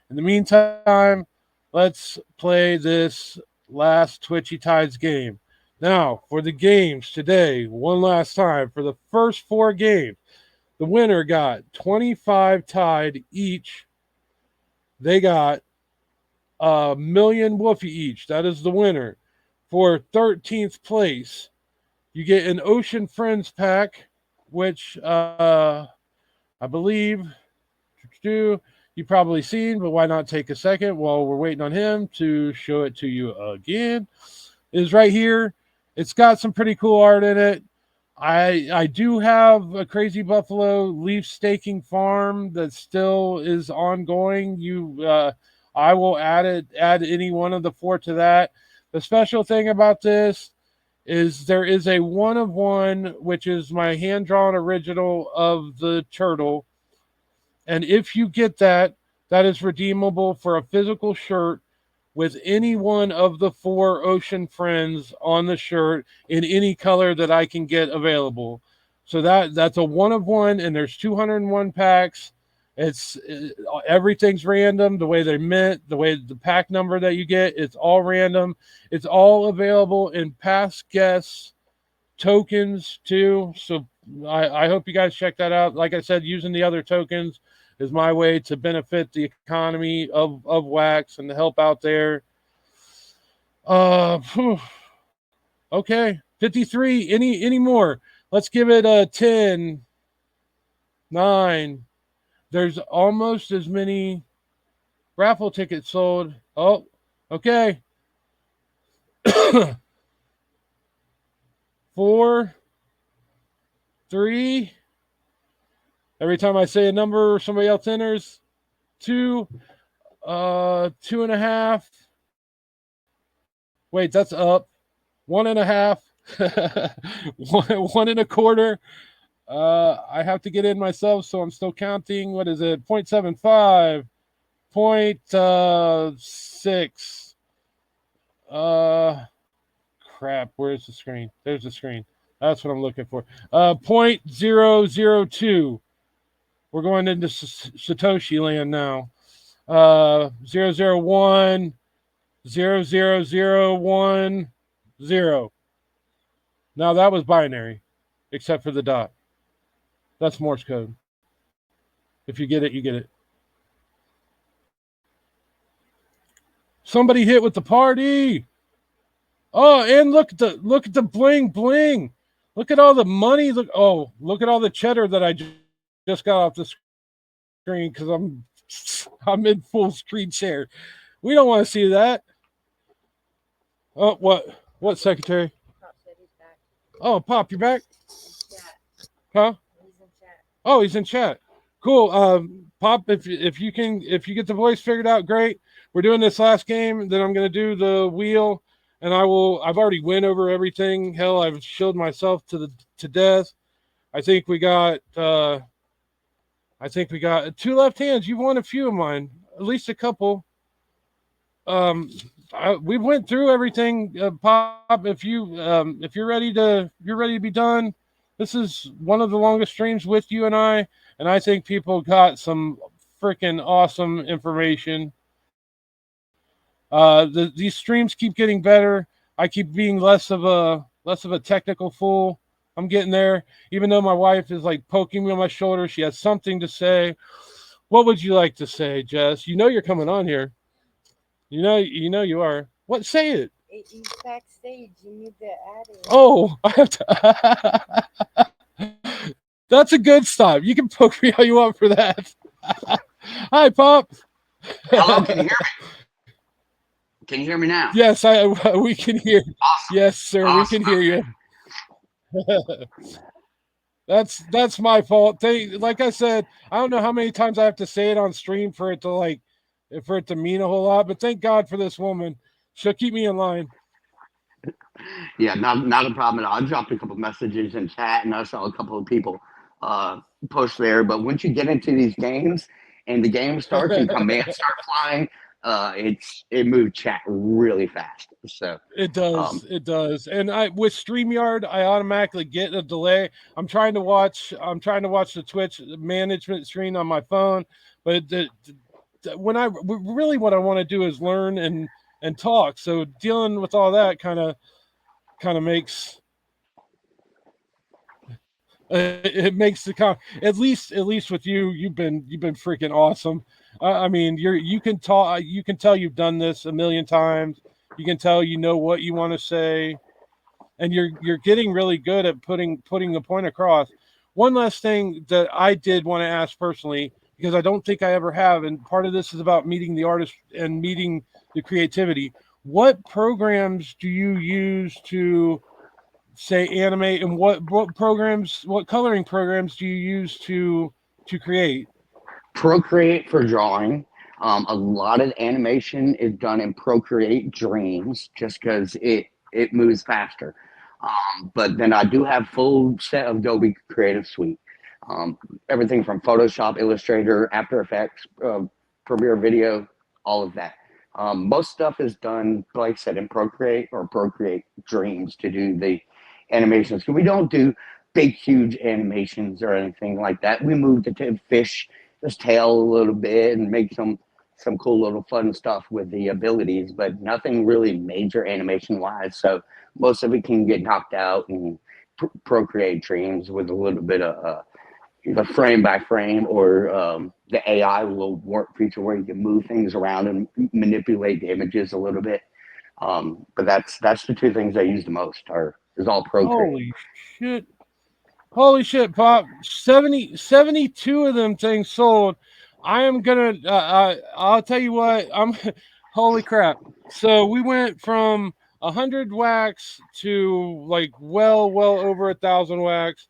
In the meantime, let's play this last Twitchy Tides game. Now, for the games today, one last time, for the first 4 games, the winner got 25 Tide each. They got a million Woofy each. That is the winner. For 13th place, you get an Ocean Friends pack, which I believe you've probably seen, but why not take a second while we're waiting on him to show it to you again. It is right here. It's got some pretty cool art in it. I do have a Crazy Buffalo leaf staking farm that still is ongoing. I will add any one of the 4 to that. The special thing about this is there is a 1 of 1, which is my hand-drawn original of the turtle. And if you get that, that is redeemable for a physical shirt with any one of the 4 ocean friends on the shirt in any color that I can get available. So that's a 1 of 1, and there's 201 packs. It's everything's random. The way they're mint, the way the pack number that you get, it's all random. It's all available in past guests tokens too. So I hope you guys check that out. Like I said, using the other tokens is my way to benefit the economy of wax and to help out there. Okay, 53. Any more? Let's give it a 10, 9. There's almost as many raffle tickets sold. Oh, okay. 4, 3. Every time I say a number, somebody else enters. 2, 2.5. Wait, that's up. 1.5. 1.25. I have to get in myself, so I'm still counting. What is it? 0.75. 0.6. Crap. Where's the screen? There's the screen. That's what I'm looking for. 0.002. We're going into Satoshi land now. 001 00010. Now that was binary, except for the dot. That's Morse code. If you get it, you get it. Somebody hit with the party. Oh, and look at the bling bling. Look at all the money. Look at all the cheddar that I just got off the screen because I'm in full screen share. We don't want to see that. Oh, what secretary? Pop said he's back. Oh, Pop, you back? Yeah. Huh? He's in chat. Oh, he's in chat. Cool. Pop, if you get the voice figured out, great. We're doing this last game, then I'm gonna do the wheel, and I've already went over everything. Hell, I've shielded myself to death. I think we got 2 left hands. You've won a few of mine, at least a couple. We went through everything. Pop, if you're ready to be done, this is one of the longest streams with you and I think people got some freaking awesome information. These streams keep getting better. I keep being less of a technical fool. I'm getting there. Even though my wife is like poking me on my shoulder, she has something to say. What would you like to say, Jess? You know you're coming on here. You know you are. What? Say it. He's backstage. You need to add it. Oh, I have to. That's a good stop. You can poke me all you want for that. Hi, Pop. Hello, can you hear me? Can you hear me now? Yes, we can hear. Awesome. Yes, sir, Awesome. we can hear you. That's my fault. Like I said, I don't know how many times I have to say it on stream for it to mean a whole lot, but thank God for this woman. She'll keep me in line. Yeah, not a problem at all. I dropped a couple messages in chat, and I saw a couple of people post there. But once you get into these games and the game starts and commands start flying, it moves chat really fast. So it does. And with StreamYard, I automatically get a delay. I'm trying to watch the Twitch management screen on my phone, but what I want to do is learn and talk. So dealing with all that kind of makes it makes the at least with you've been freaking awesome. I mean, you can tell you've done this a million times. You can tell you know what you want to say, and you're getting really good at putting the point across. One last thing that I did want to ask personally, because I don't think I ever have, and part of this is about meeting the artist and meeting the creativity. What programs do you use to say animate, and what coloring programs do you use to create? Procreate for drawing. A lot of animation is done in Procreate Dreams just because it moves faster. But then I do have full set of Adobe Creative Suite. Everything from Photoshop, Illustrator, After Effects, Premiere Video, all of that. Most stuff is done, like I said, in Procreate or Procreate Dreams to do the animations. So we don't do big, huge animations or anything like that. We move the fish, his tail a little bit and make some cool little fun stuff with the abilities, but nothing really major animation wise. So most of it can get knocked out and Procreate Dreams with a little bit of the frame by frame, or the AI will work feature where you can move things around and manipulate the images a little bit. But that's the two things I use the most is all Procreate. Holy shit. Holy shit, Pop. 72 of them things sold. I am going to, I'll tell you what, holy crap. So we went from 100 wax to like well over 1,000 wax,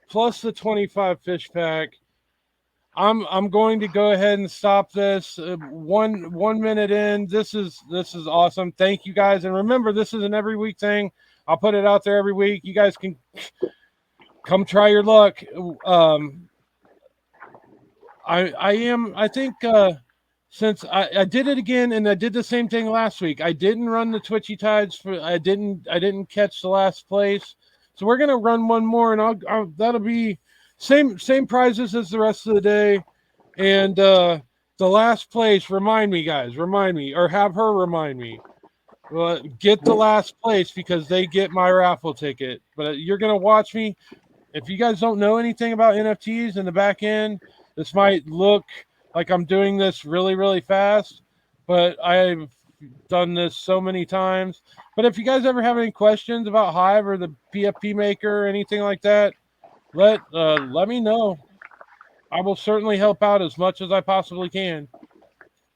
plus the 25 fish pack. I'm going to go ahead and stop this. 1 minute in. This is awesome. Thank you guys. And remember, this is an every week thing. I'll put it out there every week. You guys can come try your luck. I think since I did it again, and I did the same thing last week. I didn't run the Twitchy Tides I didn't catch the last place. So we're gonna run one more, and I'll that'll be same prizes as the rest of the day. And the last place, remind me, guys, or have her remind me. Well, get the last place because they get my raffle ticket. But you're gonna watch me. If you guys don't know anything about NFTs in the back end, this might look like I'm doing this really, really fast, but I've done this so many times. But if you guys ever have any questions about Hive or the PFP maker or anything like that, let me know. I will certainly help out as much as I possibly can.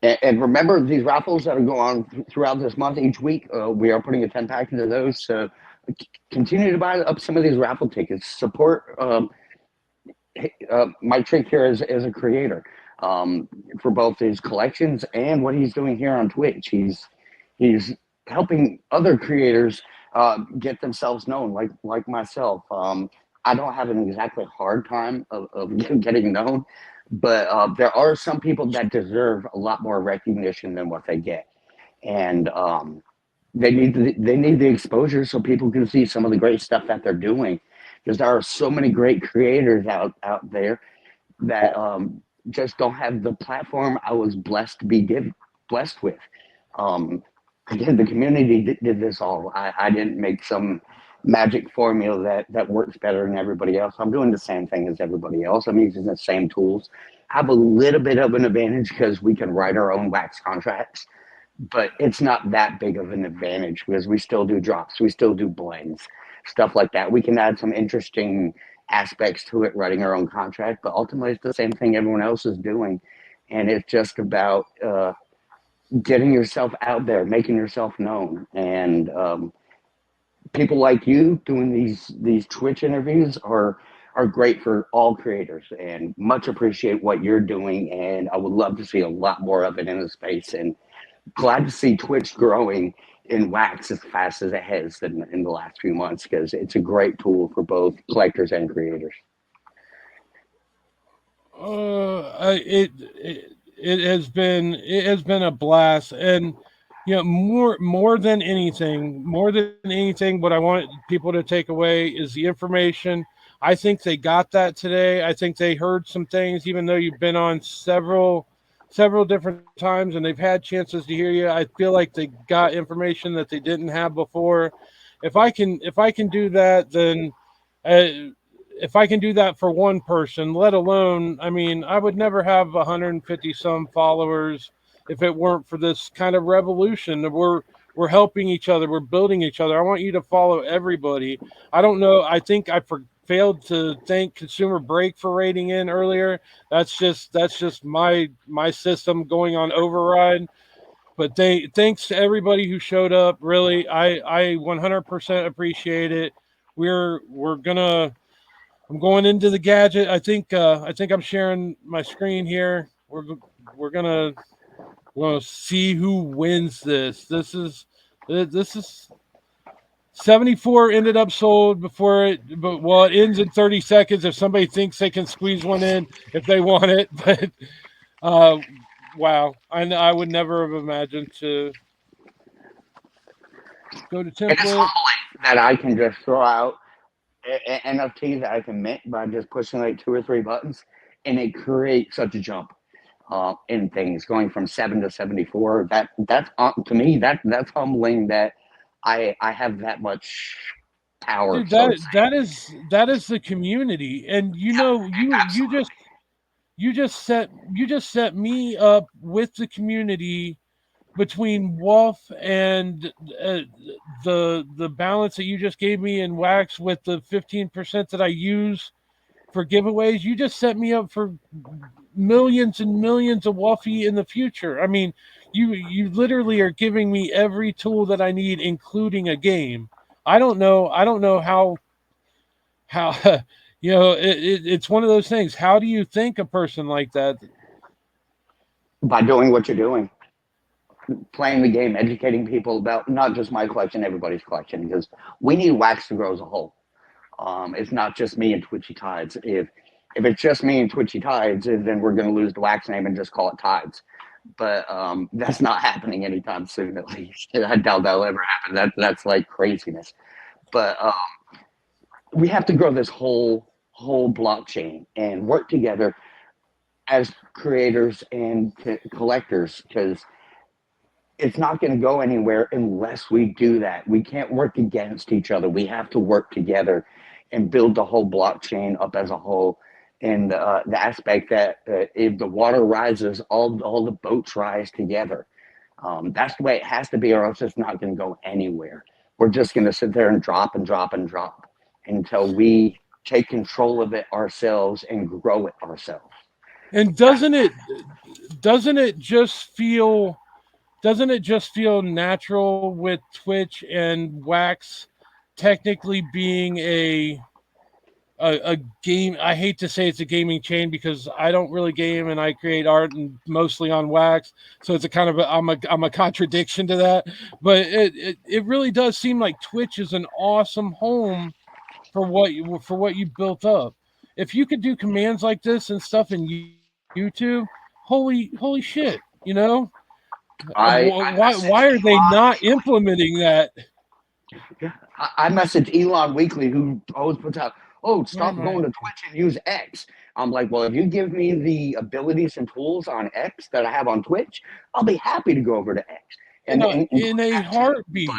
And remember, these raffles that are going on throughout this month, each week, we are putting a 10-pack into those. So continue to buy up some of these raffle tickets. Support Mike Trick here as a creator for both his collections and what he's doing here on Twitch. He's helping other creators get themselves known, like myself. I don't have an exactly hard time of getting known, but there are some people that deserve a lot more recognition than what they get, and they need the exposure so people can see some of the great stuff that they're doing, because there are so many great creators out there that just don't have the platform I was blessed to be blessed with. Again, the community did this all. I didn't make some magic formula that works better than everybody else. I'm doing the same thing as everybody else. I'm using the same tools. I have a little bit of an advantage because we can write our own wax contracts, but it's not that big of an advantage because we still do drops, we still do blends, stuff like that. We can add some interesting aspects to it, writing our own contract, but ultimately it's the same thing everyone else is doing. And it's just about getting yourself out there, making yourself known. And people like you doing these Twitch interviews are great for all creators, and much appreciate what you're doing. And I would love to see a lot more of it in the space, and glad to see Twitch growing in wax as fast as it has in the last few months, because it's a great tool for both collectors and creators. It has been a blast, and more than anything, what I want people to take away is the information. I think they got that today. I think they heard some things, even though you've been on several different times and they've had chances to hear you. I feel like they got information that they didn't have before. If I can do that, then if I can do that for one person, let alone, I mean, I would never have 150 some followers if it weren't for this kind of revolution. We're helping each other. We're building each other. I want you to follow everybody. I don't know. I think I failed to thank Consumer Break for rating in earlier. That's just my system going on override. But thanks to everybody who showed up. Really, I 100% appreciate it. I'm going into the gadget. I think I'm sharing my screen here. We're gonna see who wins this. This is 74 ended up sold before it, but it ends in 30 seconds if somebody thinks they can squeeze one in if they want it. But Wow, I would never have imagined to go to It is template. humbling that I can just throw out NFT that I can mint by just pushing like 2 or 3 buttons, and it creates such a jump in things going from 7 to 74. That's to me that's humbling that I have that much power, Dude, so to that say. that is the community, and Absolutely. you just set me up with the community between Wolf and the balance that you just gave me in Wax with the 15% that I use for giveaways. You just set me up for millions and millions of Wolfie in the future. I mean, you literally are giving me every tool that I need, including a game. I don't know how it's one of those things. How do you think a person like that? By doing what you're doing, playing the game, educating people about not just my collection, everybody's collection, because we need Wax to grow as a whole. It's not just me and Twitchy Tides. If it's just me and Twitchy Tides, then we're going to lose the Wax name and just call it Tides. But that's not happening anytime soon. At least I doubt that'll ever happen. That's like craziness. But we have to grow this whole blockchain and work together as creators and collectors, because it's not going to go anywhere unless we do that. We can't work against each other. We have to work together and build the whole blockchain up as a whole. And the aspect that if the water rises, all the boats rise together. That's the way it has to be, or else it's not going to go anywhere. We're just going to sit there and drop and drop and drop until we take control of it ourselves and grow it ourselves. And That's doesn't it just feel doesn't it just feel natural with Twitch and Wax technically being a game? I hate to say it's a gaming chain because I don't really game and I create art and mostly on Wax, so it's a kind of I'm a contradiction to that. But it really does seem like Twitch is an awesome home for what you built up. If you could do commands like this and stuff in YouTube, holy shit, you know? I Why messaged are they Elon not weekly. implementing that? Yeah, I messaged Elon weekly, who always puts out, "Oh, Where stop am going I? to Twitch and use X." I'm like, well, if you give me the abilities and tools on X that I have on Twitch, I'll be happy to go over to X and In include a that too. heartbeat.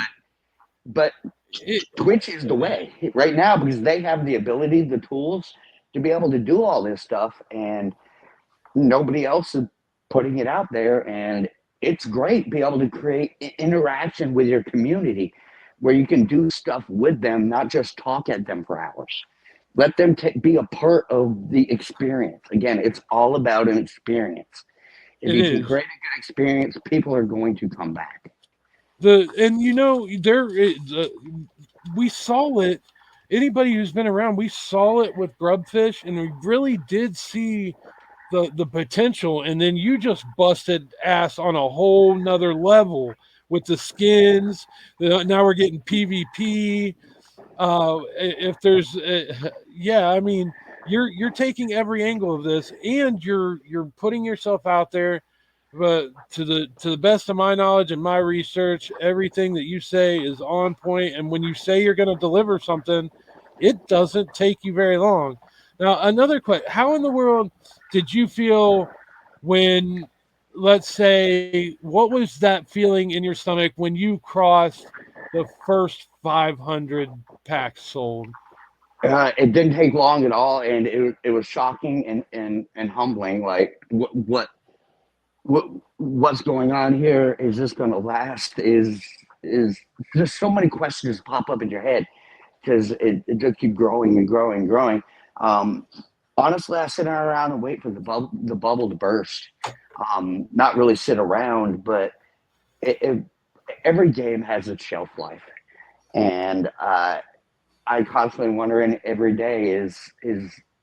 But It, Twitch is the way right now, because they have the ability, the tools to be able to do all this stuff, and nobody else is putting it out there. And it's great be able to create interaction with your community where you can do stuff with them, not just talk at them for hours. Let them be a part of the experience. Again, it's all about an experience. If it you can is create a good experience, people are going to come back. the and you know we saw it. Anybody who's been around, we saw it with Grubfish, and we really did see the potential, and then you just busted ass on a whole nother level with the skins. Now we're getting PvP. If there's yeah, I mean, you're taking every angle of this, and you're putting yourself out there. But to the best of my knowledge and my research, everything that you say is on point, and when you say you're going to deliver something, it doesn't take you very long. Now, another question: how in the world did you feel when, let's say, what was that feeling in your stomach when you crossed the first 500 packs sold? It didn't take long at all, and it was shocking and humbling. Like what what's going on here? Is this going to last? Is Just so many questions pop up in your head, because it just keep growing and growing and growing. Um, Honestly, I sit around and wait for the bubble to burst. Not really sit around, but it, every game has its shelf life, and I constantly wondering every day, is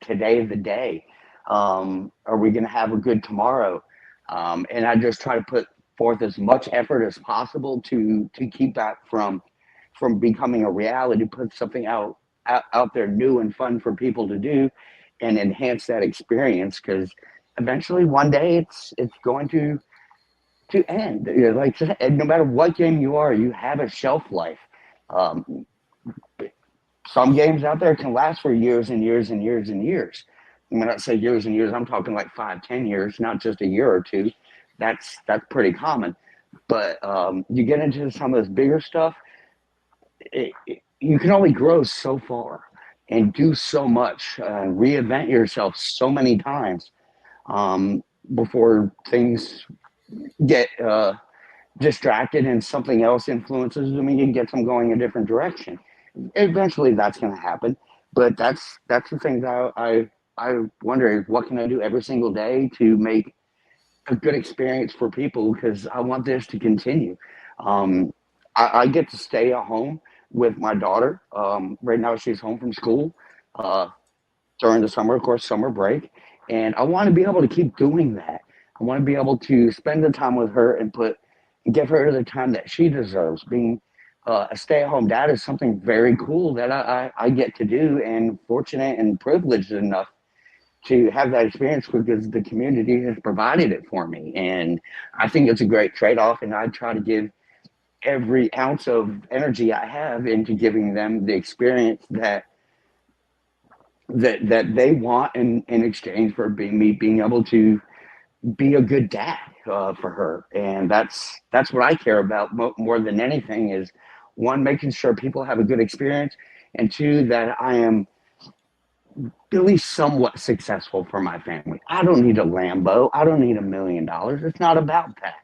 today the day? Are we going to have a good tomorrow? And I just try to put forth as much effort as possible to keep that from becoming a reality. Put something out there new and fun for people to do, and enhance that experience. Because eventually one day it's going to end. Like no matter what game you are, you have a shelf life. Um, some games out there can last for years and years and years and years. When I say years and years, I'm talking like 5, 10 years, not just a year or two. That's pretty common. But you get into some of this bigger stuff, you can only grow so far and do so much, reinvent yourself so many times um, before things get distracted and something else influences them and gets them going a different direction. Eventually, that's going to happen. But that's the thing that I wonder is what can I do every single day to make a good experience for people because I want this to continue. Um, I get to stay at home with my daughter. Right now, she's home from school uh, during the summer, of course, summer break. And I want to be able to keep doing that. I want to be able to spend the time with her and give her the time that she deserves. Being a stay at home dad is something very cool that I get to do and fortunate and privileged enough to have that experience because the community has provided it for me. And I think it's a great trade off. And I try to give every ounce of energy I have into giving them the experience that they want in exchange for being able to be a good dad for her. And that's what I care about more than anything is one, making sure people have a good experience, and two, that I am at least somewhat successful for my family. I don't need a Lambo. I don't need $1 million. It's not about that.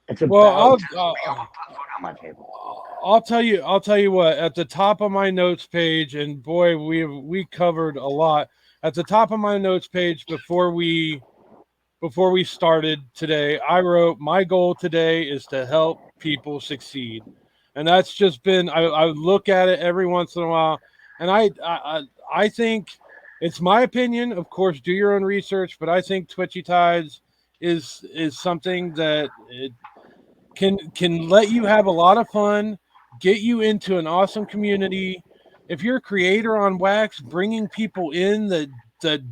It's Well, about just being able to put food on my table. I'll tell you what. At the top of my notes page, and boy, we covered a lot. At the top of my notes page before we started today, I wrote my goal today is to help people succeed, and that's just been. I look at it every once in a while, and I think it's my opinion. Of course, do your own research, but I think Twitchy Tides is something that it can let you have a lot of fun, get you into an awesome community. If you're a creator on Wax, bringing people in that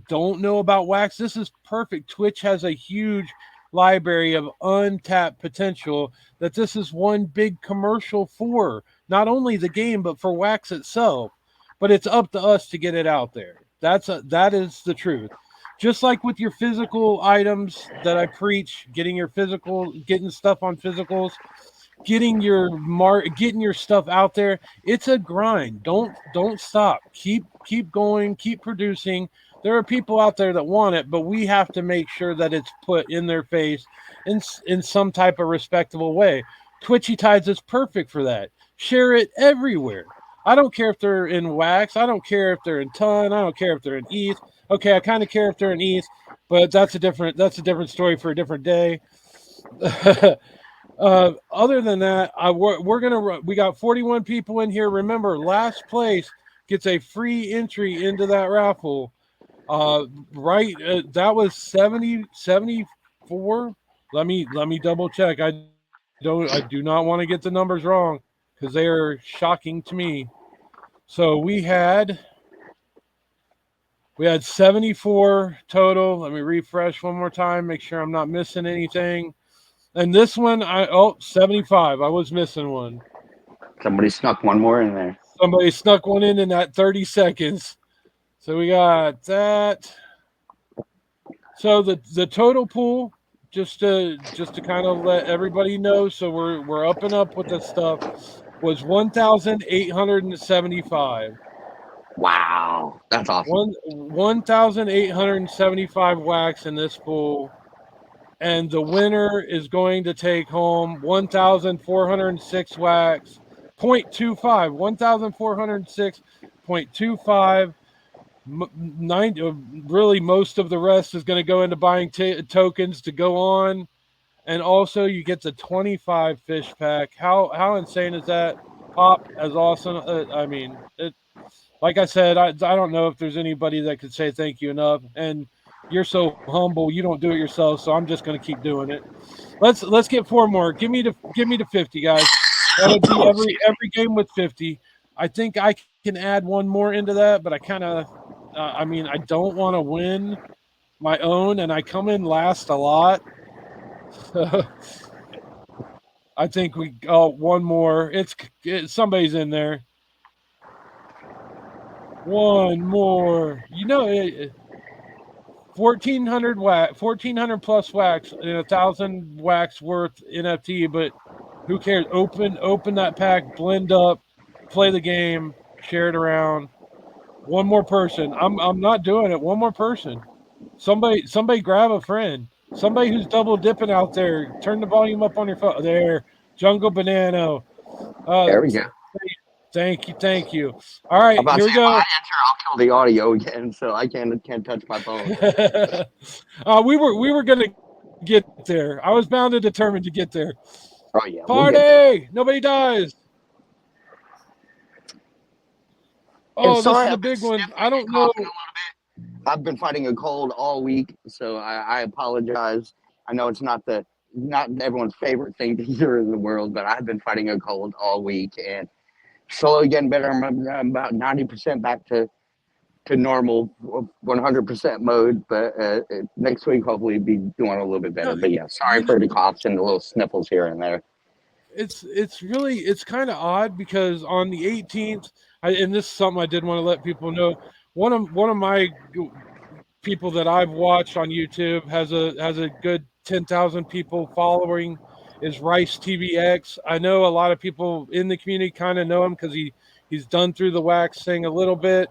don't know about Wax, this is perfect. Twitch has a huge library of untapped potential that this is one big commercial for not only the game but for Wax itself. But it's up to us to get it out there. That is the truth. Just like with your physical items that I preach, getting stuff on physicals, getting your stuff out there. It's a grind. Don't stop. Keep going, keep producing. There are people out there that want it, but we have to make sure that it's put in their face in some type of respectable way. Twitchy Tides is perfect for that. Share it everywhere. I don't care if they're in Wax. I don't care if they're in Ton. I don't care if they're in ETH. Okay, I kind of care if they're in ETH, but that's a different story for a different day. Other than that, we got 41 people in here. Remember, last place gets a free entry into that raffle. That was 74. Let me double check. I do not want to get the numbers wrong because they are shocking to me. So we had 74 total. Let me refresh one more time, make sure I'm not missing anything. And this one, 75. I was missing one. Somebody snuck one more in there. Somebody snuck one in that 30 seconds. So we got that. So the total pool, just to kind of let everybody know, so we're up and up with this stuff, was 1,875. Wow, that's awesome. 1,875 wax in this pool. And the winner is going to take home 1,406 wax, 0.25, 1,406.25. Really, most of the rest is going to go into buying tokens to go on. And also, you get the 25 fish pack. How insane is that? Pop, as awesome. Like I said, I don't know if there's anybody that could say thank you enough. And you're so humble, you don't do it yourself, so I'm just going to keep doing it. Let's get four more. Give me the 50, guys. That would be every game with 50. I think I can add one more into that, but I kind of, I don't want to win my own, and I come in last a lot. So I think we one more. Somebody's in there. One more. 1,400 plus wax and 1,000 wax worth NFT, but who cares? Open that pack, blend up, play the game, share it around. One more person. I'm not doing it. One more person. Somebody grab a friend. Somebody who's double dipping out there. Turn the volume up on your phone. There, Jungle Banana. There we go. Thank you. All right, I'm about to here say, we if I go. enter, I'll kill the audio again, so I can't touch my phone. We were gonna get there. I was bound and determined to get there. Oh yeah, we'll get there. Party! Nobody dies. And Oh, this sorry, is a I've been big one. sniffling I and don't know. coughing a little bit. I've been fighting a cold all week, so I apologize. I know it's not everyone's favorite thing to hear in the world, but I've been fighting a cold all week and slowly getting better. I'm about 90% back to normal 100% mode, but next week hopefully be doing a little bit better. No, But yeah, sorry you for know, the coughs and the little sniffles here and there. it's kind of odd because on the 18th, and this is something I did want to let people know. One of my people that I've watched on YouTube has a good 10,000 people following is Rice TVX. I know a lot of people in the community kind of know him because he's done through the wax thing a little bit,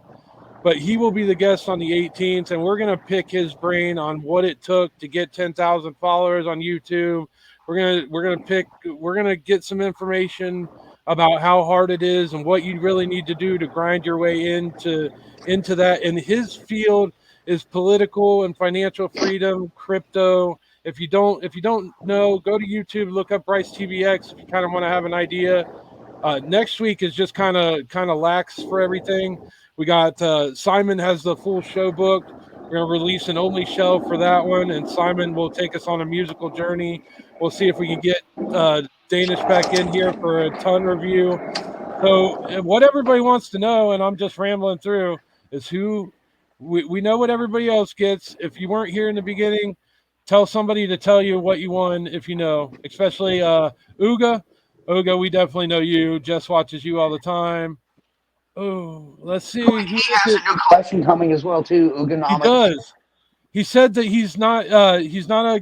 but he will be the guest on the 18th, and we're gonna pick his brain on what it took to get 10,000 followers on YouTube. We're gonna get some information about how hard it is and what you really need to do to grind your way into that. And his field is political and financial freedom, crypto. If you don't know, go to YouTube, look up Bryce TVX if you kind of want to have an idea. Next week is just kind of lax for everything. We got Simon has the full show booked. We're gonna release an only show for that one, and Simon will take us on a musical journey. We'll see if we can get Danish back in here for a ton review. So what everybody wants to know, and I'm just rambling through, is who we know what everybody else gets. If you weren't here in the beginning, tell somebody to tell you what you won if you know, especially Uga. Uga, we definitely know you. Jess watches you all the time. Oh, let's see. He Who is has it? a new collection coming as well too, He Ugonomics. does. He said that he's not he's not a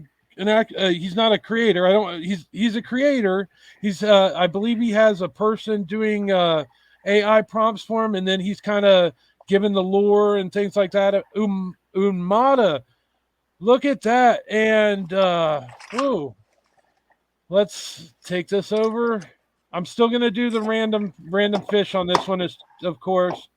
creator. I don't he's a creator. He's I believe he has a person doing AI prompts for him, and then he's kind of given the lore and things like that. Umada, look at that. And whoa, let's take this over. I'm still gonna do the random fish on this one, is of course.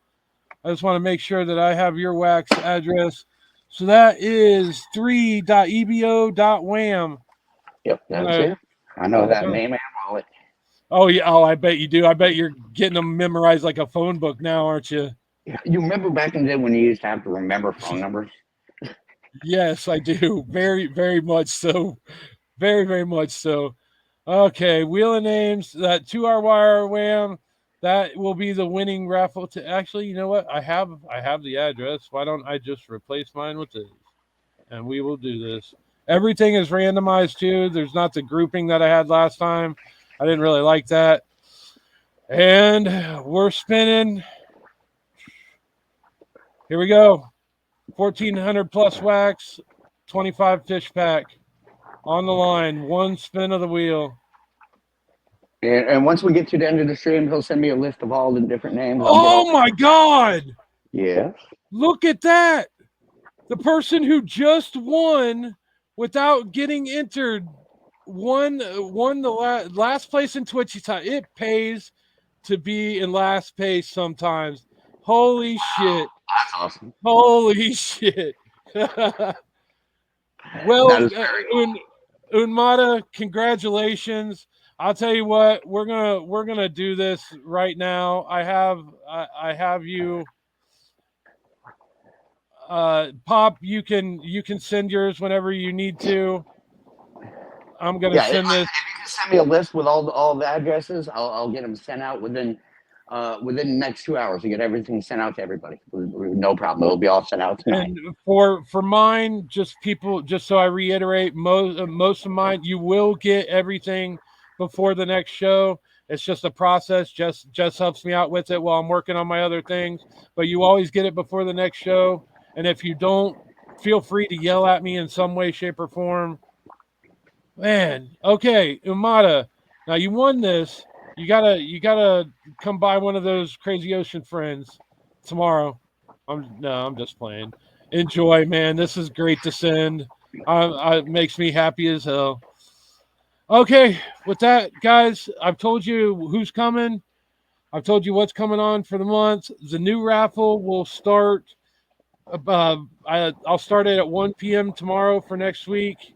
I just want to make sure that I have your wax address. So that is 3.ebo.wham. Yep, I'm that's gonna, it. I know that gonna, name and wallet. oh yeah, oh I bet you do. I bet you're getting them memorized like a phone book now, aren't you? You remember back in the day when you used to have to remember phone numbers? Yes, I do. Very much so. Very much so. Okay, wheel of names. That 2 hour wire wham. That will be the winning raffle. Actually, you know what? I have the address. Why don't I just replace mine with this? And we will do this. Everything is randomized too. There's not the grouping that I had last time. I didn't really like that. And we're spinning. Here we go. 1,400 plus wax, 25 fish pack on the line. One spin of the wheel. And once we get to the end of the stream, he'll send me a list of all the different names. I'll get all. Oh my God! Yes. Look at that. The person who just won without getting entered won the last place in Twitchy time. It pays to be in last place sometimes. Holy shit. That's awesome. Holy shit. Well, That is very cool. Unmata, congratulations. I'll tell you what, we're gonna do this right now. I have you Pop, you can send yours whenever you need to. I'm gonna Yeah, if send this. you can send me a list with all the addresses, I'll get them sent out within within the next 2 hours to get everything sent out to everybody. No problem. It'll be all sent out tonight. And for mine, just so I reiterate, most of mine, you will get everything before the next show. It's just a process. Just helps me out with it while I'm working on my other things. But you always get it before the next show. And if you don't, feel free to yell at me in some way, shape, or form. Man, okay, Umada. Now you won this. You gotta come by one of those Crazy Ocean friends tomorrow. I'm just playing. Enjoy, man. This is great to send. It makes me happy as hell. Okay, with that, guys, I've told you who's coming. I've told you what's coming on for the month. The new raffle will start. I'll start it at 1 p.m. tomorrow for next week.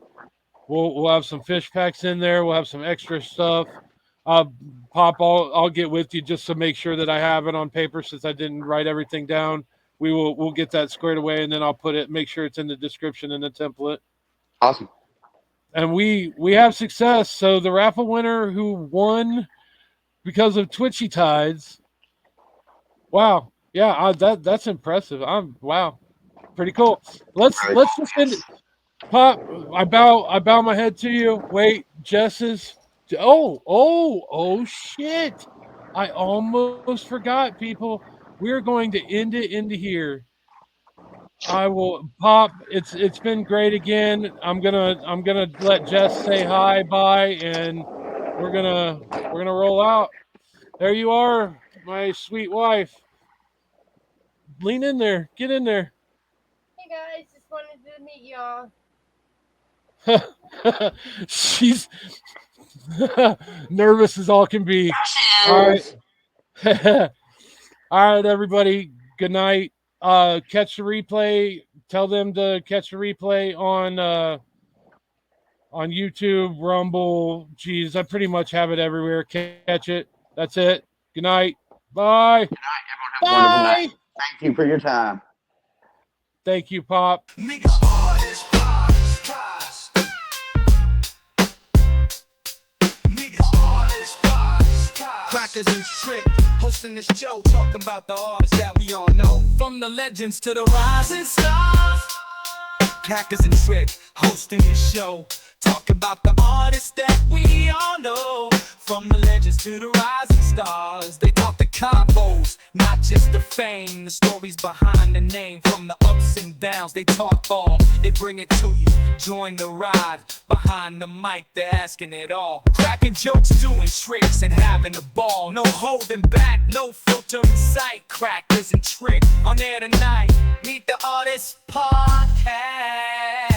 We'll have some fish packs in there. We'll have some extra stuff. Pop, I'll get with you just to make sure that I have it on paper since I didn't write everything down. We'll get that squared away, and then I'll make sure it's in the description in the template. Awesome. And we have success. So the raffle winner who won because of Twitchy Tides. Wow. Yeah, that's impressive. Wow. Pretty cool. Let's just end it. Pop, I bow my head to you. Wait, Jess's. Oh shit. I almost forgot, people. We're going to end it into here. I will Pop. It's been great again. I'm gonna let Jess say hi, bye, and we're gonna roll out. There you are, my sweet wife. Lean in there. Get in there. Hey guys, just wanted to meet y'all. She's nervous as all can be. All right. All right, everybody. Good night. Catch the replay. Tell them to catch the replay on YouTube, Rumble. Geez, I pretty much have it everywhere. Catch it. That's it. Good night. Bye. Good night, everyone. Have a wonderful night. Thank you for your time. Thank you, Pop. Crackers and Trick, hosting this show, talking about the artists that we all know. From the legends to the rising stars. Crackers and Trick, hosting this show, talking about the artists that we all know. From the legends to the rising stars, they talk the combos, not just the fame, the stories behind the name. From the ups and downs, they talk all, they bring it to you. Join the ride, behind the mic, they're asking it all. Cracking jokes, doing tricks, and having a ball. No holding back, no filter in sight. Crackers and Trick, on air tonight. Meet the Artist Podcast.